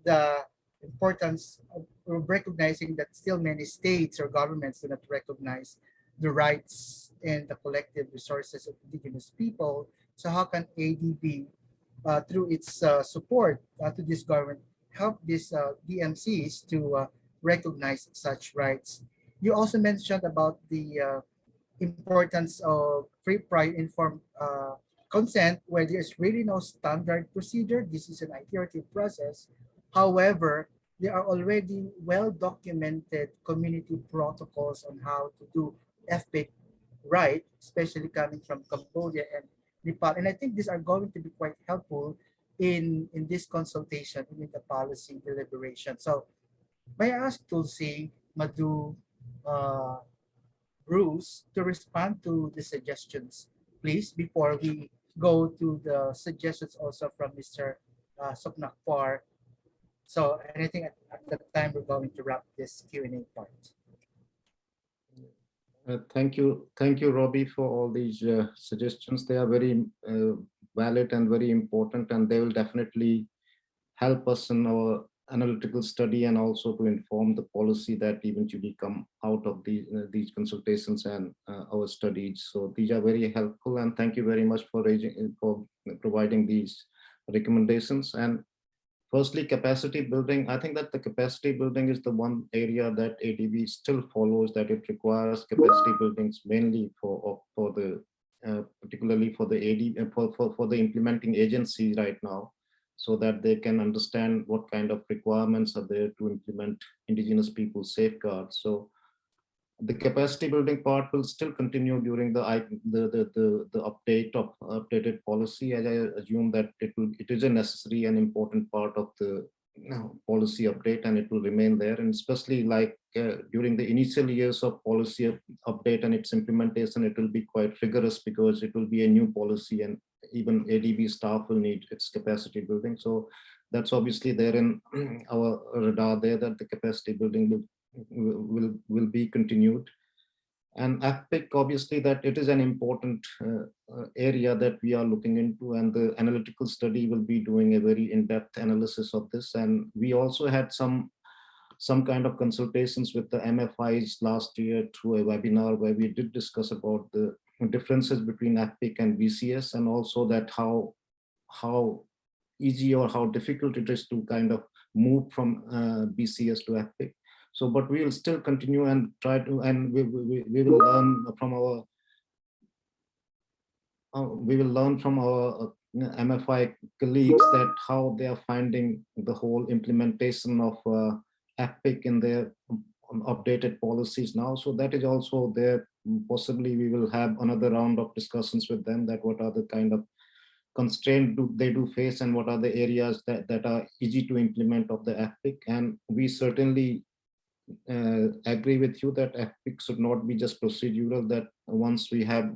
the importance of recognizing that still many states or governments do not recognize the rights and the collective resources of Indigenous people. So how can ADB, through its support to this government, help these DMCs to recognize such rights? You also mentioned about the importance of free, prior, informed consent, where there's really no standard procedure. This is an iterative process. However, there are already well-documented community protocols on how to do FPIC right, especially coming from Cambodia and Nepal. And I think these are going to be quite helpful in this consultation, in the policy deliberation. So may I ask Tulsi, Madhu, uh, Bruce to respond to the suggestions, please, before we go to the suggestions also from Mr. Soknakpar. So anything at that time, we're going to wrap this Q&A part. Thank you, Robbie, for all these suggestions. They are very valid and very important, and they will definitely help us in our analytical study and also to inform the policy that eventually come out of these consultations and our studies. So these are very helpful, and thank you very much for providing these recommendations. And firstly, capacity building. I think that the capacity building is the one area that ADB still follows, that it requires capacity buildings mainly for the particularly for the for the implementing agency right now, so that they can understand what kind of requirements are there to implement Indigenous Peoples Safeguards. So the capacity building part will still continue during the updated policy, as I assume that it is a necessary and important part of the policy update, and it will remain there. And especially like during the initial years of policy update and its implementation, it will be quite rigorous because it will be a new policy, and even ADB staff will need its capacity building. So that's obviously there in our radar there, that the capacity building will be continued. And AFPIC, obviously, that it is an important area that we are looking into, and the analytical study will be doing a very in-depth analysis of this. And we also had some kind of consultations with the MFIs last year through a webinar where we did discuss about the differences between AFPIC and BCS, and also that how easy or how difficult it is to kind of move from BCS to AFPIC. So, but we will still continue and try to, and we will learn from our MFI colleagues that how they are finding the whole implementation of AFPIC in their updated policies now. So that is also there. Possibly we will have another round of discussions with them, that what are the kind of constraints they do face, and what are the areas that are easy to implement of the AFPIC. And we certainly agree with you that AFPIC should not be just procedural, that once we have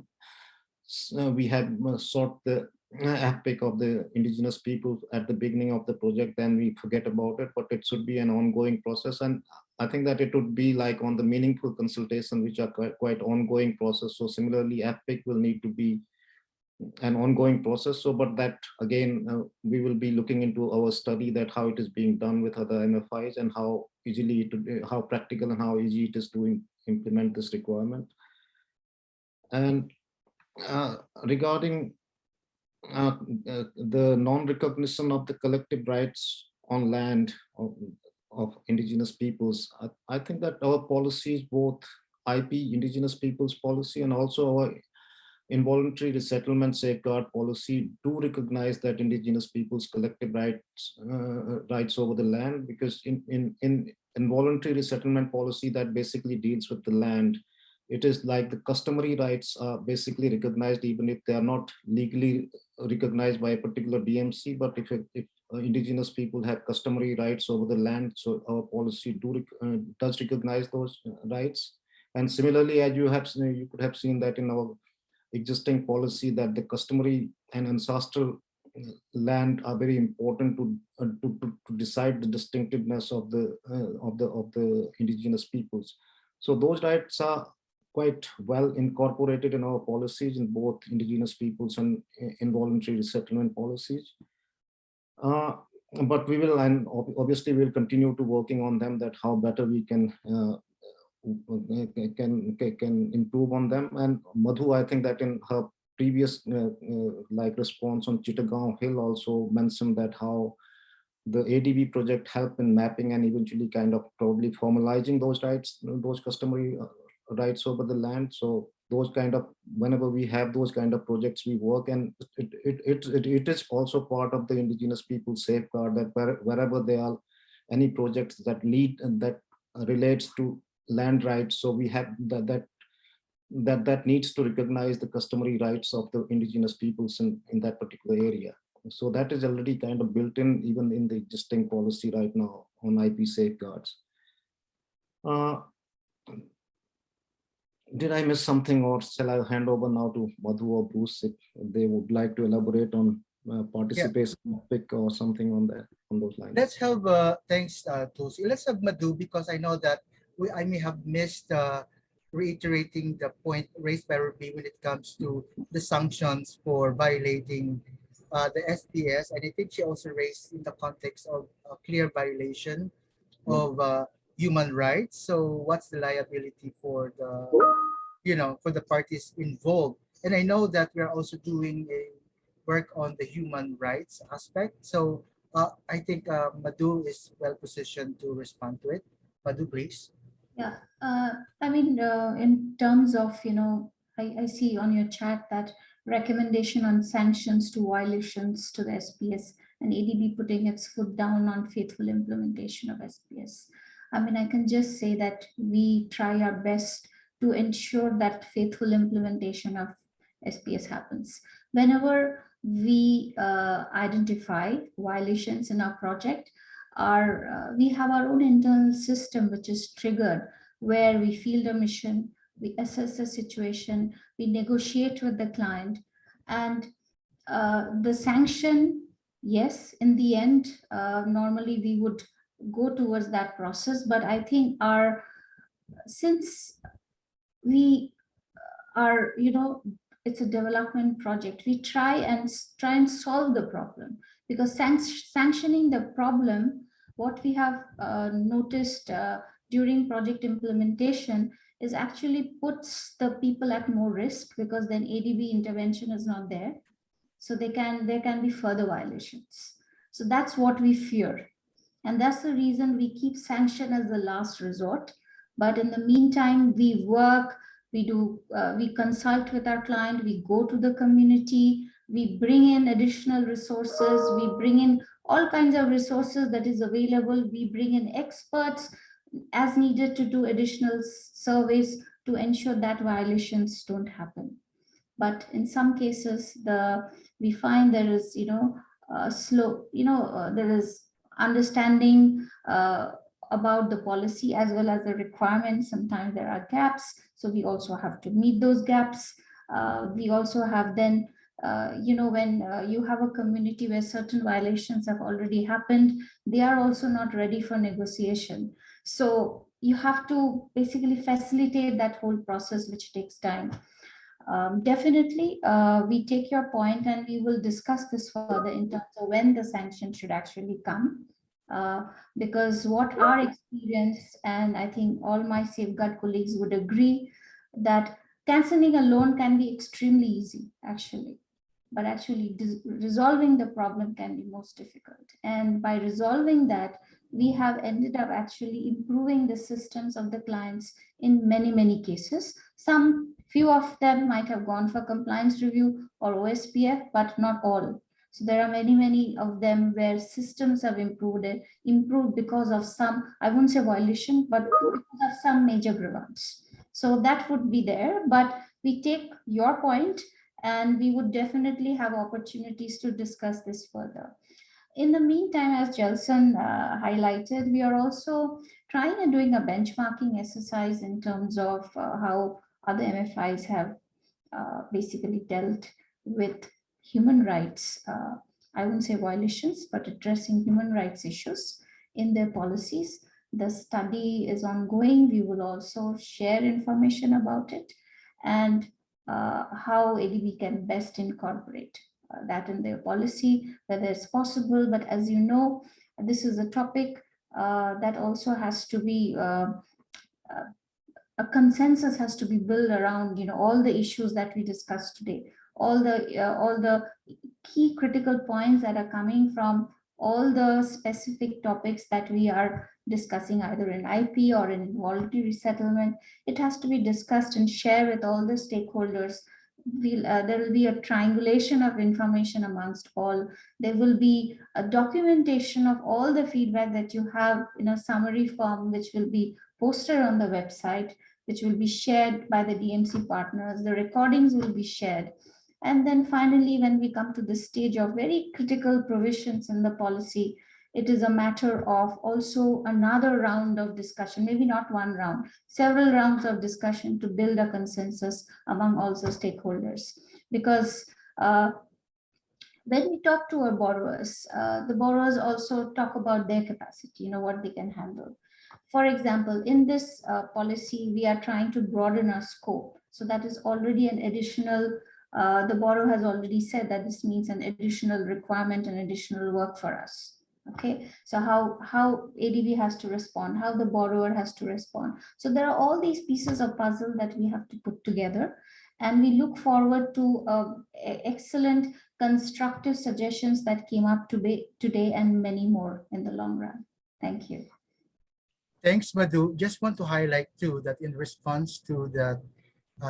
sought the AFPIC of the indigenous people at the beginning of the project, then we forget about it, but it should be an ongoing process. And I think that it would be like on the meaningful consultation, which are quite ongoing process. So similarly, AFPIC will need to be an ongoing process. So, but that again, we will be looking into our study that how it is being done with other MFIs, and how easily how practical and how easy it is to implement this requirement. And regarding the non-recognition of the collective rights on land of indigenous peoples, I think that our policies, both IP Indigenous Peoples policy and also our involuntary resettlement safeguard policy, do recognize that indigenous peoples collective rights over the land, because in involuntary resettlement policy that basically deals with the land, it is like the customary rights are basically recognized even if they are not legally recognized by a particular DMC. But if indigenous people have customary rights over the land, so our policy does recognize those rights. And similarly, as you could have seen that in our existing policy, that the customary and ancestral land are very important to decide the distinctiveness of the indigenous peoples. So those rights are quite well incorporated in our policies in both indigenous peoples and involuntary resettlement policies. But we will, and obviously we'll continue to working on them, that how better we can improve on them. And Madhu, I think that in her previous like response on Chittagong Hill also mentioned that how the ADB project helped in mapping and eventually kind of probably formalizing those rights, those customary rights over the land. So those kind of, whenever we have those kind of projects, we work, and it is also part of the Indigenous Peoples Safeguard that wherever there are any projects that lead and that relates to land rights, so we have that needs to recognize the customary rights of the indigenous peoples in that particular area. So that is already kind of built in even in the existing policy right now on IP safeguards. Did I miss something, or shall I hand over now to Madhu or Bruce if they would like to elaborate on participation topic or something on that, on those lines? Let's have thanks Tulsi. Let's have Madhu, because I know that I may have missed reiterating the point raised by Ruby when it comes to the sanctions for violating the SPS, and I think she also raised in the context of a clear violation of human rights. So what's the liability for the, for the parties involved? And I know that we're also doing a work on the human rights aspect. So I think Madhu is well positioned to respond to it. Madhu, please. Yeah, I mean, in terms of, I see on your chat that recommendation on sanctions to violations to the SPS and ADB putting its foot down on faithful implementation of SPS. I mean, I can just say that we try our best to ensure that faithful implementation of SPS happens. Whenever we identify violations in our project, we have our own internal system which is triggered, where we field a mission, we assess the situation, we negotiate with the client, and the sanction, yes, in the end, normally we would go towards that process. But I think since we are, it's a development project, we try and solve the problem, because sanctioning the problem, what we have noticed during project implementation is actually puts the people at more risk, because then ADB intervention is not there. So there can be further violations. So that's what we fear. And that's the reason we keep sanction as the last resort. But in the meantime, we work, we consult with our client, we go to the community, we bring in additional resources, we bring in all kinds of resources that is available, we bring in experts as needed to do additional surveys to ensure that violations don't happen. But in some cases, we find there is, there is understanding about the policy as well as the requirements. Sometimes there are gaps, so we also have to meet those gaps. We also have then, when you have a community where certain violations have already happened, they are also not ready for negotiation. So you have to basically facilitate that whole process, which takes time. Definitely, we take your point and we will discuss this further in terms of when the sanction should actually come. Because what our experience, and I think all my safeguard colleagues would agree, that cancelling a loan can be extremely easy, actually. But actually resolving the problem can be most difficult. And by resolving that, we have ended up actually improving the systems of the clients in many, many cases. Few of them might have gone for compliance review or OSPF, but not all. So there are many, many of them where systems have improved because of some, I wouldn't say violation, but because of some major grievance. So that would be there, but we take your point and we would definitely have opportunities to discuss this further. In the meantime, as Jelson highlighted, we are also trying and doing a benchmarking exercise in terms of how other MFIs have basically dealt with human rights, I wouldn't say violations, but addressing human rights issues in their policies. The study is ongoing. We will also share information about it and how ADB can best incorporate that in their policy, whether it's possible. But as you know, this is a topic that also has to be a consensus has to be built around, all the issues that we discussed today, all the key critical points that are coming from all the specific topics that we are discussing either in IP or in voluntary resettlement. It has to be discussed and shared with all the stakeholders. There will be a triangulation of information amongst all. There will be a documentation of all the feedback that you have in a summary form, which will be posted on the website, which will be shared by the DMC partners. The recordings will be shared. And then finally, when we come to the stage of very critical provisions in the policy, it is a matter of also another round of discussion, maybe not one round, several rounds of discussion to build a consensus among also stakeholders. Because when we talk to our borrowers, the borrowers also talk about their capacity, what they can handle. For example, in this policy, we are trying to broaden our scope. So that is already an additional, the borrower has already said that this means an additional requirement and additional work for us. Okay, so how ADB has to respond, how the borrower has to respond. So there are all these pieces of puzzle that we have to put together, and we look forward to excellent constructive suggestions that came up today and many more in the long run. Thank you. Thanks, Madhu. Just want to highlight too that in response to the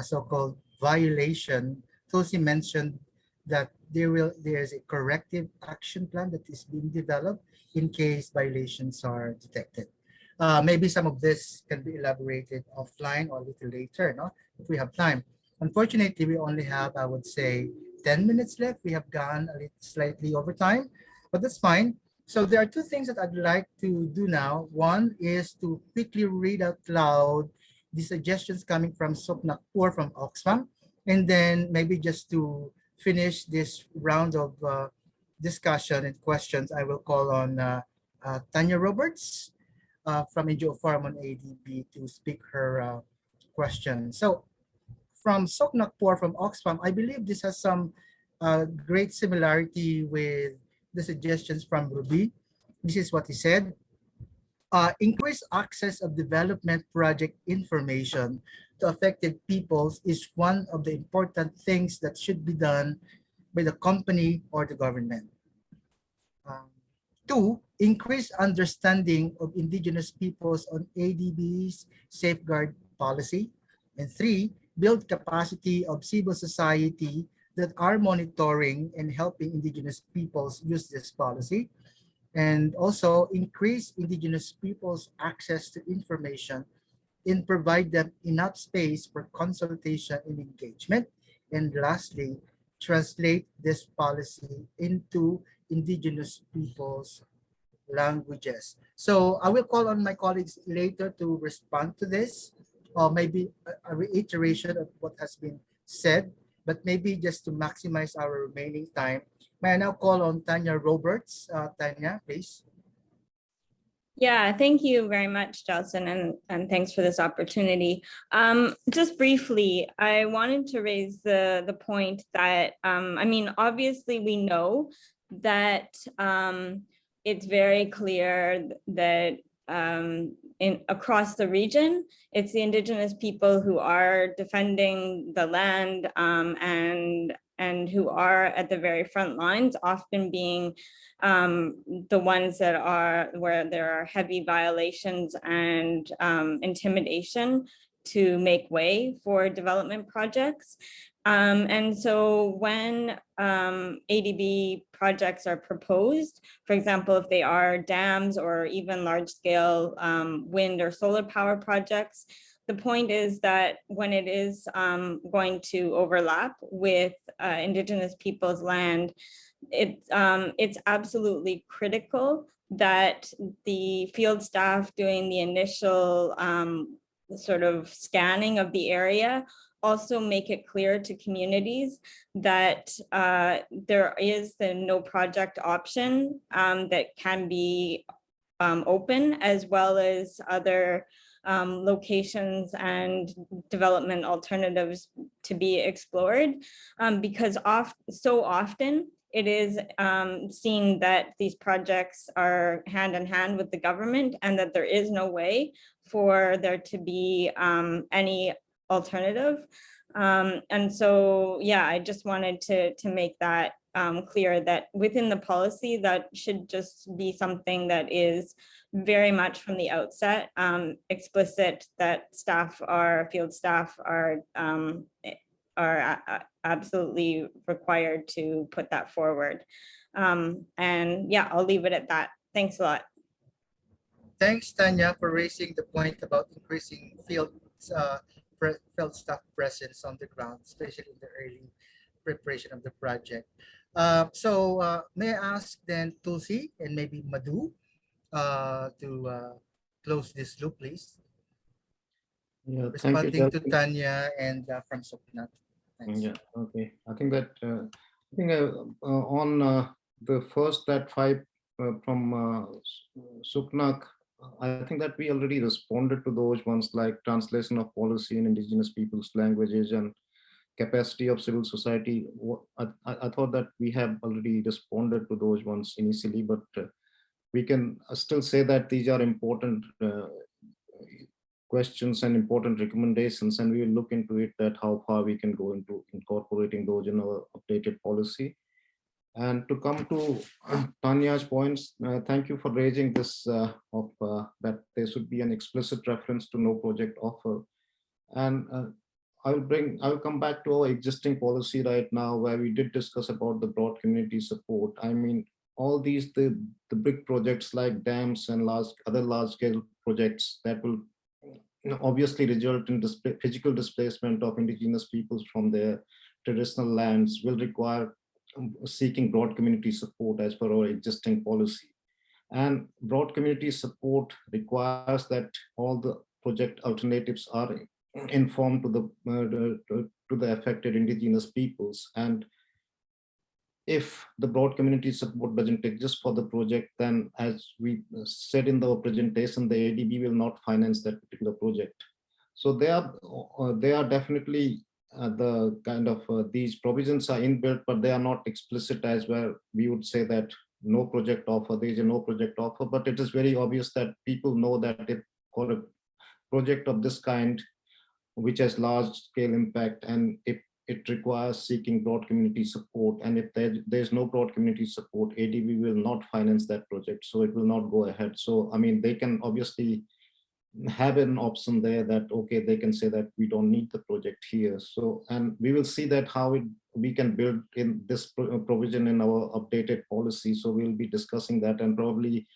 so-called violation, Tulsi mentioned that there is a corrective action plan that is being developed in case violations are detected. Maybe some of this can be elaborated offline or a little later, if we have time. Unfortunately, we only have, I would say, 10 minutes left. We have gone a little slightly over time, but that's fine. So there are two things that I'd like to do now. One is to quickly read out loud the suggestions coming from Soknakpur from Oxfam, and then maybe just to finish this round of discussion and questions, I will call on Tanya Roberts from NGO Forum on ADB to speak her question. So from Soknakpur from Oxfam, I believe this has some great similarity with the suggestions from Ruby. This is what he said. Increased access of development project information to affected peoples is one of the important things that should be done by the company or the government. 2, increase understanding of indigenous peoples on ADB's safeguard policy. And 3, build capacity of civil society that are monitoring and helping indigenous peoples use this policy. And also increase indigenous people's access to information and provide them enough space for consultation and engagement. And lastly, translate this policy into indigenous people's languages. So I will call on my colleagues later to respond to this, or maybe a reiteration of what has been said, but maybe just to maximize our remaining time. May I now call on Tanya Roberts. Tanya, please. Yeah, thank you very much, Jelson, and thanks for this opportunity. Just briefly, I wanted to raise the point that, I mean, obviously we know that it's very clear that across the region, it's the indigenous people who are defending the land and who are at the very front lines, often being the ones that are where there are heavy violations and intimidation to make way for development projects. And so when ADB projects are proposed, for example, if they are dams or even large scale wind or solar power projects, the point is that when it is going to overlap with indigenous people's land, it's absolutely critical that the field staff doing the initial sort of scanning of the area also make it clear to communities that there is the no project option that can be open, as well as other locations and development alternatives to be explored, because so often it is seen that these projects are hand in hand with the government and that there is no way for there to be any alternative. And so, yeah, I just wanted to make that clear that within the policy, that should just be something that is very much from the outset explicit, that field staff are absolutely required to put that forward. And yeah, I'll leave it at that. Thanks a lot. Thanks, Tanya, for raising the point about increasing field staff presence on the ground, especially in the early preparation of the project. May I ask then Tulsi and maybe Madhu to close this loop, please? Yeah, responding to Tanya and from Suknak. Thanks. Yeah, okay. I think that on the first that 5 from Suknak, I think that we already responded to those ones like translation of policy in indigenous people's languages and capacity of civil society. I thought that we have already responded to those ones initially, but we can still say that these are important questions and important recommendations, and we will look into it, that how far we can go into incorporating those in our updated policy. And to come to Tanya's points, thank you for raising this that there should be an explicit reference to no project offer. And I'll come back to our existing policy right now, where we did discuss about the broad community support. I mean, all these, the big projects like dams and other large scale projects that will obviously result in physical displacement of indigenous peoples from their traditional lands will require seeking broad community support as per our existing policy. And broad community support requires that all the project alternatives are informed to the affected indigenous peoples. And if the broad community support doesn't exist for the project, then as we said in the presentation, the ADB will not finance that particular project. So they are definitely the kind of these provisions are inbuilt, but they are not explicit as well. We would say that no project offer, there is a no project offer, but it is very obvious that people know that if for a project of this kind, which has large scale impact, and if it requires seeking broad community support, and if there's no broad community support, ADB will not finance that project, so it will not go ahead. So I mean, they can obviously have an option there that, okay, they can say that we don't need the project here. So, and we will see that how we can build in this provision in our updated policy. So we'll be discussing that, and probably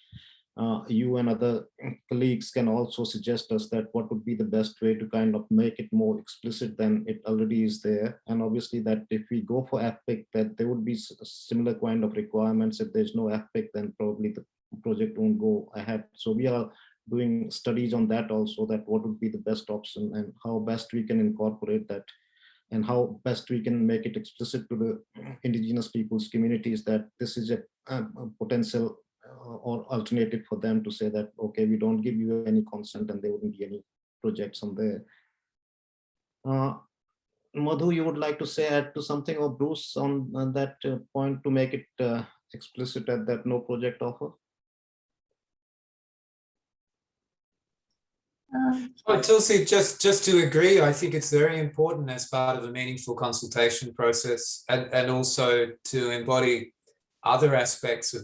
you and other colleagues can also suggest us that what would be the best way to kind of make it more explicit than it already is there. And obviously that if we go for AFPIC, that there would be similar kind of requirements. If there's no AFPIC, then probably the project won't go ahead. So we are doing studies on that also, that what would be the best option and how best we can incorporate that, and how best we can make it explicit to the indigenous peoples communities that this is a potential or alternative for them to say that, okay, we don't give you any consent and there wouldn't be any projects on there. Madhu, you would like to add to something, or Bruce on that point to make it explicit at that no project offer? Tulsi, just to agree, I think it's very important as part of a meaningful consultation process, and also to embody other aspects of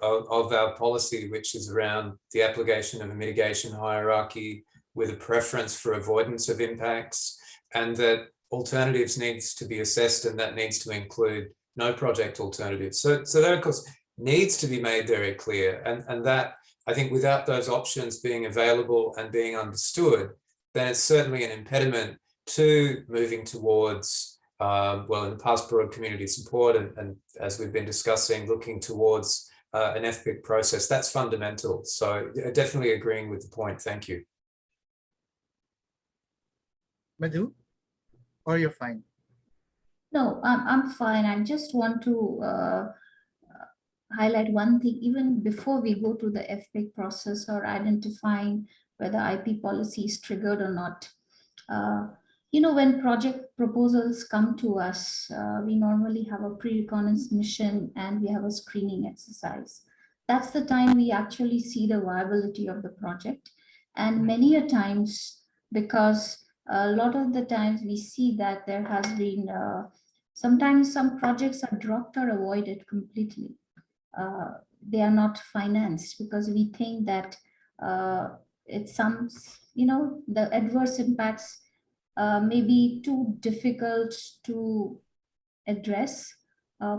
of our policy, which is around the application of a mitigation hierarchy with a preference for avoidance of impacts, and that alternatives needs to be assessed, and that needs to include no project alternatives. So that of course needs to be made very clear, and that I think without those options being available and being understood, then it's certainly an impediment to moving towards, well, in the past, broad community support, and as we've been discussing, looking towards an FPIC process. That's fundamental. So definitely agreeing with the point. Thank you. Madhu, or you're fine? No, I'm fine. I just want to highlight one thing, even before we go to the FPIC process or identifying whether IP policy is triggered or not. You know, when project proposals come to us, we normally have a pre-reconnaissance mission and we have a screening exercise. That's the time we actually see the viability of the project. And many a times, because a lot of the times we see that there has been Sometimes some projects are dropped or avoided completely. They are not financed because we think that it's some, the adverse impacts may be too difficult to address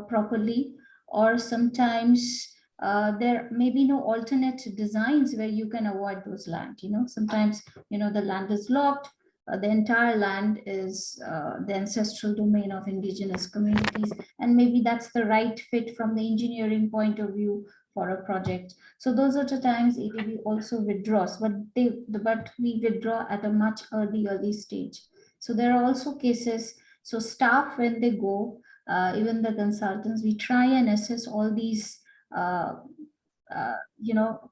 properly, or sometimes there may be no alternate designs where you can avoid those land. Sometimes, the land is locked, the entire land is the ancestral domain of indigenous communities, and maybe that's the right fit from the engineering point of view for a project. So those are the times ADB also withdraws, but we withdraw at a much early stage. So there are also cases, so staff, when they go, even the consultants, we try and assess all these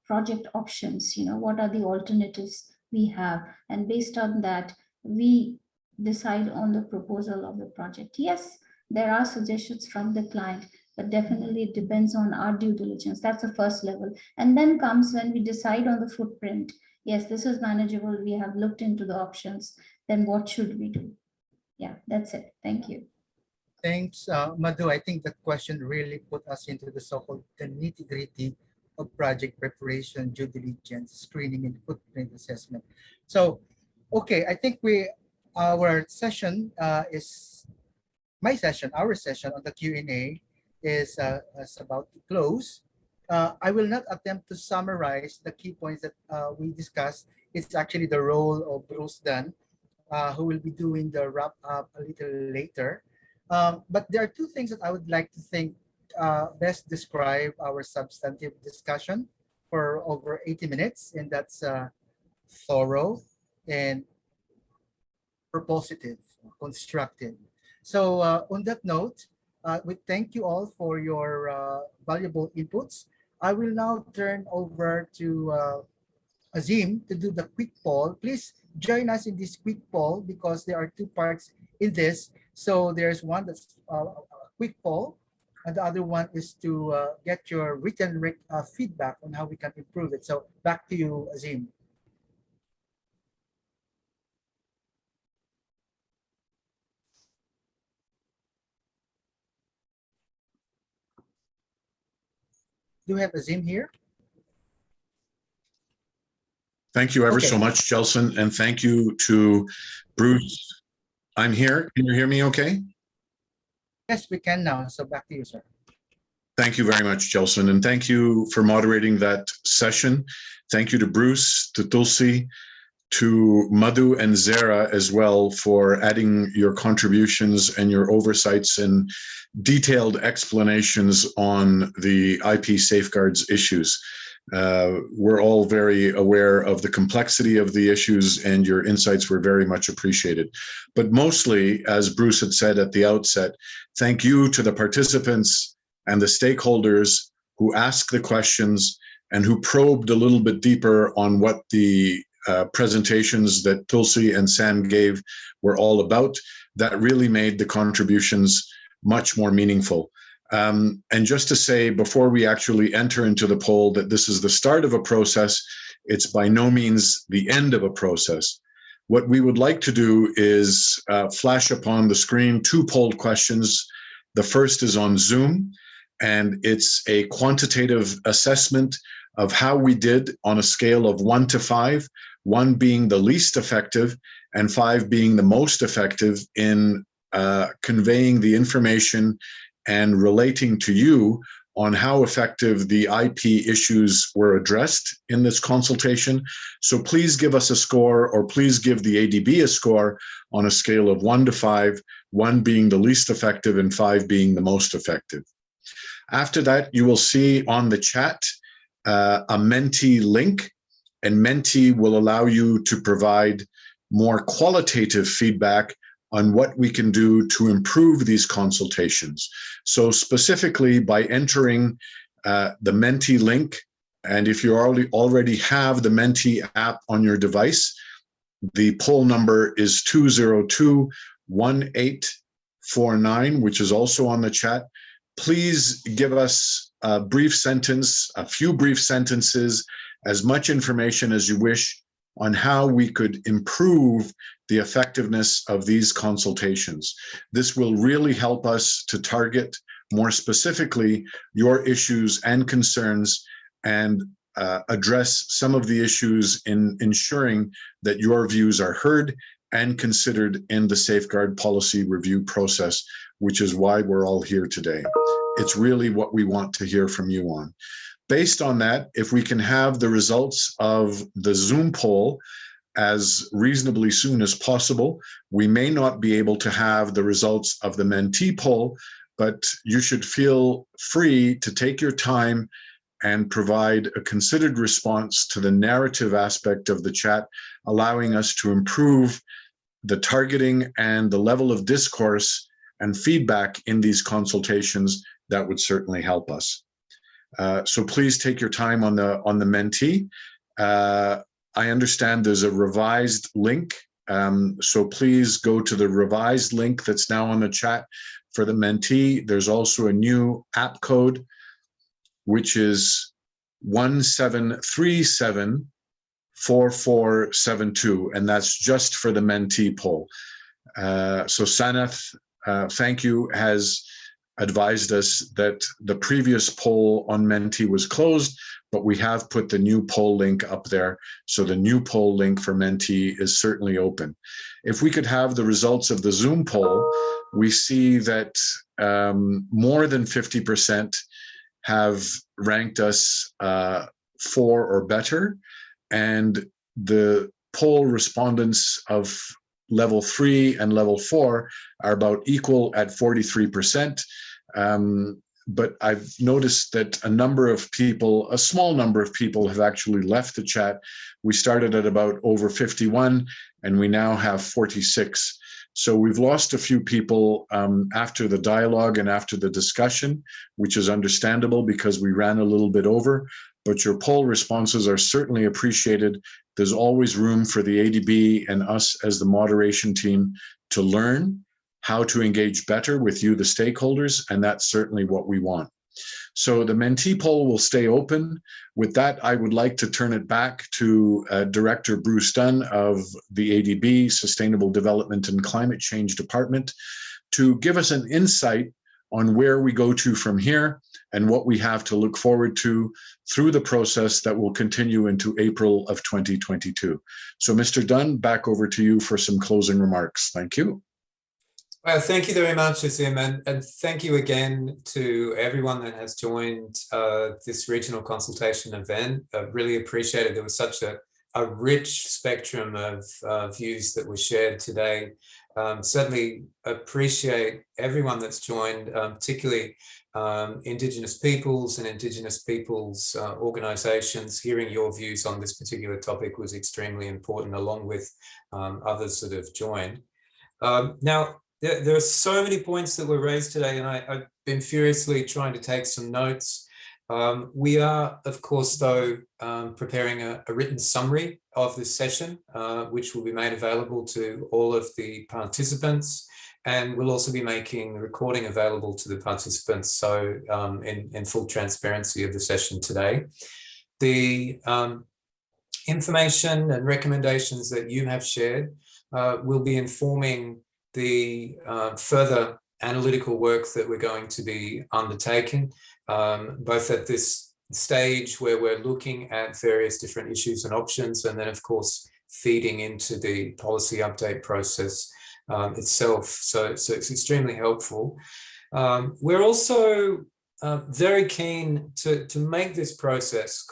project options, what are the alternatives we have, and based on that we decide on the proposal of the project. Yes, there are suggestions from the client, but definitely it depends on our due diligence. That's the first level. And then comes when we decide on the footprint. Yes, this is manageable, we have looked into the options, then what should we do? Yeah, that's it. Thank you. Thanks, Madhu. I think the question really put us into the so-called nitty-gritty of project preparation, due diligence, screening, and footprint assessment. So, okay, I think our session our session on the Q&A is about to close. I will not attempt to summarize the key points that we discussed. It's actually the role of Bruce Dunn, who will be doing the wrap up a little later. But there are two things that I would like to think best describe our substantive discussion for over 80 minutes, and that's thorough and propositive, constructive. So on that note, we thank you all for your valuable inputs. I will now turn over to Azim to do the quick poll. Please join us in this quick poll because there are two parts in this. So there's one that's a quick poll, and the other one is to get your written feedback on how we can improve it. So back to you, Azim. Do you have Azim here? Thank you ever so much, Jelson, and thank you to Bruce. I'm here. Can you hear me okay? Yes, we can now. So back to you, sir. Thank you very much, Jelson, and thank you for moderating that session. Thank you to Bruce, to Tulsi, to Madhu and Zara as well for adding your contributions and your oversights and detailed explanations on the IP safeguards issues. We're all very aware of the complexity of the issues, and your insights were very much appreciated. But mostly, as Bruce had said at the outset, thank you to the participants and the stakeholders who asked the questions and who probed a little bit deeper on what the presentations that Tulsi and Sam gave were all about. That really made the contributions much more meaningful. And just to say, before we actually enter into the poll, that this is the start of a process. It's by no means the end of a process. What we would like to do is flash upon the screen two polled questions. The first is on Zoom, and it's a quantitative assessment of how we did on a scale of 1 to 5, 1 being the least effective and 5 being the most effective in conveying the information and relating to you on how effective the IP issues were addressed in this consultation. So please give us a score, or please give the ADB a score on a scale of 1 to 5, 1 being the least effective and 5 being the most effective. After that, you will see on the chat a Menti link, and Menti will allow you to provide more qualitative feedback on what we can do to improve these consultations. So specifically by entering the Menti link, and if you already have the Menti app on your device, the poll number is 202-1849, which is also on the chat. Please give us a brief sentence, a few brief sentences, as much information as you wish on how we could improve the effectiveness of these consultations. This will really help us to target more specifically your issues and concerns and address some of the issues in ensuring that your views are heard and considered in the safeguard policy review process, which is why we're all here today. It's really what we want to hear from you on. Based on that, if we can have the results of the Zoom poll as reasonably soon as possible, we may not be able to have the results of the mentee poll, but you should feel free to take your time and provide a considered response to the narrative aspect of the chat, allowing us to improve the targeting and the level of discourse and feedback in these consultations. That would certainly help us. So please take your time on the mentee. I understand there's a revised link, so please go to the revised link that's now on the chat for the mentee. There's also a new app code, which is 17374472, and that's just for the mentee poll. So Sanath, thank you, has advised us that the previous poll on mentee was closed, but we have put the new poll link up there. So the new poll link for mentee is certainly open. If we could have the results of the Zoom poll, we see that more than 50% have ranked us 4 or better, and the poll respondents of level 3 and level 4 are about equal at 43%. But I've noticed that a small number of people have actually left the chat. We started at about over 51, and we now have 46. So we've lost a few people after the dialogue and after the discussion, which is understandable because we ran a little bit over, but your poll responses are certainly appreciated. There's always room for the ADB and us as the moderation team to learn how to engage better with you, the stakeholders, and that's certainly what we want. So the mentee poll will stay open. With that, I would like to turn it back to Director Bruce Dunn of the ADB, Sustainable Development and Climate Change Department, to give us an insight on where we go to from here and what we have to look forward to through the process that will continue into April of 2022. So Mr. Dunn, back over to you for some closing remarks. Thank you. Well, thank you very much, Azim, and thank you again to everyone that has joined this regional consultation event. I really appreciate it. There was such a rich spectrum of views that were shared today. Certainly appreciate everyone that's joined, particularly Indigenous peoples and Indigenous peoples organisations. Hearing your views on this particular topic was extremely important, along with others that have joined. Now, there are so many points that were raised today, and I've been furiously trying to take some notes. We are, of course, though, preparing a written summary of this session, which will be made available to all of the participants, and we'll also be making the recording available to the participants, so in full transparency of the session today. The information and recommendations that you have shared will be informing the further analytical work that we're going to be undertaking, both at this stage where we're looking at various different issues and options, and then of course feeding into the policy update process itself. So it's extremely helpful. We're also very keen to make this process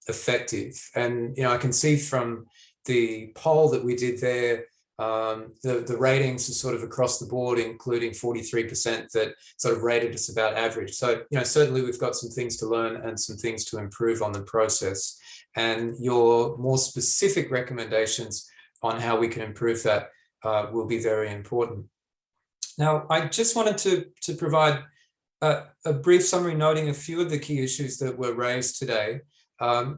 effective, and I can see from the poll that we did there, the ratings are sort of across the board, including 43% that sort of rated us about average. So, certainly we've got some things to learn and some things to improve on the process. And your more specific recommendations on how we can improve that will be very important. Now, I just wanted to provide a brief summary noting a few of the key issues that were raised today.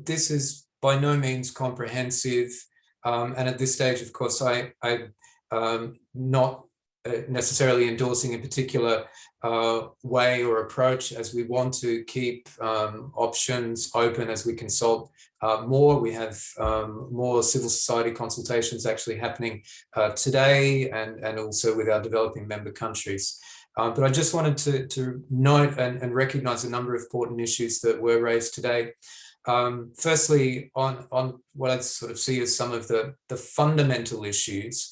This is by no means comprehensive. And at this stage, of course, I'm not necessarily endorsing a particular way or approach, as we want to keep options open as we consult more. We have more civil society consultations actually happening today, and also with our developing member countries. But I just wanted to note and recognize a number of important issues that were raised today. Firstly, on what I sort of see as some of the fundamental issues,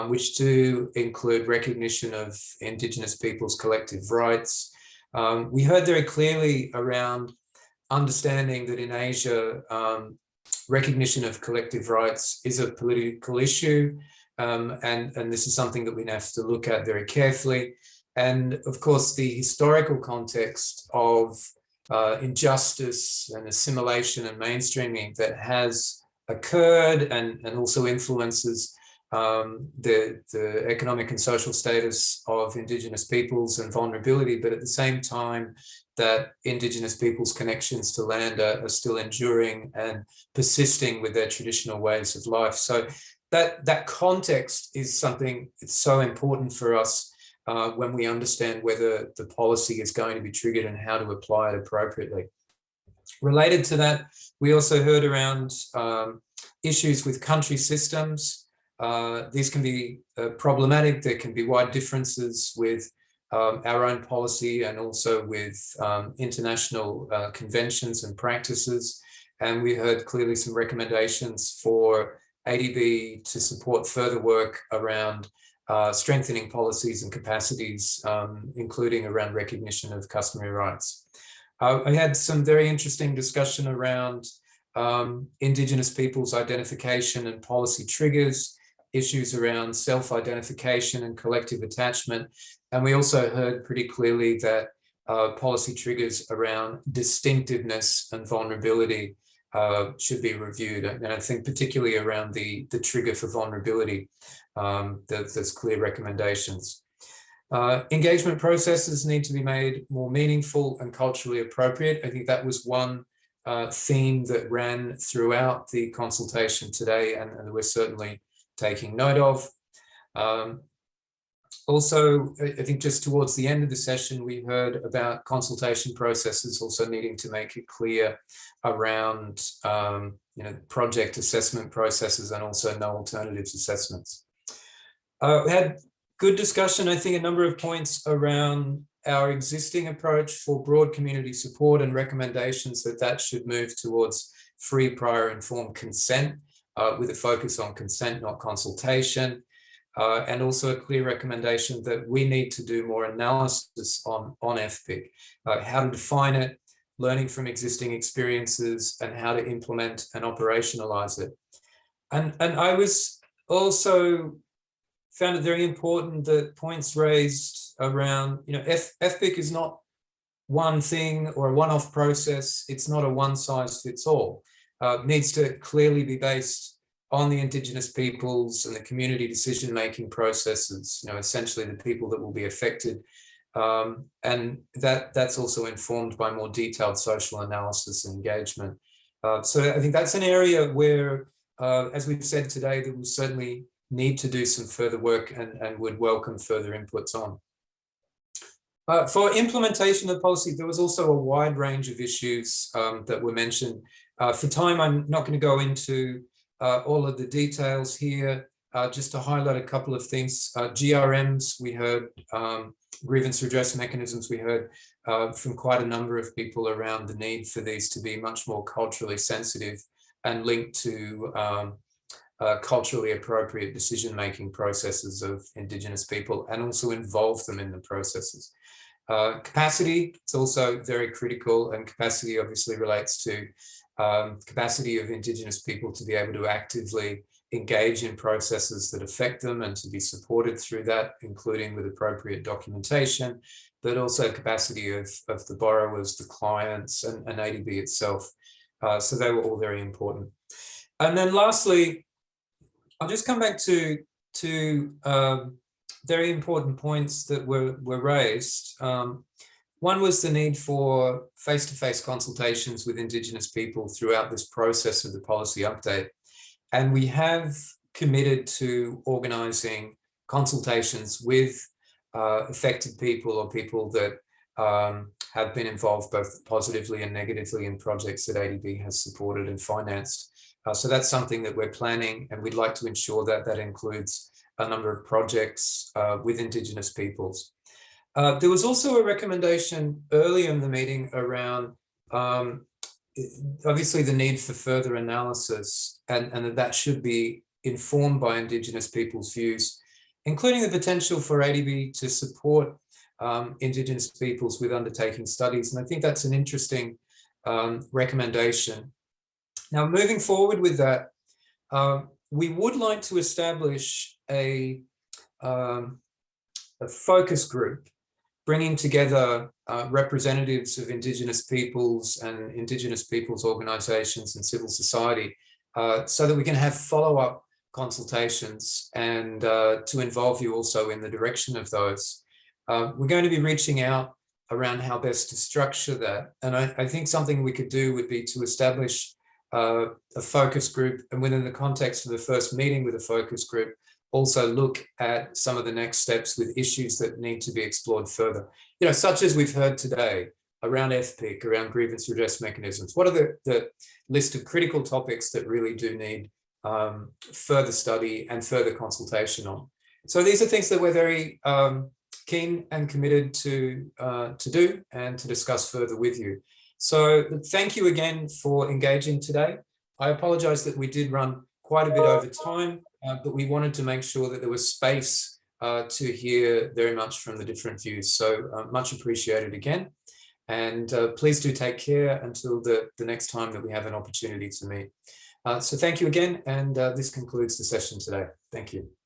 which do include recognition of Indigenous peoples' collective rights. We heard very clearly around understanding that in Asia, recognition of collective rights is a political issue, and this is something that we have to look at very carefully. And of course, the historical context of injustice and assimilation and mainstreaming that has occurred and also influences the economic and social status of Indigenous peoples and vulnerability, but at the same time that Indigenous peoples' connections to land are still enduring and persisting with their traditional ways of life. So that context is something that's so important for us when we understand whether the policy is going to be triggered and how to apply it appropriately. Related to that, we also heard around issues with country systems. These can be problematic. There can be wide differences with our own policy and also with international conventions and practices. And we heard clearly some recommendations for ADB to support further work around strengthening policies and capacities, including around recognition of customary rights. I had some very interesting discussion around Indigenous peoples' identification and policy triggers, issues around self-identification and collective attachment. And we also heard pretty clearly that policy triggers around distinctiveness and vulnerability should be reviewed. And I think particularly around the trigger for vulnerability, there's clear recommendations. Engagement processes need to be made more meaningful and culturally appropriate. I think that was one theme that ran throughout the consultation today, and we're certainly taking note of. Also, I think just towards the end of the session, we heard about consultation processes also needing to make it clear around project assessment processes and also no alternatives assessments. We had good discussion, I think, a number of points around our existing approach for broad community support and recommendations that should move towards free, prior, informed consent with a focus on consent, not consultation. And also a clear recommendation that we need to do more analysis on FPIC, how to define it, learning from existing experiences, and how to implement and operationalize it. And I was also found it very important that points raised around, FPIC is not one thing or a one-off process. It's not a one-size-fits-all. It needs to clearly be based on the Indigenous peoples and the community decision-making processes, essentially the people that will be affected. And that's also informed by more detailed social analysis and engagement. So I think that's an area where, as we've said today, that we'll certainly need to do some further work and would welcome further inputs on. For implementation of policy, there was also a wide range of issues that were mentioned. For time, I'm not going to go into all of the details here, just to highlight a couple of things. GRMs, we heard, grievance redress mechanisms, we heard from quite a number of people around the need for these to be much more culturally sensitive and linked to culturally appropriate decision-making processes of Indigenous people and also involve them in the processes. Capacity, it's also very critical, and capacity obviously relates to capacity of Indigenous people to be able to actively engage in processes that affect them and to be supported through that, including with appropriate documentation, but also capacity of the borrowers, the clients, and ADB itself. So they were all very important. And then lastly, I'll just come back to very important points that were raised. One was the need for face-to-face consultations with Indigenous people throughout this process of the policy update. And we have committed to organising consultations with affected people or people that have been involved both positively and negatively in projects that ADB has supported and financed. So that's something that we're planning, and we'd like to ensure that that includes a number of projects with Indigenous peoples. There was also a recommendation early in the meeting around obviously the need for further analysis, and that should be informed by Indigenous peoples' views, including the potential for ADB to support Indigenous peoples with undertaking studies. And I think that's an interesting recommendation. Now, moving forward with that, we would like to establish a focus group bringing together representatives of Indigenous peoples and Indigenous peoples organisations and civil society so that we can have follow-up consultations and to involve you also in the direction of those. We're going to be reaching out around how best to structure that. And I think something we could do would be to establish a focus group, and within the context of the first meeting with a focus group, also look at some of the next steps with issues that need to be explored further, you know, such as we've heard today around FPIC, around grievance redress mechanisms. What are the list of critical topics that really do need further study and further consultation on? So these are things that we're very keen and committed to do and to discuss further with you. So thank you again for engaging today. I apologize that we did run quite a bit over time, but we wanted to make sure that there was space to hear very much from the different views. So much appreciated again. And please do take care until the next time that we have an opportunity to meet. So thank you again. And this concludes the session today. Thank you.